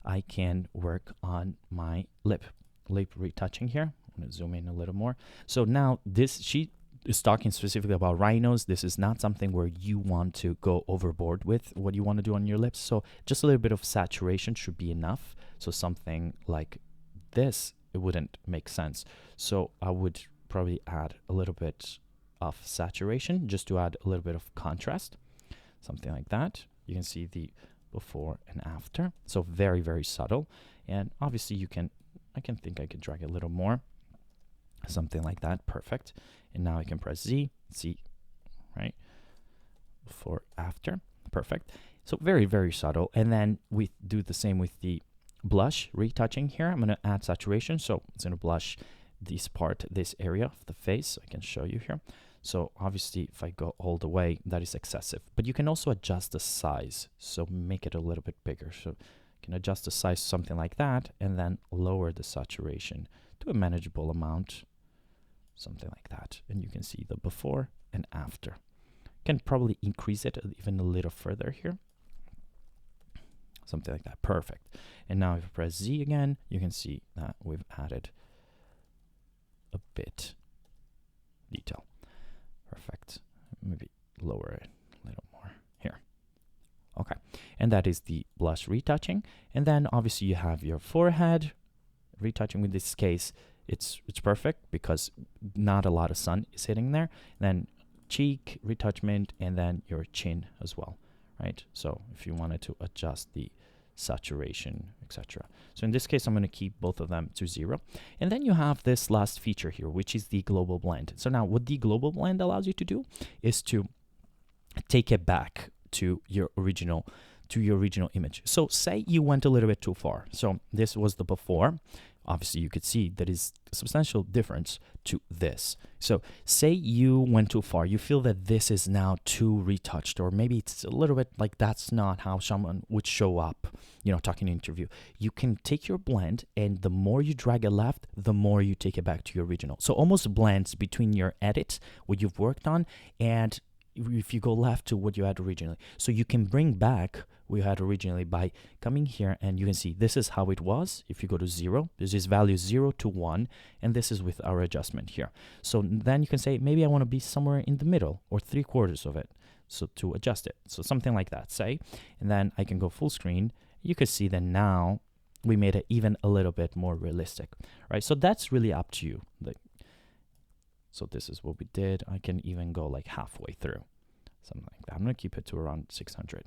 [SPEAKER 1] I can work on my lip retouching here. I'm going to zoom in a little more. So now she is talking specifically about rhinos. This is not something where you want to go overboard with what you want to do on your lips. So just a little bit of saturation should be enough. So something like this, it wouldn't make sense. So I would probably add a little bit of saturation just to add a little bit of contrast, something like that. You can see the before and after, so very, very subtle. And obviously I can drag a little more, something like that. Perfect. And now I can press Z, see, right? Before, after, perfect. So very, very subtle. And then we do the same with the blush retouching here. I'm going to add saturation. So it's going to blush this part, this area of the face. I can show you here. So obviously, if I go all the way, that is excessive. But you can also adjust the size. So make it a little bit bigger. So you can adjust the size, something like that, and then lower the saturation to a manageable amount, something like that. And you can see the before and after. Can probably increase it even a little further here. Something like that. Perfect. And now if I press Z again, you can see that we've added a bit detail. Perfect. Maybe lower it a little more here. Okay. And that is the blush retouching. And then obviously you have your forehead retouching. With this case, it's perfect because not a lot of sun is hitting there. Then cheek retouchment, and then your chin as well, right? So if you wanted to adjust the saturation, etc. So in this case, I'm going to keep both of them to 0. And then you have this last feature here, which is the global blend. So now what the global blend allows you to do is to take it back to your original image. So say you went a little bit too far. So this was the before. Obviously, you could see there is a substantial difference to this. So say you went too far. You feel that this is now too retouched, or maybe it's a little bit like that's not how someone would show up, you know, talking in an interview. You can take your blend, and the more you drag it left, the more you take it back to your original. So almost blends between your edit, what you've worked on, and if you go left to what you had originally. So you can bring back what you had originally by coming here, and you can see this is how it was. If you go to 0, this is value 0 to 1, and this is with our adjustment here. So then you can say, maybe I want to be somewhere in the middle or 3/4 of it. So to adjust it. So something like that, say, and then I can go full screen. You can see that now we made it even a little bit more realistic, right? So that's really up to you. So this is what we did. I can even go like halfway through, something like that. I'm going to keep it to around 600.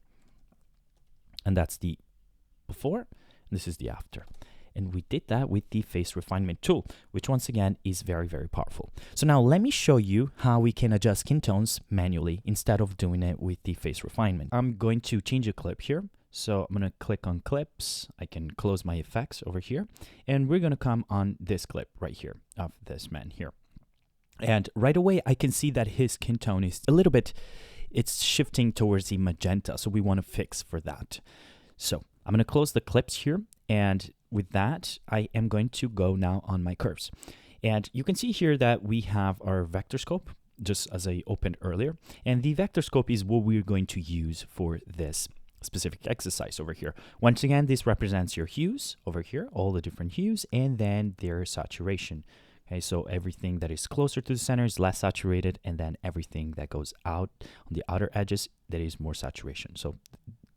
[SPEAKER 1] And that's the before. This is the after. And we did that with the face refinement tool, which once again is very, very powerful. So now let me show you how we can adjust skin tones manually instead of doing it with the face refinement. I'm going to change a clip here. So I'm going to click on clips. I can close my effects over here. And we're going to come on this clip right here of this man here. And right away, I can see that his skin tone is a little bit, it's shifting towards the magenta. So we want to fix for that. So I'm going to close the clips here. And with that, I am going to go now on my curves. And you can see here that we have our vector scope, just as I opened earlier. And the vector scope is what we're going to use for this specific exercise over here. Once again, this represents your hues over here, all the different hues, and then their saturation. Okay, so everything that is closer to the center is less saturated, and then everything that goes out on the outer edges, that is more saturation. So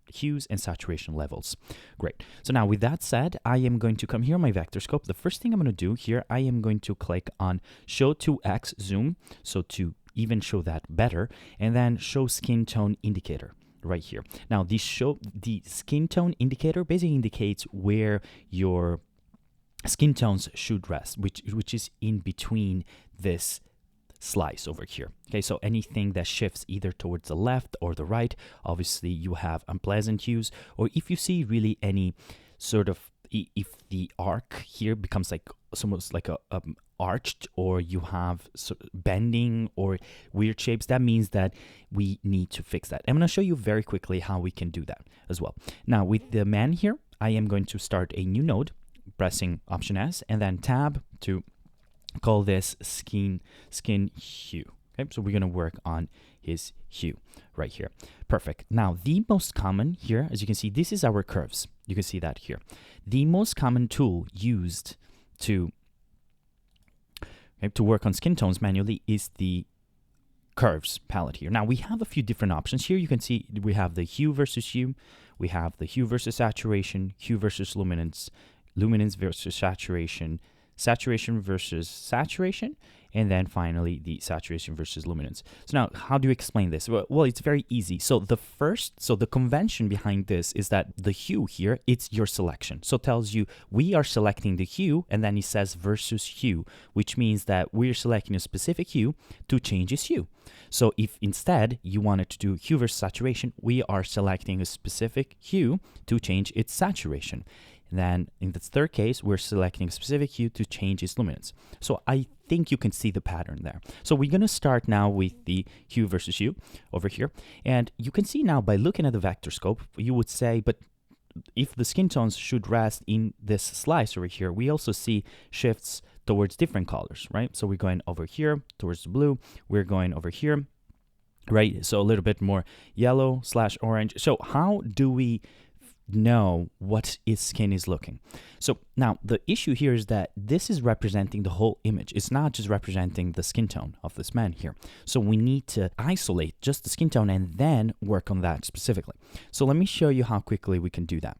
[SPEAKER 1] hues and saturation levels. Great. So now with that said, I am going to come here on my vector scope. The first thing I'm going to do here, I am going to click on show 2x zoom, so to even show that better, and then show skin tone indicator right here. Now the skin tone indicator basically indicates where your skin tones should rest, which is in between this slice over here. Okay, so anything that shifts either towards the left or the right, obviously you have unpleasant hues, or if you see really any sort of, if the arc here becomes like almost like a arched, or you have bending or weird shapes, that means that we need to fix that. I'm going to show you very quickly how we can do that as well. Now with the man here, I am going to start a new node, pressing Option S and then Tab to call this skin hue. Okay, so we're going to work on his hue right here. Perfect. Now the most common here, as you can see, this is our curves. You can see that here. The most common tool used to work on skin tones manually is the curves palette here. Now we have a few different options here. You can see we have the hue versus hue, we have the hue versus saturation, hue versus luminance, luminance versus saturation, saturation versus saturation, and then finally the saturation versus luminance. So now, how do you explain this? Well, it's very easy. So the convention behind this is that the hue here, it's your selection. So it tells you we are selecting the hue, and then it says versus hue, which means that we're selecting a specific hue to change its hue. So if instead you wanted to do hue versus saturation, we are selecting a specific hue to change its saturation. And then in the third case, we're selecting a specific hue to change its luminance. So I think you can see the pattern there. So we're going to start now with the hue versus hue over here. And you can see now by looking at the vector scope, you would say, but if the skin tones should rest in this slice over here, we also see shifts towards different colors, right? So we're going over here towards the blue. We're going over here, right? So a little bit more yellow / orange. So how do we know what its skin is looking? So now the issue here is that this is representing the whole image. It's not just representing the skin tone of this man here. So we need to isolate just the skin tone and then work on that specifically. So let me show you how quickly we can do that.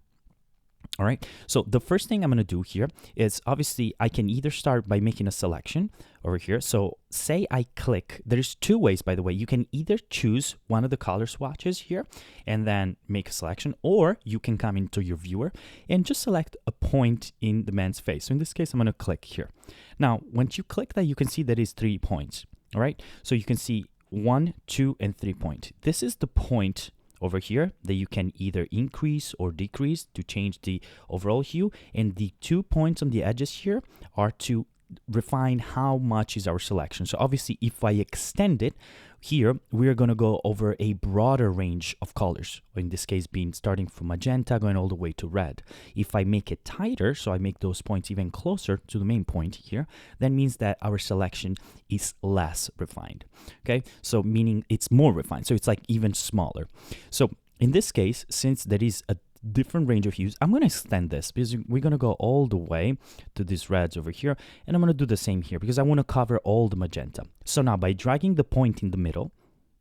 [SPEAKER 1] All right, so the first thing I'm going to do here is obviously I can either start by making a selection over here. So say I click, there's two ways, by the way. You can either choose one of the color swatches here and then make a selection, or you can come into your viewer and just select a point in the man's face. So in this case, I'm going to click here. Now, once you click that, you can see that is 3 points. All right, so you can see 1, 2, and 3 points. This is the point over here that you can either increase or decrease to change the overall hue, and the 2 points on the edges here are to refine how much is our selection. So obviously if I extend it here, we're going to go over a broader range of colors, in this case being starting from magenta going all the way to red. If I make it tighter, so I make those points even closer to the main point here, that means that our selection is less refined. Okay, so meaning it's more refined, so it's like even smaller. So in this case, since there is a different range of hues, I'm going to extend this because we're going to go all the way to these reds over here, and I'm going to do the same here because I want to cover all the magenta. So now by dragging the point in the middle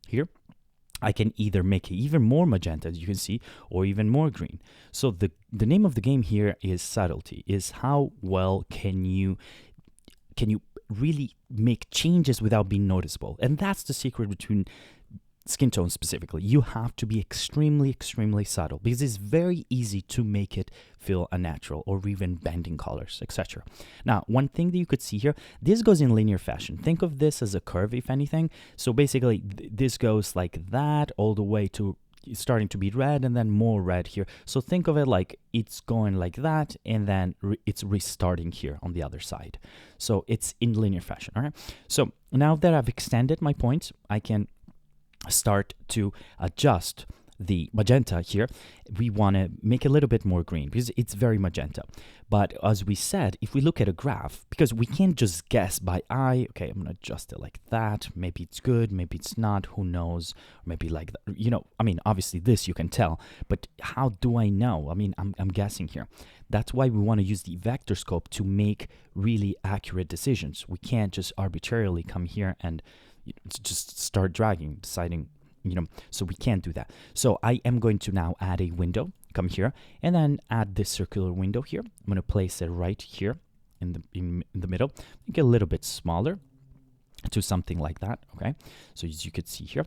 [SPEAKER 1] here, I can either make it even more magenta, as you can see, or even more green. So the name of the game here is subtlety, is how well can you really make changes without being noticeable. And that's the secret between skin tone specifically. You have to be extremely subtle because it's very easy to make it feel unnatural or even bending colors, etc. Now, one thing that you could see here, this goes in linear fashion. Think of this as a curve, if anything. So basically this goes like that all the way to starting to be red and then more red here. So think of it like it's going like that and then it's restarting here on the other side. So it's in linear fashion. All right. So now that I've extended my points, I can start to adjust the magenta here. We want to make it a little bit more green because it's very magenta. But as we said, if we look at a graph, because we can't just guess by eye, okay, I'm going to adjust it like that. Maybe it's good, maybe it's not, who knows? Maybe like that. You know, I mean, obviously this you can tell, but how do I know? I mean, I'm guessing here. That's why we want to use the vector scope to make really accurate decisions. We can't just arbitrarily come here and just start dragging, deciding, so we can't do that. So I am going to now add a window, come here, and then add this circular window here. I'm going to place it right here in the middle, make it a little bit smaller to something like that, okay? So as you could see here,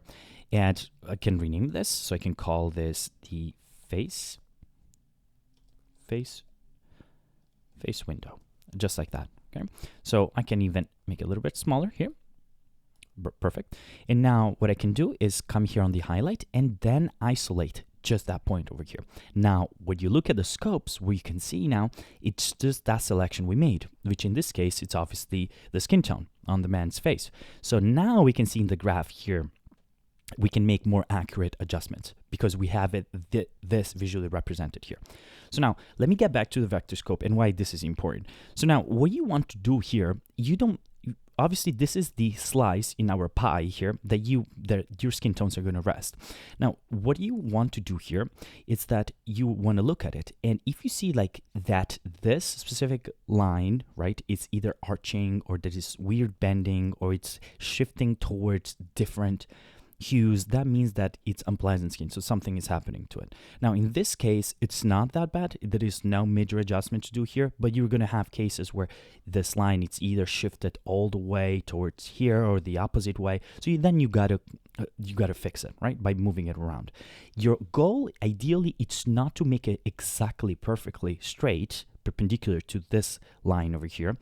[SPEAKER 1] and I can rename this, so I can call this the face window, just like that, okay? So I can even make it a little bit smaller here. Perfect. And now what I can do is come here on the highlight and then isolate just that point over here. Now, when you look at the scopes, we can see now it's just that selection we made, which in this case, it's obviously the skin tone on the man's face. So now we can see in the graph here, we can make more accurate adjustments because we have it this visually represented here. So now let me get back to the vector scope and why this is important. So now what you want to do here, obviously this is the slice in our pie here that your skin tones are going to rest. Now, what you want to do here is that you want to look at it, and if you see like that this specific line, right, it's either arching or there is weird bending or it's shifting towards different hues, that means that it's unpleasant skin, so something is happening to it. Now in this case, it's not that bad. There is no major adjustment to do here, but you're going to have cases where this line, it's either shifted all the way towards here or the opposite way. So then you gotta fix it, right, by moving it around. Your goal, ideally, it's not to make it exactly perfectly straight, perpendicular to this line over here.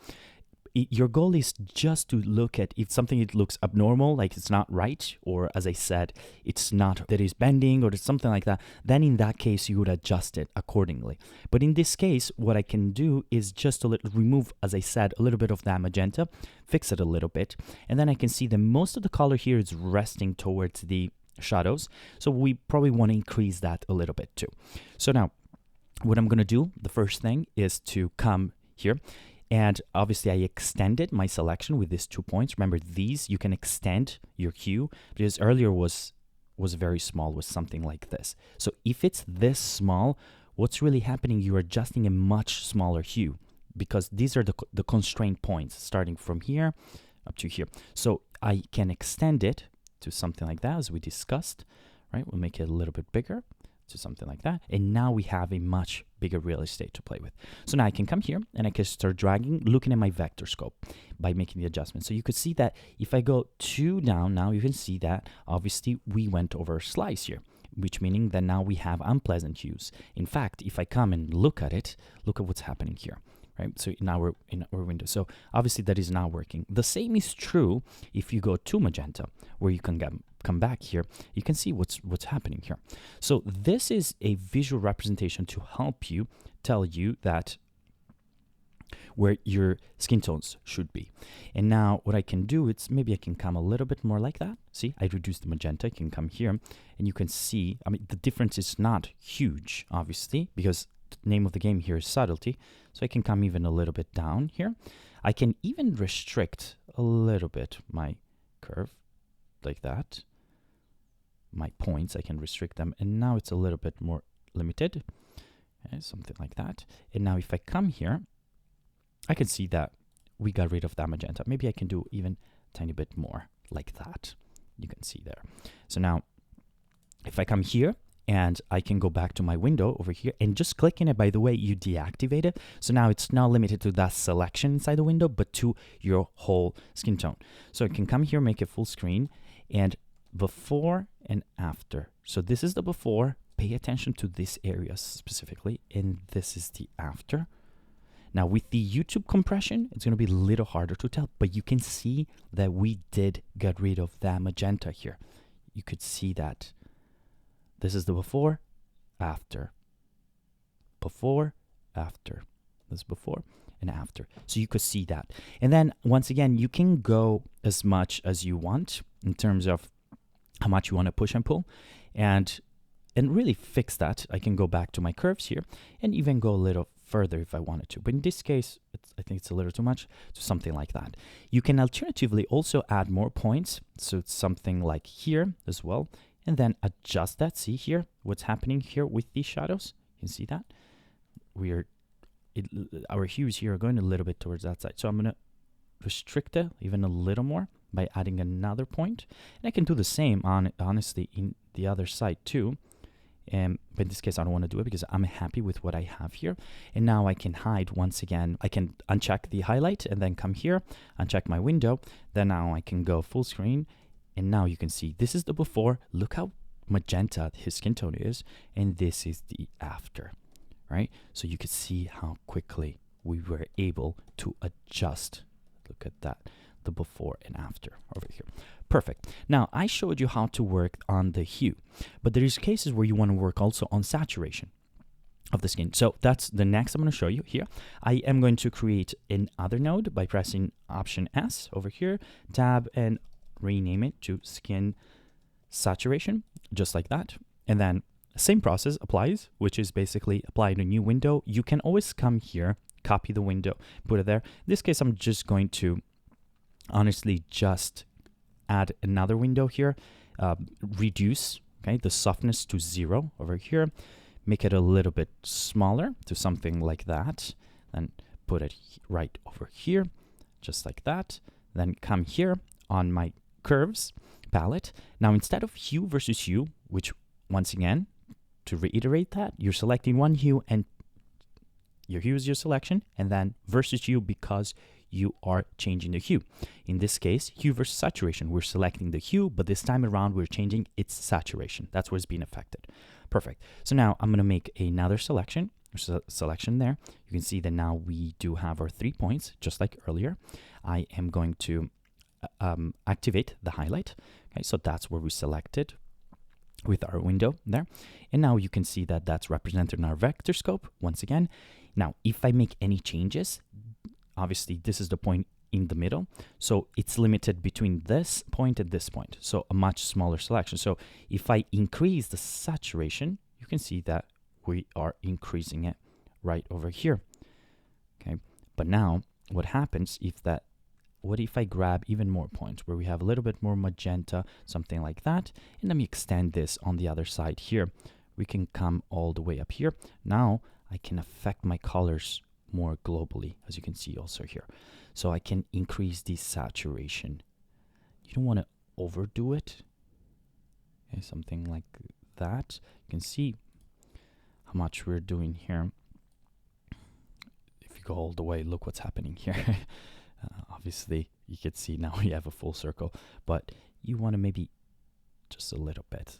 [SPEAKER 1] Your goal is just to look at if something it looks abnormal, like it's not right, or as I said, it's not that it's bending or something like that, then in that case you would adjust it accordingly. But in this case, what I can do is just to remove, as I said, a little bit of that magenta, fix it a little bit, and then I can see that most of the color here is resting towards the shadows, so we probably want to increase that a little bit too. So now, what I'm going to do, the first thing is to come here, and obviously I extended my selection with these 2 points. Remember, these, you can extend your hue, because earlier was very small, was something like this. So if it's this small, what's really happening, you're adjusting a much smaller hue, because these are the constraint points starting from here up to here. So I can extend it to something like that, as we discussed, right? We'll make it a little bit bigger to something like that, and now we have a much bigger real estate to play with. So now I can come here and I can start dragging, looking at my vector scope by making the adjustment. So you could see that if I go 2 down, now you can see that obviously we went over a slice here, which meaning that now we have unpleasant hues. In fact, if I come and look at it, look at what's happening here, right? So in our window. So obviously that is not working. The same is true if you go to magenta, where you can come back here, you can see what's happening here. So this is a visual representation to help you tell you that where your skin tones should be. And now what I can do, it's maybe I can come a little bit more like that. See, I reduced the magenta. I can come here and you can see, I mean, the difference is not huge, obviously, because the name of the game here is subtlety. So I can come even a little bit down here. I can even restrict a little bit my curve like that. My points, I can restrict them, and now it's a little bit more limited, okay, something like that. And now if I come here, I can see that we got rid of that magenta. Maybe I can do even a tiny bit more like that. You can see there. So now if I come here and I can go back to my window over here and just clicking it, by the way, you deactivate it. So now it's not limited to that selection inside the window, but to your whole skin tone. So I can come here, make it full screen, and before and after. So this is the before. Pay attention to this area specifically, and this is the after. Now with the YouTube compression, it's going to be a little harder to tell, but you can see that we did get rid of that magenta here. You could see that. This is the before, after. Before, after. This is before and after. So you could see that. And then once again, you can go as much as you want in terms of how much you want to push and pull, and really fix that. I can go back to my curves here and even go a little further if I wanted to. But in this case, I think it's a little too much, so something like that. You can alternatively also add more points. So it's something like here as well, and then adjust that. See here what's happening here with these shadows. You can see that our hues here are going a little bit towards that side. So I'm going to restrict it even a little more by adding another point. And I can do the same honestly in the other side too. But in this case, I don't want to do it because I'm happy with what I have here. And now I can hide once again. I can uncheck the highlight and then come here, uncheck my window. Then now I can go full screen. And now you can see this is the before. Look how magenta his skin tone is. And this is the after, right? So you can see how quickly we were able to adjust. Look at that. The before and after over here. Perfect. Now I showed you how to work on the hue, but there is cases where you want to work also on saturation of the skin. So that's the next I'm going to show you here. I am going to create another node by pressing Option S over here, tab, and rename it to skin saturation, just like that. And then same process applies, which is basically applying a new window. You can always come here, copy the window, put it there. In this case, I'm just going to honestly just add another window here, reduce the softness to 0 over here, make it a little bit smaller to something like that, then put it right over here, just like that. Then come here on my curves, palette. Now, instead of hue versus hue, which once again, to reiterate that, you're selecting one hue and your hue is your selection, and then versus hue because you are changing the hue. In this case, hue versus saturation. We're selecting the hue, but this time around we're changing its saturation. That's what's being affected. Perfect. So now I'm going to make another selection. There's a selection there. You can see that now we do have our 3 points, just like earlier. I am going to activate the highlight. Okay, so that's where we selected with our window there. And now you can see that that's represented in our vector scope once again. Now, if I make any changes, obviously this is the point in the middle. So it's limited between this point and this point. So a much smaller selection. So if I increase the saturation, you can see that we are increasing it right over here. Okay. But now what happens what if I grab even more points where we have a little bit more magenta, something like that, and let me extend this on the other side here. We can come all the way up here. Now I can affect my colors more globally, as you can see also here. So I can increase the saturation. You don't want to overdo it. Okay, something like that. You can see how much we're doing here. If you go all the way, look what's happening here. Obviously, you can see now we have a full circle, but you want to maybe just a little bit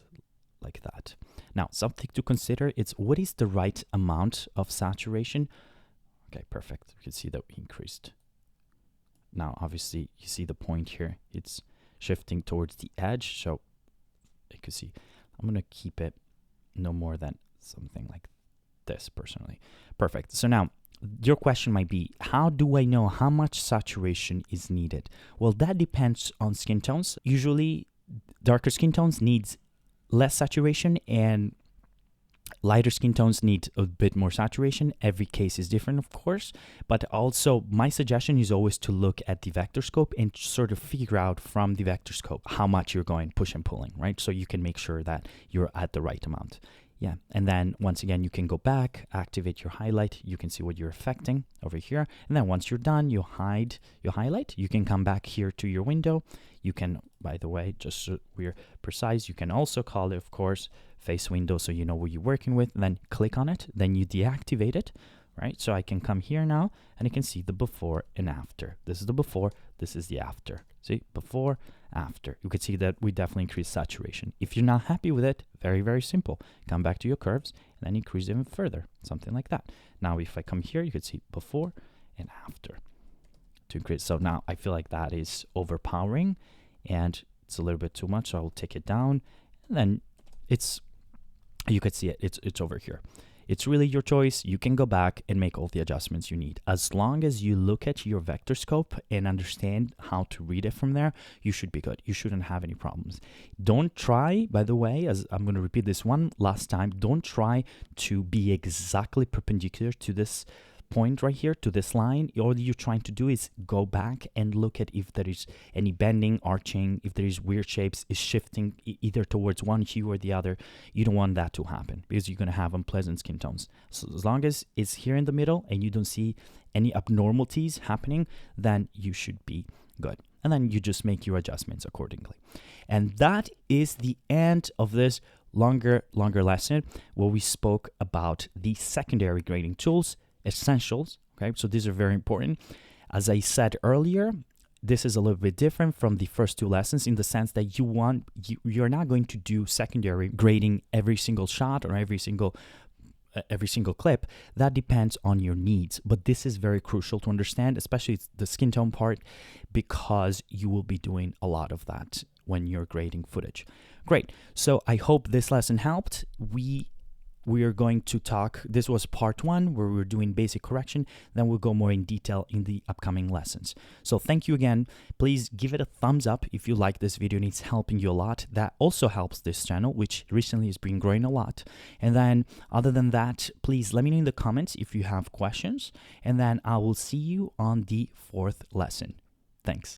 [SPEAKER 1] like that. Now, something to consider is what is the right amount of saturation? Okay, perfect. We can see that we increased. Now, obviously, you see the point here. It's shifting towards the edge, so you can see I'm going to keep it no more than something like this personally. Perfect. So now, your question might be, how do I know how much saturation is needed? Well, that depends on skin tones. Usually, darker skin tones needs less saturation and lighter skin tones need a bit more saturation. Every case is different, of course, but also my suggestion is always to look at the vector scope and sort of figure out from the vector scope how much you're going push and pulling, right? So you can make sure that you're at the right amount. Yeah, and then once again, you can go back, activate your highlight. You can see what you're affecting over here. And then once you're done, you hide your highlight. You can come back here to your window. You can, by the way, just so we're precise, you can also call it, of course, face window so you know what you're working with. Then click on it. Then you deactivate it, right? So I can come here now and you can see the before and after. This is the before, this is the after. See, before, after. You can see that we definitely increase saturation. If you're not happy with it, very, very simple. Come back to your curves and then increase even further, something like that. Now, if I come here, you can see before and after to increase. So now I feel like that is overpowering and it's a little bit too much. So I'll take it down and then you could see it, it's over here. It's really your choice. You can go back and make all the adjustments you need. As long as you look at your vector scope and understand how to read it from there, you should be good. You shouldn't have any problems. Don't try, by the way, as I'm going to repeat this one last time, don't try to be exactly perpendicular to this point right here, to this line. All you're trying to do is go back and look at if there is any bending, arching, if there is weird shapes, is shifting either towards one hue or the other. You don't want that to happen because you're going to have unpleasant skin tones. So as long as it's here in the middle and you don't see any abnormalities happening, then you should be good. And then you just make your adjustments accordingly. And that is the end of this longer lesson where we spoke about the secondary grading tools, essentials. Okay, so these are very important. As I said earlier, this is a little bit different from the first two lessons in the sense that you're not going to do secondary grading every single shot or every single clip. That depends on your needs, but this is very crucial to understand, especially the skin tone part, because you will be doing a lot of that when you're grading footage. Great. So I hope this lesson helped. We are going to talk, this was part 1 where we're doing basic correction, then we'll go more in detail in the upcoming lessons. So thank you again. Please give it a thumbs up if you like this video and it's helping you a lot. That also helps this channel, which recently has been growing a lot. And then other than that, please let me know in the comments if you have questions, and then I will see you on the 4th lesson. Thanks.